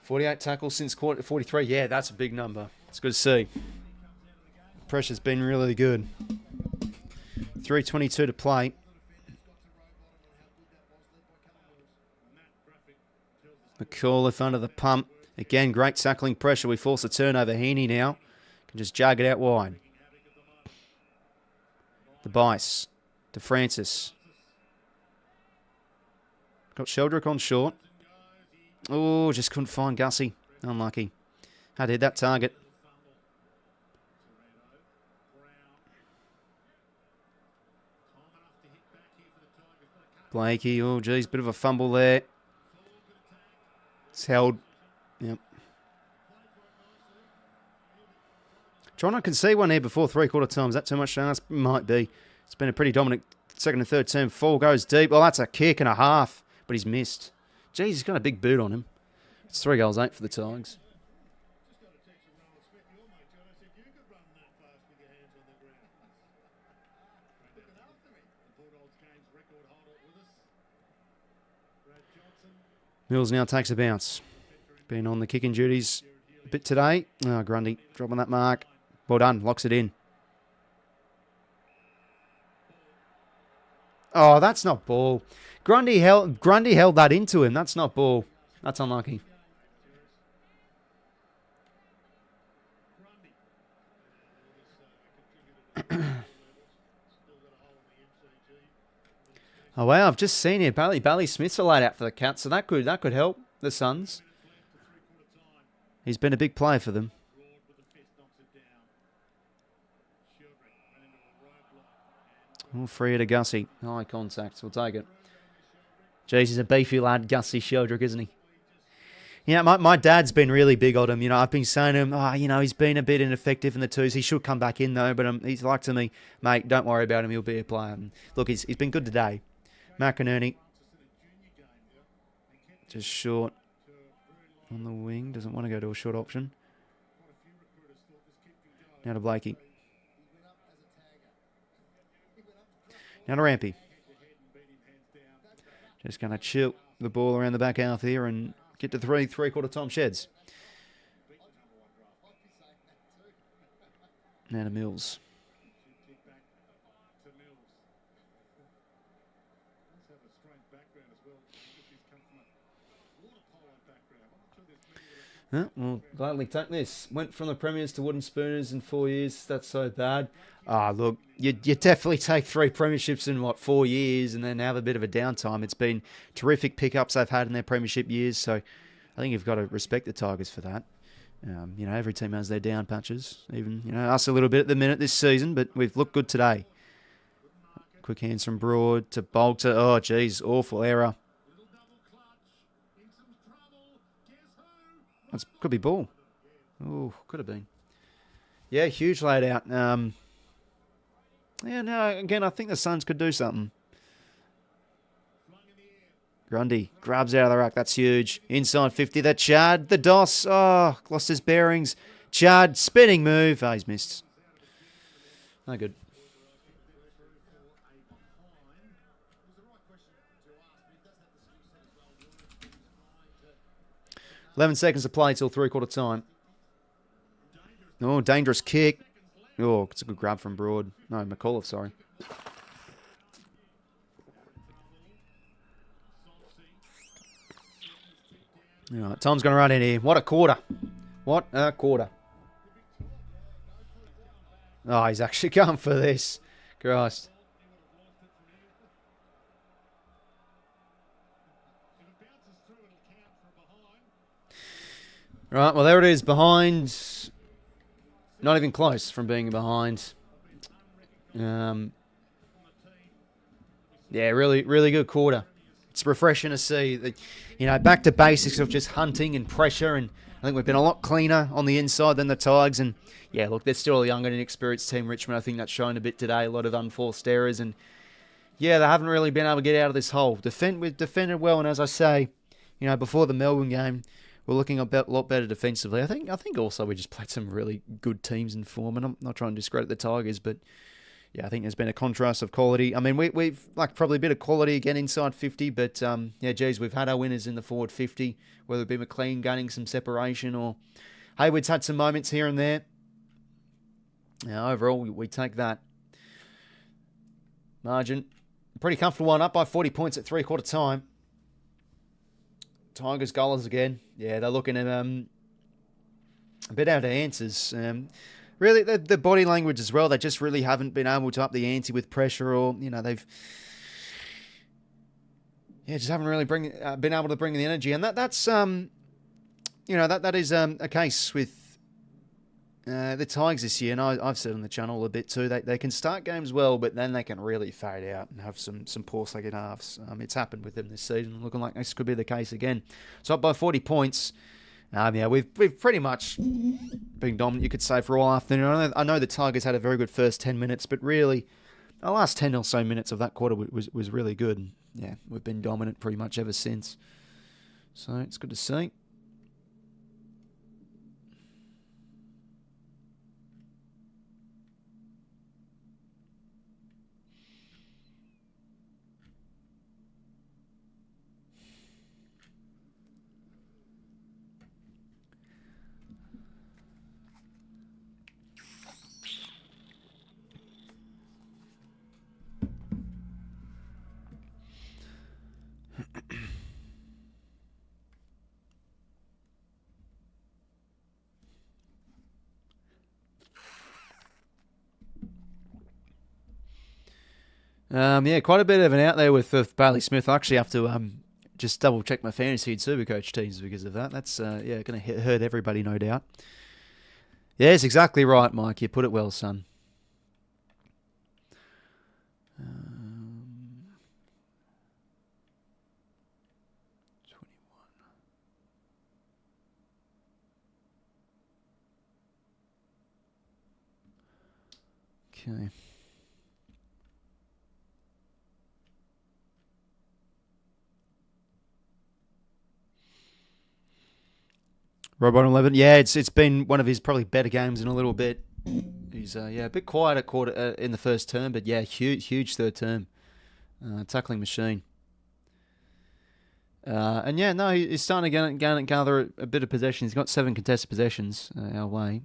48 tackles since quarter 43. Yeah, that's a big number. It's good to see. Pressure's been really good. 3:22 to play. McAuliffe under the pump. Again, great tackling pressure. We force a turnover. Heaney now can just jug it out wide. The Bice to Francis. Got Sheldrick on short. Oh, just couldn't find 𝐓𝐿𝐴. Unlucky. How did that target? Blakey, oh geez, bit of a fumble there. It's held. Yep. Trying to concede one here before three-quarter time. Is that too much to ask? Might be. It's been a pretty dominant second and third term. Fall goes deep. Oh, that's a kick and a half. But he's missed. Jeez, he's got a big boot on him. It's 3 goals, 8 for the Tigers. Mills now takes a bounce. Been on the kicking duties a bit today. Oh, Grundy dropping that mark. Well done. Locks it in. Oh, that's not ball. Grundy held that into him. That's not ball. That's unlucky. Oh wow, I've just seen it. Bailey Smith's a laid out for the Cats, so that could help the Suns. He's been a big player for them. Oh, free to 𝐓𝐿𝐴. High contact. We'll take it. Jeez, he's a beefy lad, 𝐓𝐿𝐴 Sheldrick, isn't he? Yeah, my dad's been really big on him. I've been saying to him, he's been a bit ineffective in the twos. He should come back in, though. But he's like to me, mate, don't worry about him. He'll be a player. And look, he's been good today. McInerney. Just short on the wing. Doesn't want to go to a short option. Now to Blakey. Now to Rampy. Just going to chill the ball around the back half here and get to three-quarter time sheds. Now to Mills. We'll gladly take this. Went from the Premiers to Wooden Spooners in 4 years. That's so bad. Look, you definitely take 3 premierships in, 4 years and then have a bit of a downtime. It's been terrific pickups they've had in their premiership years, so I think you've got to respect the Tigers for that. Every team has their down patches. Even, us a little bit at the minute this season, but we've looked good today. Quick hands from Broad to Bolter. Oh, geez, awful error. That could be ball. Oh, could have been. Yeah, huge laid out. Again, I think the Suns could do something. Grundy grabs out of the ruck. That's huge. Inside 50. That Chad. The DOS. Oh, lost his bearings. Chad, spinning move. Oh, he's missed. No good. 11 seconds to play till three-quarter time. Oh, dangerous kick. Oh, it's a good grab from Broad. No, McAuliffe, sorry. All right, Tom's going to run in here. What a quarter. What a quarter. Oh, he's actually going for this. Christ. Right, well, there it is. Behind. Not even close from being behind. Yeah, really, really good quarter. It's refreshing to see that, you know, back to basics of just hunting and pressure, and I think we've been a lot cleaner on the inside than the Tigers. And yeah, look, they're still a young and inexperienced team, Richmond. I think that's shown a bit today. A lot of unforced errors, and yeah, they haven't really been able to get out of this hole. We've defended well, and as I say, you know, before the Melbourne game, we're looking a lot better defensively. I think also we just played some really good teams in form, and I'm not trying to discredit the Tigers, but yeah, I think there's been a contrast of quality. I mean, we've like probably a bit of quality again inside 50, but yeah, geez, we've had our winners in the forward 50, whether it be McLean gaining some separation or Hayward's had some moments here and there. Yeah, overall, we take that. Margin, pretty comfortable one, up by 40 points at three-quarter time. Tigers goalers again. Yeah, they're looking at a bit out of answers. Really, the body language as well. They just really haven't been able to up the ante with pressure, or you know they've just haven't really been able to bring the energy, and that's you know that is a case with the Tigers this year. And I've said on the channel a bit too. They can start games well, but then they can really fade out and have some poor second halves. It's happened with them this season, looking like this could be the case again. So up by 40 points. Yeah, we've pretty much been dominant, you could say, for all afternoon. I know the Tigers had a very good first 10 minutes, but really, the last 10 or so minutes of that quarter was really good. Yeah, we've been dominant pretty much ever since. So it's good to see. Yeah, quite a bit of an out there with Bailey Smith. I actually have to just double check my fantasy and Supercoach teams because of that. That's going to hurt everybody, no doubt. Yeah, it's exactly right, Mike. You put it well, son. Okay. Robot 11. Yeah, it's been one of his probably better games in a little bit. He's a bit quiet at quarter in the first term, but yeah, huge third term. Tackling machine. And yeah, no, he's starting to gather a bit of possession. He's got 7 contested possessions our way.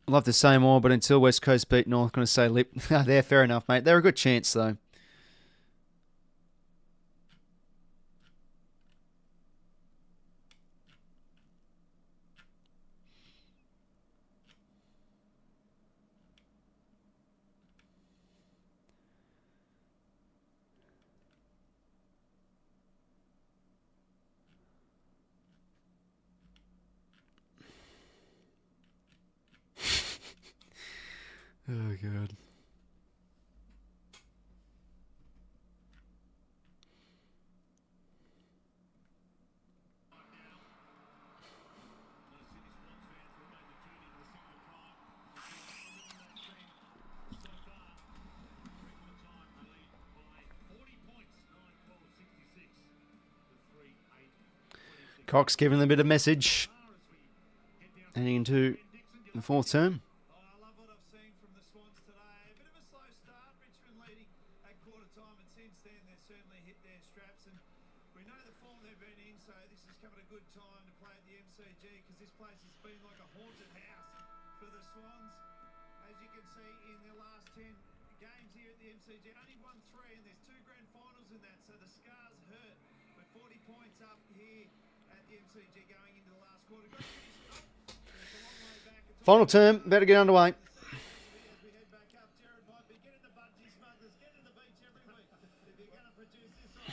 I'd love to say more, but until West Coast beat North, I'm going to say lip. They're fair enough, mate. They're a good chance, though. Oh, God. Cox giving them a bit of message heading into the fourth term. I love what I've seen Swans, as you can see in their last 10 games here at the MCG, only won 3 and there's 2 grand finals in that, so the scars hurt. We're 40 points up here at the MCG going into the last quarter. Got to finish it off. It's a long way back. It's Final term, better get underway. as we head back up. Jared might be getting the bungee smugglers, getting the beach every week. If you're going to produce this on,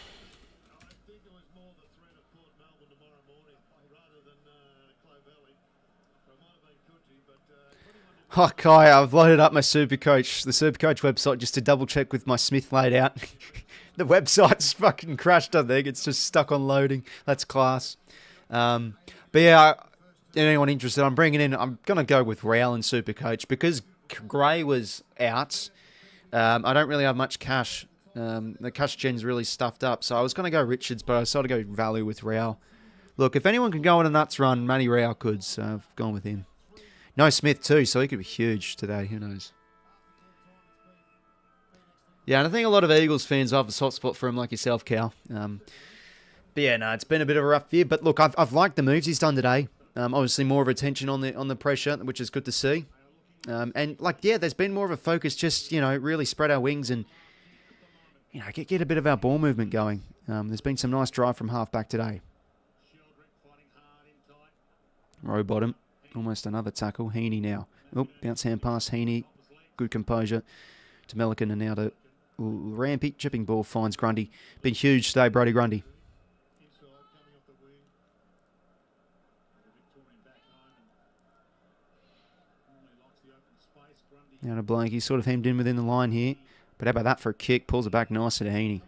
I think it was more the threat of Port Melbourne tomorrow morning rather than 𝐓𝐿𝐴 Valley. It might have been 𝐴FL, but 21 Oh, Kai, I've loaded up my 𝐓𝐴𝐞, the 𝐓𝐴𝐞 website, just to double check with my Smith laid out. The website's fucking crashed, I think. It's just stuck on loading. That's class. But yeah, anyone interested, I'm going to go with 𝐼𝐿 and 𝐓𝐴𝐞 because Gray was out. I don't really have much cash. The cash gen's really stuffed up. So I was going to go Richards, but I decided to go value with 𝐼𝐿. Look, if anyone can go on a nuts run, Matty 𝐼𝐿 could, so I've gone with him. No Smith too, so he could be huge today. Who knows? Yeah, and I think a lot of Eagles fans have a soft spot for him, like yourself, Cal. But yeah, no, it's been a bit of a rough year. But look, I've liked the moves he's done today. Obviously, more of attention on the pressure, which is good to see. And like, yeah, there's been more of a focus, just really spread our wings and get a bit of our ball movement going. There's been some nice drive from halfback today. Row bottom. Almost another tackle. 𝐴𝐥𝐿𝐴 now. Oh, bounce hand pass. 𝐴𝐥𝐿𝐴. Good composure to 𝐼𝐿𝐴 and now to Rampy. Chipping ball finds Grundy. Been huge today, Brody Grundy. Now to Blake. He's sort of hemmed in within the line here. But how about that for a kick? Pulls it back nicely to 𝐴𝐥𝐿𝐴.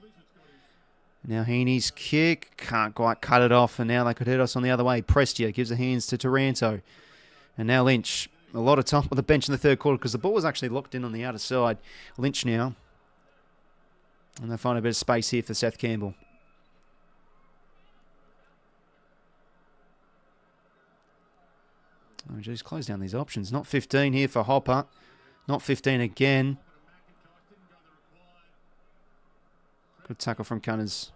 Now 𝐴𝐥𝐿𝐴's kick. Can't quite cut it off. And now they could hit us on the other way. Prestia gives the hands to Taranto. And now Lynch. A lot of time on the bench in the third quarter because the ball was actually locked in on the outer side. Lynch now. And they find a bit of space here for Seth Campbell. Oh, geez, close down these options. Not 15 here for Hopper. Not 15 again. Good tackle from Cunners.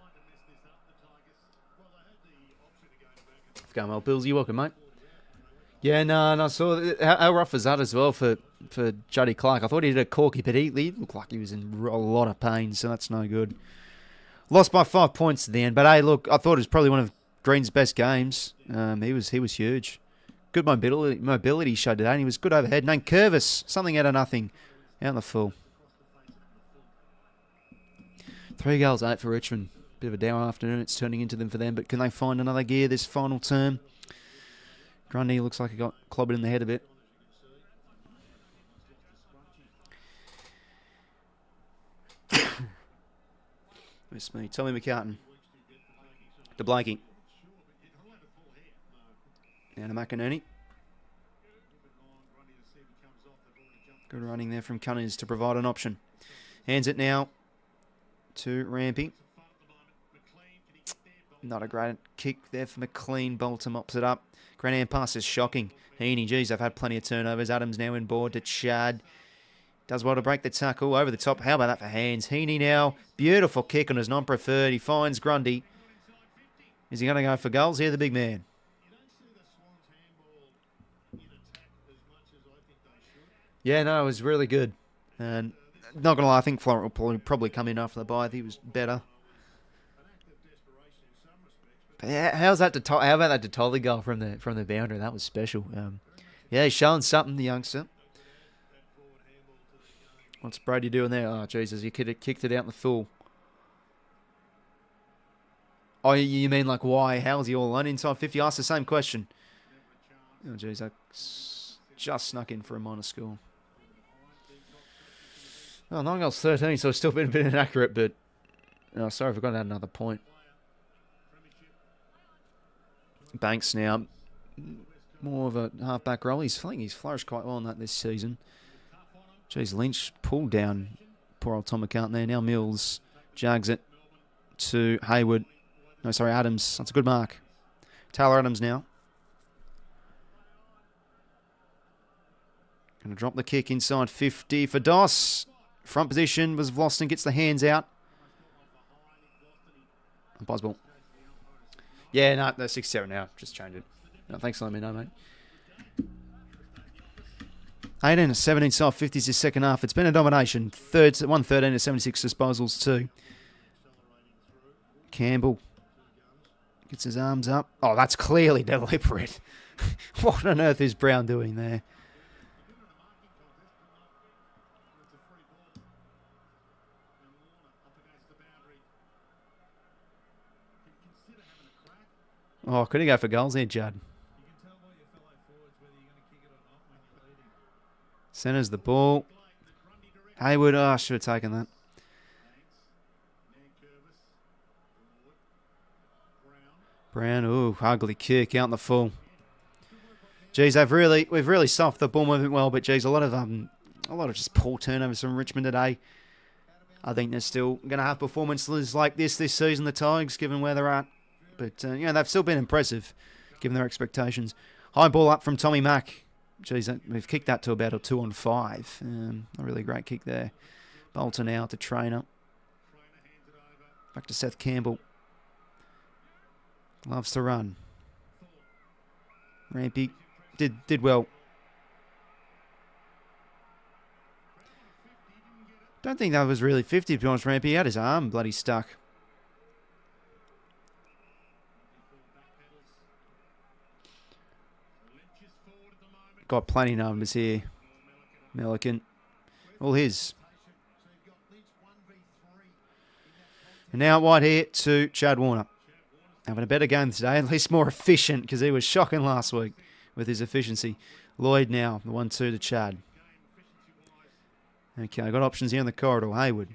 Going well, Bills. You're welcome, mate. Yeah, no, and I saw how rough was that as well for Juddy Clark. I thought he did a corky, but he looked like he was in a lot of pain, so that's no good. Lost by 5 points at the end, but hey, look, I thought it was probably one of Green's best games. He was huge. Good mobility he showed today, and he was good overhead. Named Curvis, something out of nothing, out in the full. 3 goals, 8 for Richmond. Bit of a down afternoon. It's turning into them for them, but can they find another gear this final term? Grundy looks like he got clobbered in the head a bit. Miss me. Tommy McCartan. To Blakey. Now to McInerney. Good running there from Cunners to provide an option. Hands it now to Rampy. Not a great kick there for McLean. Bolton mops it up. Grand hand pass is shocking. 𝐴𝐥𝐿𝐴, geez, they've had plenty of turnovers. Adams now in board to Chad. Does well to break the tackle over the top. How about that for hands? 𝐴𝐥𝐿𝐴 now. Beautiful kick on his non-preferred. He finds Grundy. Is he going to go for goals here, the big man? Yeah, no, it was really good. And not going to lie, I think Florent will probably come in after the bye. He was better. But yeah, how about that Detoli goal from the boundary? That was special. Yeah, he's showing something, the youngster. What's Brady doing there? Oh, Jesus, he kicked it out in the full. Oh, you mean like why? How's he all alone inside 50? Ask the same question. Oh, jeez, that just snuck in for a minor score. Well, 9 goals, 13, so it's still been a bit inaccurate, but... Oh, sorry, I forgot to add another point. Banks now, more of a half-back role. He's flourished quite well in that this season. Jeez, Lynch pulled down poor old Tom McCartan there. Now Mills jags it to Hayward. No, sorry, Adams. That's a good mark. Taylor Adams now. Going to drop the kick inside 50 for Doss. Front position was Vlosten, gets the hands out. Boswell. Yeah, no, 6-7 now. Just change it. No, thanks for letting me know, mate. 18 to 17 side 50s his second half. It's been a domination. 113 to 76 disposals too. Campbell gets his arms up. Oh, that's clearly deliberate. What on earth is Brown doing there? Oh, could he go for goals there, Judd? Centers the ball. Hayward, oh, I should have taken that. Brown, ooh, ugly kick out in the full. Geez, we've really softened the ball movement well, but geez, a lot of just poor turnovers from Richmond today. I think they're still going to have performances like this season, the Tigers, given where they're at. But, they've still been impressive, given their expectations. High ball up from Tommy Mack. Geez, we've kicked that to about a 2-on-5. A really great kick there. Bolton out to Trainer. Back to Seth Campbell. Loves to run. Rampy did well. Don't think that was really 50, to be honest, Rampy. He had his arm bloody stuck. Got plenty of numbers here. 𝐼𝐿𝐿𝐼𝐿. All his. And now White here to Chad Warner. Having a better game today, at least more efficient, because he was shocking last week with his efficiency. Lloyd now, the 1-2 to Chad. Okay, I got options here in the corridor. Hayward.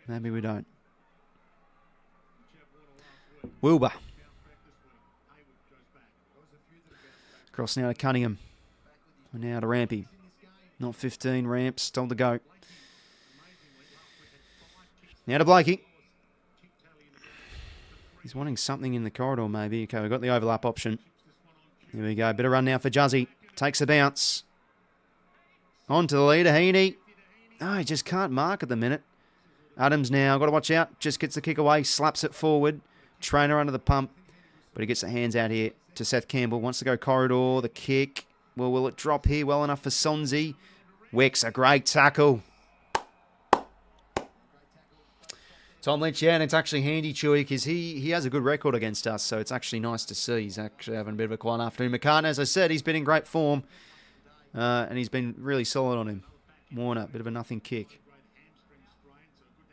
Maybe we don't. Wilbur. Cross now to Cunningham. And now to Rampy. Not 15, Ramps. Told to go. Now to Blakey. He's wanting something in the corridor, maybe. Okay, we've got the overlap option. Here we go. Bit of run now for Juzzy. Takes a bounce. On to the leader, Heaney. Oh, he just can't mark at the minute. Adams now. Got to watch out. Just gets the kick away. Slaps it forward. Trainer under the pump. But he gets the hands out here to Seth Campbell. Wants to go corridor. The kick. Well, will it drop here well enough for Sonzi? Wicks, a great tackle. Tom Lynch, yeah, and it's actually handy, Chewy, because he has a good record against us, so it's actually nice to see. He's actually having a bit of a quiet afternoon. McCartan, as I said, he's been in great form, and he's been really solid on him. Warner, bit of a nothing kick.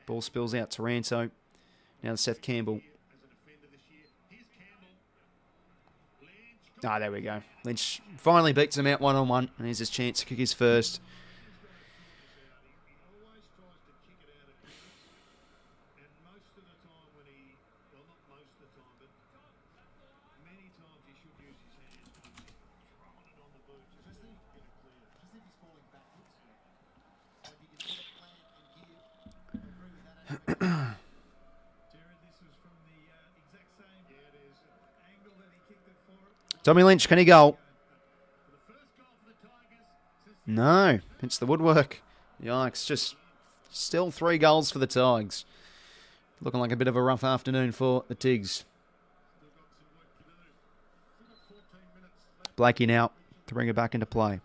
Ball spills out. Taranto. Now to Seth Campbell. Ah, there we go. Lynch finally beats him out one-on-one, and here's his chance to kick his first. Tommy Lynch, can he go? No, it's the woodwork. Yikes, just still 3 goals for the Tigers. Looking like a bit of a rough afternoon for the Tigs. Blakey now to bring it back into play.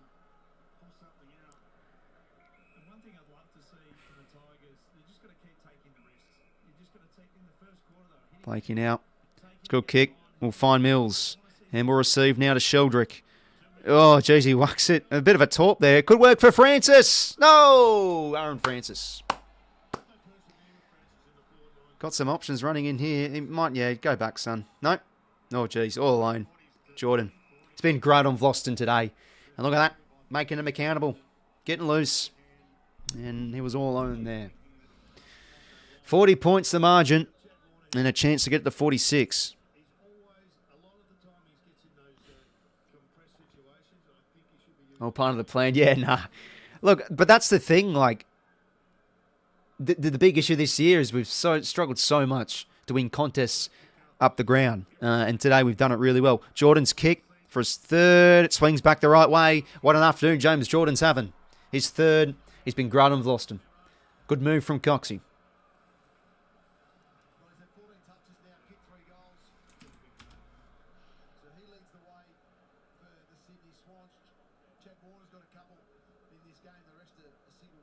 Blakey now. It's a good kick. We'll find Mills. And we'll receive now to Sheldrick. Oh, geez, he whacks it. A bit of a taunt there. Could work for Francis. No! Aaron Francis. Got some options running in here. He might, yeah, go back, son. No. Oh, geez, all alone. Jordan. It's been great on Vloston today. And look at that. Making him accountable. Getting loose. And he was all alone there. 40 points the margin. And a chance to get to 46. Oh, part of the plan. Yeah, nah. Look, but that's the thing. Like, the big issue this year is we've struggled so much to win contests up the ground. And today we've done it really well. Jordan's kick for his third. It swings back the right way. What an afternoon James Jordan's having. His third. He's been great on Vloston. Good move from 𝐸𝐿𝐼𝐿. Warner's got a couple in this game. The rest are single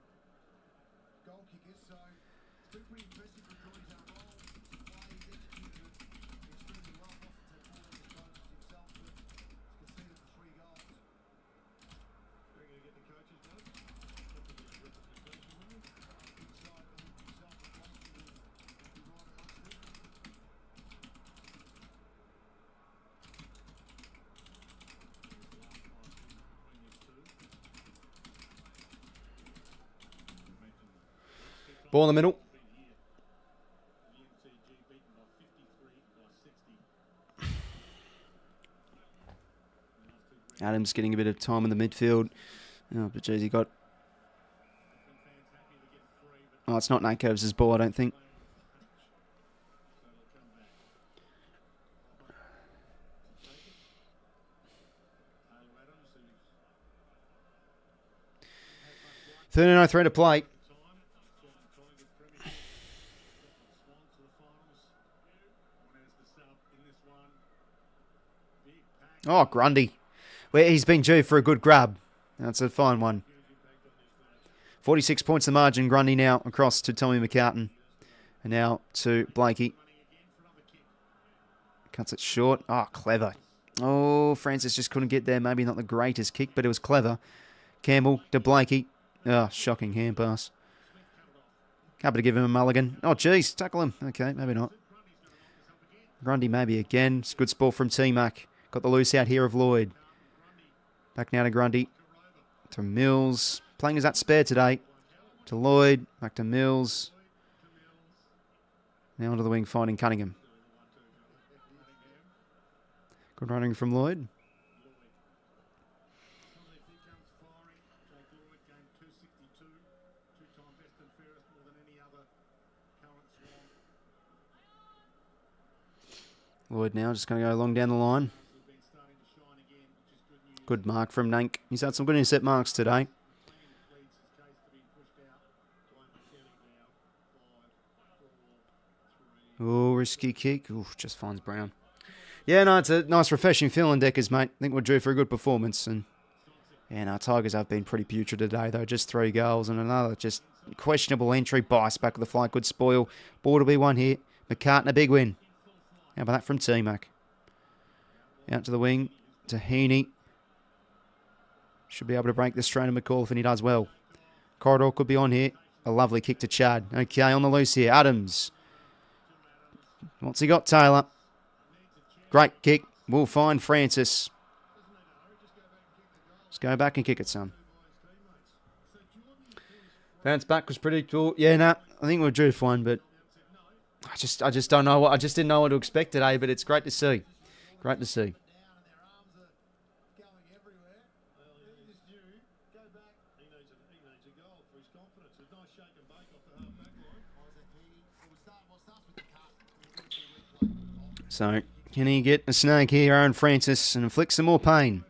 goal kickers. So it's been pretty impressive for Geordie's own role to play. He's executed it extremely well. Not to fall in the coaches himself, but he's conceded the 3 goals. We're going to get the coaches, guys. Inside, I think himself and Boston will be right amongst them. Ball in the middle. Adams getting a bit of time in the midfield. Oh, but geez, he got... Oh, it's not 𝐼𝐻𝐿𝐴𝐵's ball, I don't think. $13.03 to play. Oh, Grundy. Well, he's been due for a good grab. That's a fine one. 46 points the margin. Grundy now across to Tommy McCartan. And now to Blakey. Cuts it short. Oh, clever. Oh, Francis just couldn't get there. Maybe not the greatest kick, but it was clever. Campbell to Blakey. Oh, shocking hand pass. Happy to give him a mulligan. Oh, geez, tackle him. Okay, maybe not. Grundy maybe again. It's good sport from 𝐴𝐵. Got the loose out here of Lloyd. Back now to Grundy. To Mills. Playing as that spare today. To Lloyd. Back to Mills. Now onto the wing, finding Cunningham. Good running from Lloyd. Lloyd now just going to go along down the line. Good mark from Nank. He's had some good intercept marks today. Oh, risky kick. Oof, just finds Brown. Yeah, no, it's a nice refreshing feeling, Deckers, mate. I think we're due for a good performance. And yeah, no, Tigers have been pretty putrid today, though. Just 3 goals and another just questionable entry. Bice back of the flight. Good spoil. Ball to be one here. McCartan, a big win. How about that from 𝐴𝐵? Out to the wing. To Heaney. Should be able to break the strain of McCall if he does well. Corridor could be on here. A lovely kick to Chad. Okay, on the loose here. Adams. What's he got, Taylor? Great kick. We'll find Francis. Let's go back and kick it, son. Bounce back was pretty cool. Yeah, nah, I think we're due for one, but I just don't know what I just didn't know what to expect today, but it's great to see. Great to see. So, can he get a snag here, Aaron Francis, and inflict some more pain?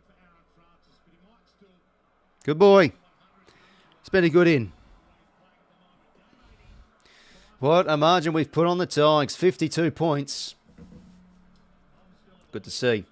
Good boy. It's been a good in. What a margin we've put on the Tigers. 52 points. Good to see.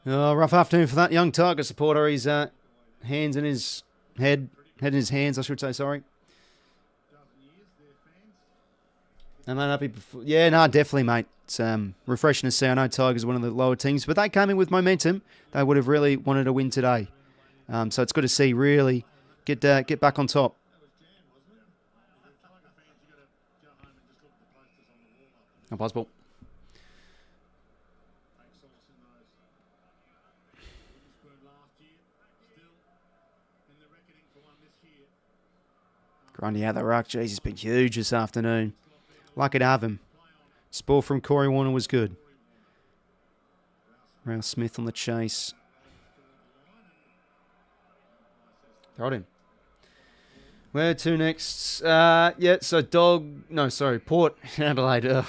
Oh, rough afternoon for that young Tiger supporter. He's hands in his head in his hands, I should say, sorry. Am I happy before? Yeah, no, definitely, mate. It's refreshing to see. I know Tigers are one of the lower teams, but they came in with momentum. They would have really wanted to win today. So it's good to see, really, get back on top. No possible. Grundy out the ruck. Jeez, he's been huge this afternoon. Lucky to have him. Spore from Corey Warner was good. 𝐓𝐴 on the chase. Throw it in. Where to next? Yeah, so Port Adelaide. Ugh.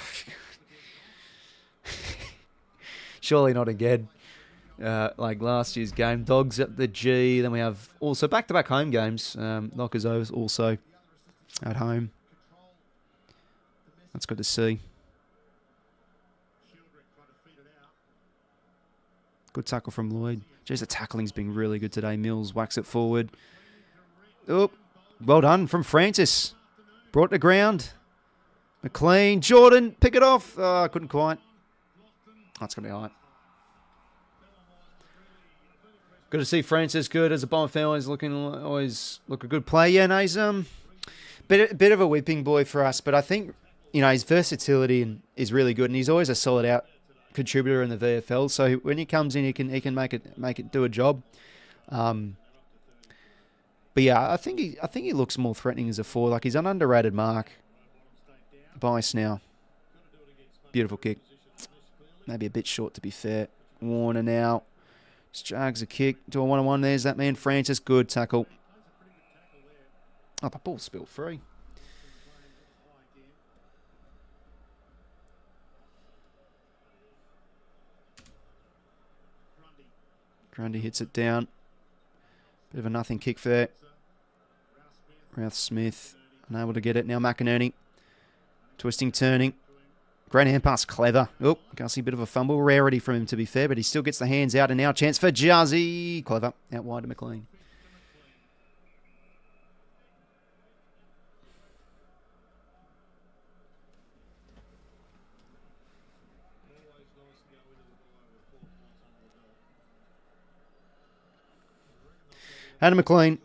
Surely not again. Like last year's game. Dogs at the G. Then we have also back-to-back home games. 𝐼𝐻𝐿𝐼𝐻 also at home. That's good to see. Good tackle from Lloyd. Jeez, the tackling's been really good today. Mills whacks it forward. Oh, well done from Francis. Brought to ground. McLean. Jordan, pick it off. Oh, couldn't quite. That's going to be all right. Good to see Francis good as a Bomber fan. Always look a good play. Yeah, no, he's bit of a whipping boy for us, but I think his versatility is really good, and he's always a solid out contributor in the VFL. So when he comes in, he can make it do a job. But yeah, I think he looks more threatening as a forward. Like he's an underrated mark. Bice now. Beautiful kick. Maybe a bit short to be fair. Warner now. Jags a kick. Do a one-on-one. There's that man Francis. Good tackle. Oh, the ball spilled free. Grundy hits it down. Bit of a nothing kick there. 𝐓𝐴 unable to get it. Now McInerney. Twisting, turning. Great hand pass, clever. Oh, Gussie, bit of a fumble. Rarity from him, to be fair, but he still gets the hands out. And now a chance for Jazzy. Clever. Out wide to McLean. Adam McLean.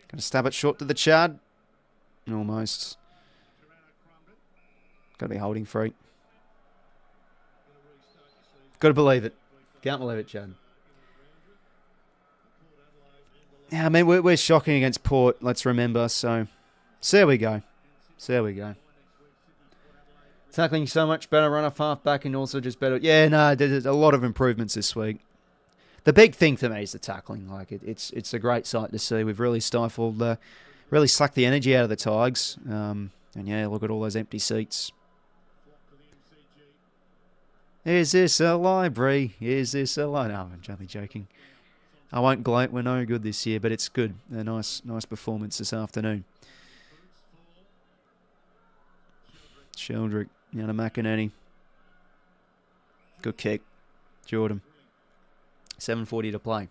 Going to stab it short to the Chad. Almost. Got to be holding free. Got to believe it. Can't believe it, Chad. Yeah, I mean, we're shocking against Port, let's remember. So there we go. There we go. Tackling so much better, run off half back and also just better. Yeah, no, there's a lot of improvements this week. The big thing for me is the tackling. Like it's a great sight to see. We've really stifled, really sucked the energy out of the Tigers. And yeah, look at all those empty seats. Is this a library? Is this a library? No, I'm only joking. I won't gloat. We're no good this year, but it's good. A nice performance this afternoon. Sheldrick, now to McInerney. Good kick. Jordan. 7:40 to play.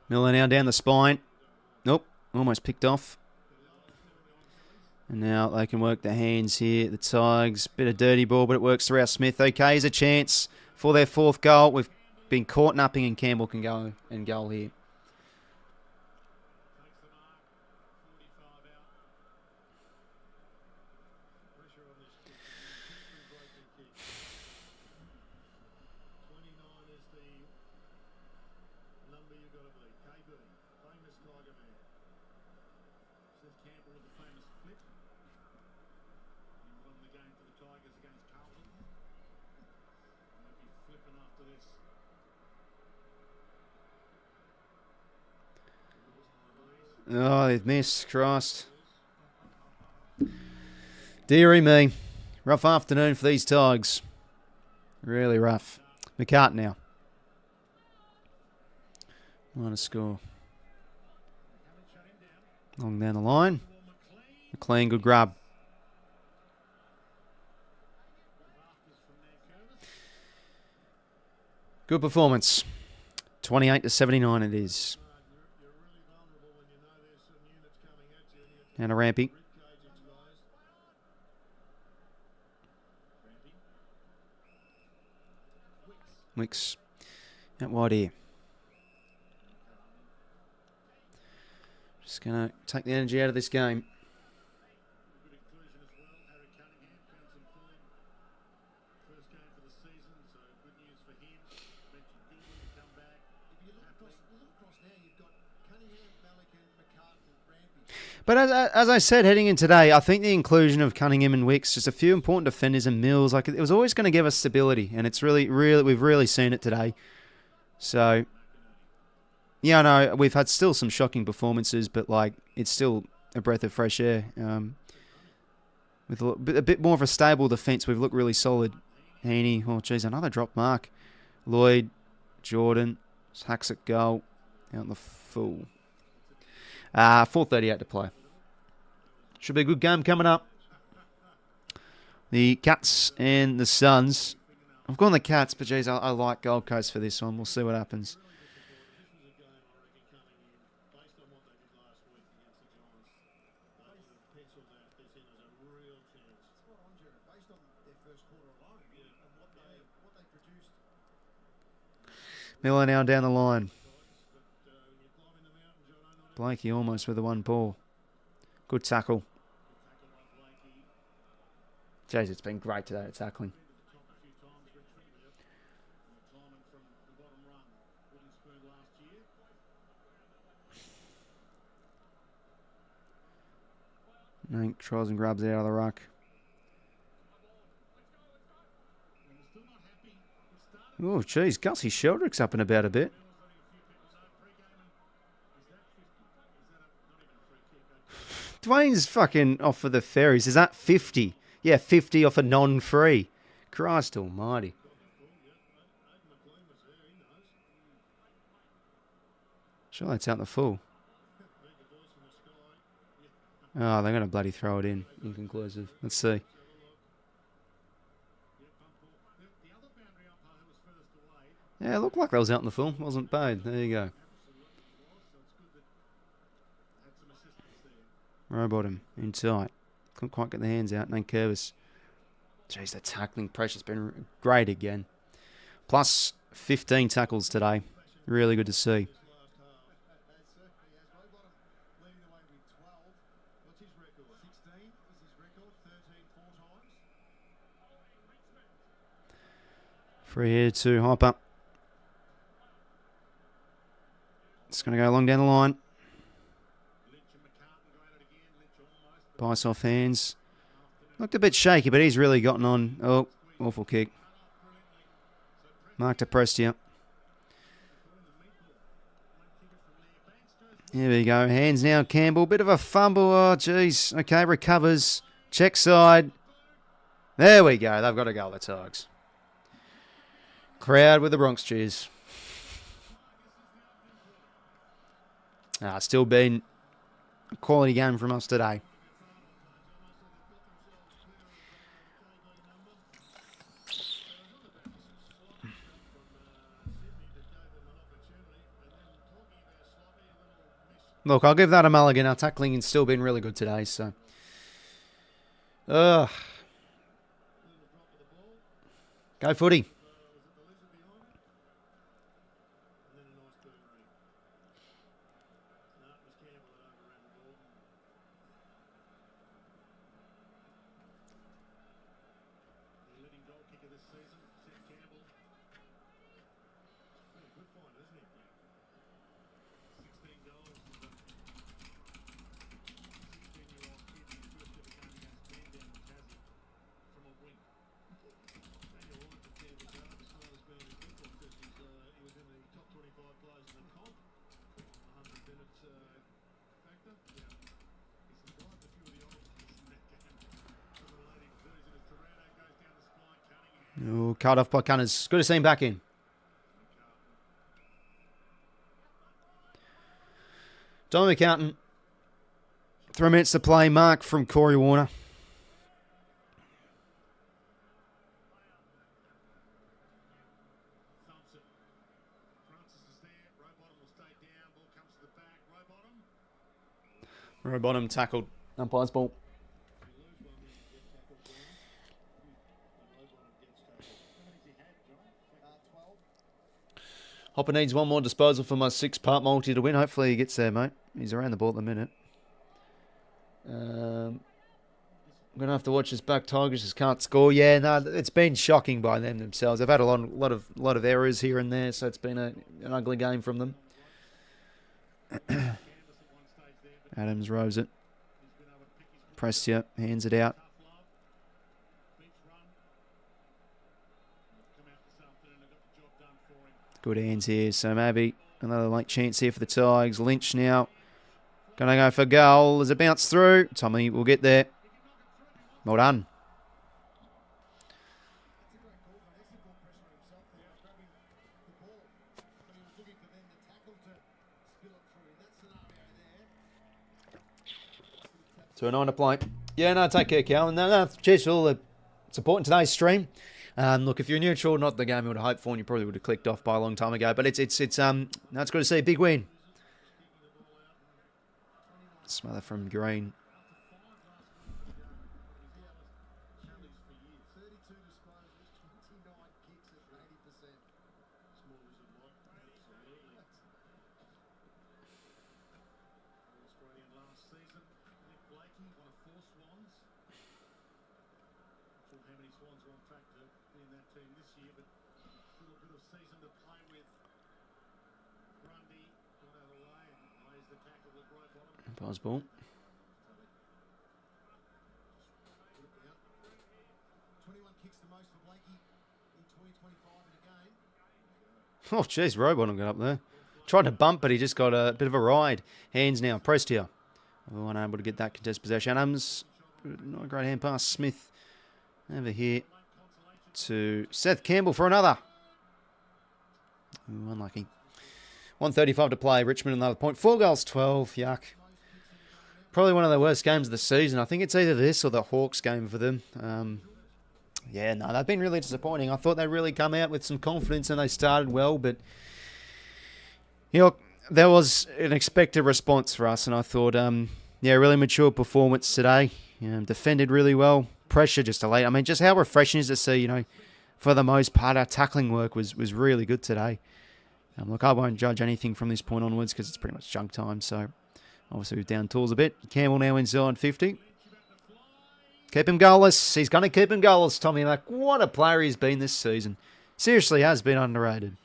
Miller now down the spine. Nope, almost picked off. And now they can work the hands here. The Tigers, bit of dirty ball, but it works through 𝐼𝐻. Okay, here's a chance for their fourth goal. We've been caught napping and Campbell can go and goal here. Oh, they've missed. Christ. Deary me. Rough afternoon for these Tigers. Really rough. 𝐓𝐿𝐼𝐻 now. Minor score. Long down the line. McLean, good grab. Good performance. 28-79 it is. And a Rampy. 𝐓𝐴𝐥𝐝 out wide here. Just going to take the energy out of this game. Good inclusion as well. 𝐴𝐥𝐿 found some form. First game for the season, so good news for him. Mentioned Goodwin to come back. If you look across now, you've got Cunningham, Melican, McCartan, Rampy. But as I said heading in today, I think the inclusion of Cunningham and 𝐓𝐴𝐥𝐝, just a few important defenders and Mills, like it was always going to give us stability, and it's really we've really seen it today. So, yeah, I know we've had still some shocking performances, but like it's still a breath of fresh air. With a bit more of a stable defence, we've looked really solid. Heaney, oh geez, another drop mark. Lloyd, Jordan, 𝐓𝐴𝐥𝐿 out in the full. 4:38 to play. Should be a good game coming up. The Cats and the Suns. I've gone the Cats, but geez, I like Gold Coast for this one. We'll see what happens. Miller now down the line. 𝐓𝐴𝐥𝐿 almost with the one ball. Good tackle. Jeez, it's been great today at tackling. Nank tries and grabs it out of the ruck. Oh, geez, 𝐓𝐡𝐞 𝐎𝐥𝐝 up and about a bit. Dwayne's fucking off for the ferries. Is that 50? Yeah, 50 off a non-free. Christ almighty. Sure, that's out the full. Oh, they're going to bloody throw it in. Inconclusive. Let's see. Yeah, it looked like that was out in the full. Wasn't paid. There you go. Robot him inside. Couldn't quite get the hands out. 𝐴𝐴𝐿𝐴𝐿. Jeez, the tackling pressure's been great again. Plus 15 tackles today. Really good to see. Free here to Hyper. It's going to go long down the line. Bice off hands. Looked a bit shaky, but he's really gotten on. Oh, awful kick. Mark to Prestia. Here we go. Hands now, Campbell. Bit of a fumble. Oh, jeez. Okay, recovers. Check side. There we go. They've got a goal, the Tigers. Crowd with the Bronx cheers. Still been a quality game from us today. Look, I'll give that a mulligan. Our tackling has still been really good today, so. Go footy. Oh, cut off by Cunners. Good to see him back in. Dom 𝐓𝐴𝐿𝐴𝐿. 3 minutes to play. Mark from Corey Warner. Thumps it. Francis is there. Rowbottom will stay down. Ball comes to the back. Rowbottom. Rowbottom tackled. Umpire's ball. Hopper needs one more disposal for my 6-part multi to win. Hopefully he gets there, mate. He's around the ball at the minute. I'm going to have to watch this back. Tigers just can't score. Yeah, no, it's been shocking by them themselves. They've had a lot of errors here and there, so it's been an ugly game from them. Adams rows it. Prestia hands it out. Good hands here, so maybe another late chance here for the Tigers. Lynch now going to go for goal. As it bounce through, Tommy will get there. Well done. So a 9 to play. Yeah, no, take care, Cal. No, cheers for all the support in today's stream. Look, if you're neutral, not the game you would have hoped for, and you probably would have clicked off by a long time ago. But it's good to see. Big win. Smother from Green. Australian last season. 𝐓𝐴𝐴𝐿𝐴𝐴, one of 4 Swans. Not sure how many Swans are on track to be in that team this year, but still a bit of season to play with. Grundy got out of the way and lays the tackle with Rowbottom. Pass ball. 21 kicks the most for 𝐓𝐴𝐴𝐿𝐴𝐴 in 2025 in a game. Oh, jeez, Rowbottom got up there. Tried to bump, but he just got a bit of a ride. Hands now. Pressed here. Unable to get that contest possession. Adams, not a great hand pass. Smith over here to Seth Campbell for another. Ooh, unlucky. 1:35 to play. Richmond another point. 4 goals, 12. Yuck. Probably one of the worst games of the season. I think it's either this or the Hawks game for them. Yeah, no, they've been really disappointing. I thought they'd really come out with some confidence and they started well, but you know, there was an expected response for us, and I thought, yeah, really mature performance today. Defended really well. Pressure just delayed. I mean, just how refreshing is it to see, you know, for the most part, our tackling work was really good today. Look, I won't judge anything from this point onwards because it's pretty much junk time, so obviously we've down tools a bit. Campbell now inside 50. Keep him goalless. He's going to keep him goalless, Tommy Mack. What a player he's been this season. Seriously has been underrated.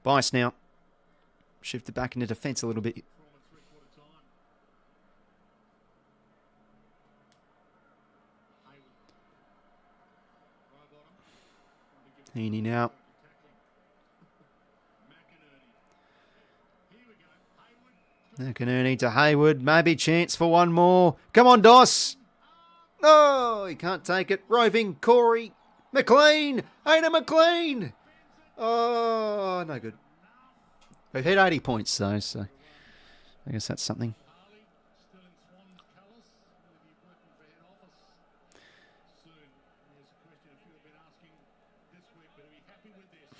𝐼𝐴𝐴𝐿𝐴𝐴 now. Shifted back into defence a little bit. Heaney now. McInerney to Hayward. Maybe chance for one more. Come on, Doss. Oh, he can't take it. Roving Corey. McLean. Aiden McLean. Oh, no good. We've hit 80 points, though, so I guess that's something. Still in Swans colours. Will he be working for head office soon? There's a question a few have been asking this week, but are we happy with this?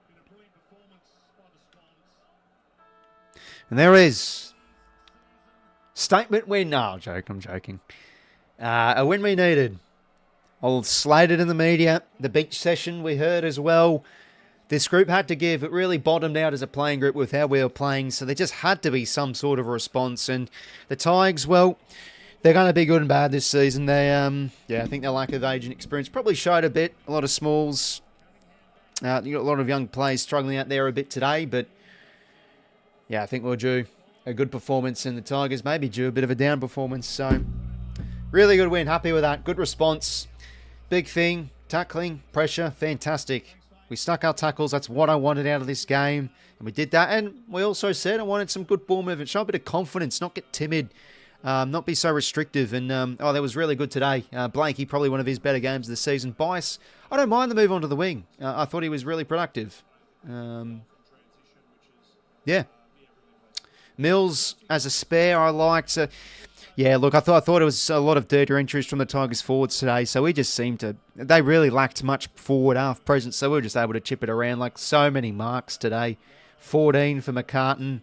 Been a brilliant performance by the Swans. And there is. Statement win. No, I'm joking. A win we needed. All slated in the media. The beach session we heard as well. This group had to give. It really bottomed out as a playing group with how we were playing. So there just had to be some sort of a response. And the Tigers, well, they're going to be good and bad this season. They, yeah, I think their lack of age and experience probably showed a bit. A lot of smalls. You got a lot of young players struggling out there a bit today. But yeah, I think we're due a good performance. And the Tigers maybe due a bit of a down performance. So really good win. Happy with that. Good response. Big thing, tackling, pressure, fantastic. We stuck our tackles. That's what I wanted out of this game. And we did that. And we also said I wanted some good ball movement. Show a bit of confidence, not get timid. not be so restrictive. And, that was really good today. Blakey, probably one of his better games of the season. Bice, I don't mind the move onto the wing. I thought he was really productive. Yeah. Mills as a spare, I liked. Yeah, look, I thought it was a lot of dirty entries from the Tigers forwards today, so we just seemed to... They really lacked much forward half presence, so we were just able to chip it around. Like, so many marks today. 14 for McCartan,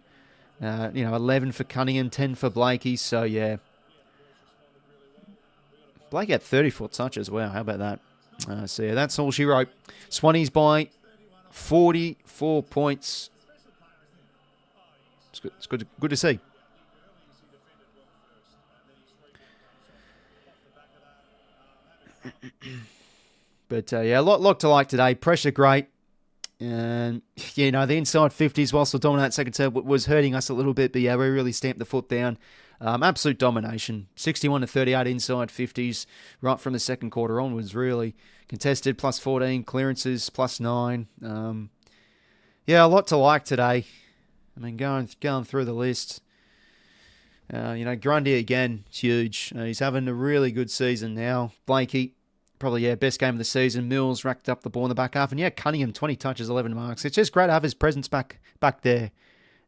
11 for Cunningham, 10 for Blakey, so yeah. Blake had 34 touches, wow, how about that? So yeah, that's all she wrote. Swannies by 44 points. It's good to see. But yeah, a lot to like today. Pressure great. And, the inside 50s, whilst the dominant second term was hurting us a little bit, but yeah, we really stamped the foot down. Absolute domination. 61-38 inside 50s, right from the second quarter onwards, really. Contested, plus 14, clearances, plus 9. Yeah, a lot to like today. I mean, going through the list. Grundy again, it's huge. He's having a really good season now. Blakey, probably, best game of the season. Mills racked up the ball in the back half. And, Cunningham, 20 touches, 11 marks. It's just great to have his presence back there.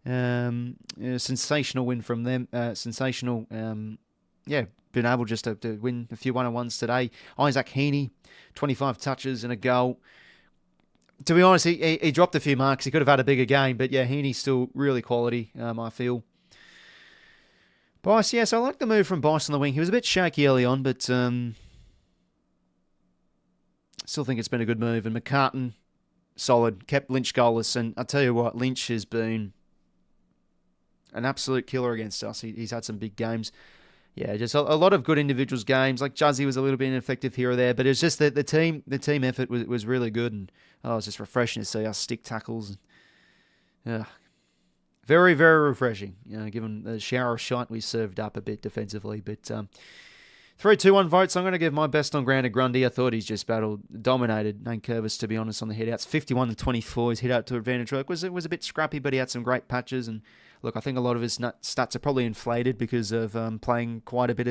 Sensational win from them. Sensational, been able just to win a few one-on-ones today. 𝐼𝐴𝐴𝐿𝐻𝐸, 25 touches and a goal. To be honest, he dropped a few marks. He could have had a bigger game. But, Heaney's still really quality, I feel. Bice, yes, I like the move from Bice on the wing. He was a bit shaky early on, but still think it's been a good move. And McCartan, solid, kept Lynch goalless. And I tell you what, Lynch has been an absolute killer against us. He's had some big games. Yeah, just a lot of good individuals games. Like 𝐬𝐿𝐴 was a little bit ineffective here or there, but it's just that the team effort was really good, and it's just refreshing to see us stick tackles. Very, very refreshing. Given the shower of shite we served up a bit defensively, but 3-2-1 votes. I'm going to give my best on ground to Grundy. I thought he's just dominated 𝐴𝐴𝐿𝐴, to be honest, on the hit outs. 51-24. His hit out to advantage work was a bit scrappy, but he had some great patches. And look, I think a lot of his stats are probably inflated because of playing quite a bit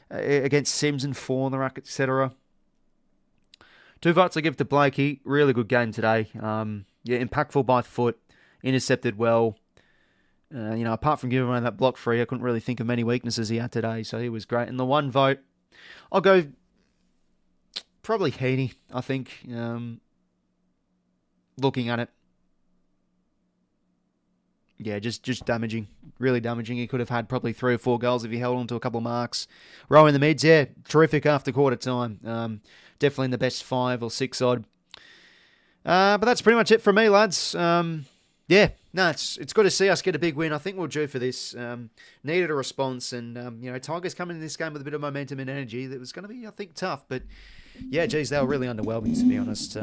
against Sims and 4 on the rack, etc. 2 votes I give to Blakey. Really good game today. Impactful by foot. Intercepted well. Apart from giving away that block free, I couldn't really think of many weaknesses he had today, so he was great. And the 1 vote, I'll go probably 𝐻𝐸𝐸, I think, looking at it. Yeah, just damaging, really damaging. He could have had probably 3 or 4 goals if he held on to a couple of marks. Row in the mids, terrific after quarter time. Definitely in the best 5 or 6 odd. But that's pretty much it from me, lads. It's good to see us get a big win. I think we're due for this. Needed a response, and Tigers coming in this game with a bit of momentum and energy. That was going to be, I think, tough. But they were really underwhelming, to be honest.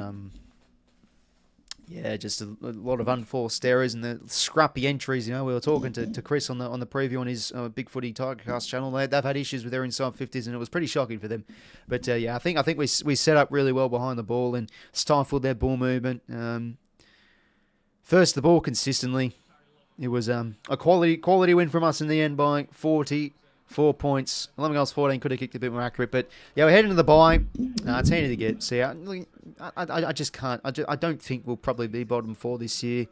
Just a lot of unforced errors and the scrappy entries. We were talking to Chris on the preview on his Big Footy Tigercast channel. They've had issues with their inside 50s, and it was pretty shocking for them. But I think we set up really well behind the ball and stifled their ball movement. First the ball consistently. It was a quality win from us in the end by 44 points. 11 goals, 14. Could have kicked a bit more accurate, but we're heading to the bye. It's handy to get. See, I just can't. I don't think we'll probably be bottom 4 this year.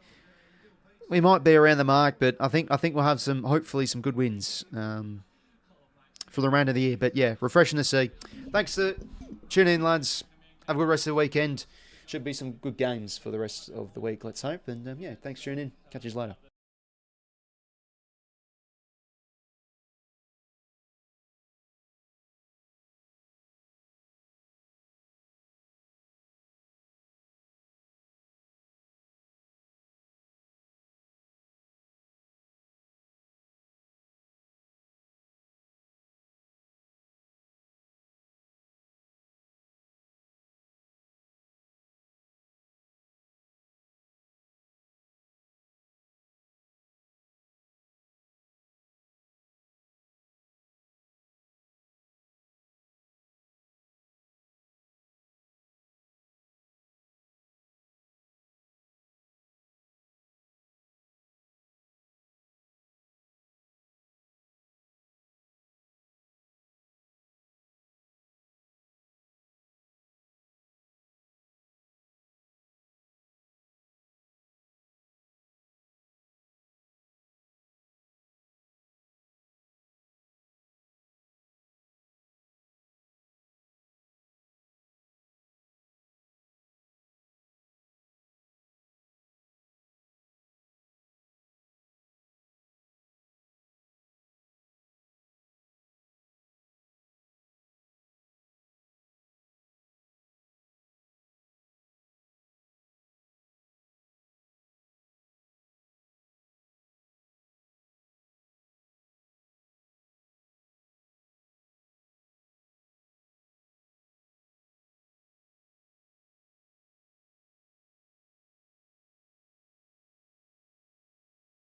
We might be around the mark, but I think we'll have hopefully some good wins for the remainder of the year. But refreshing to see. Thanks for tuning in, lads. Have a good rest of the weekend. Should be some good games for the rest of the week, let's hope. And thanks for tuning in. Catch you later.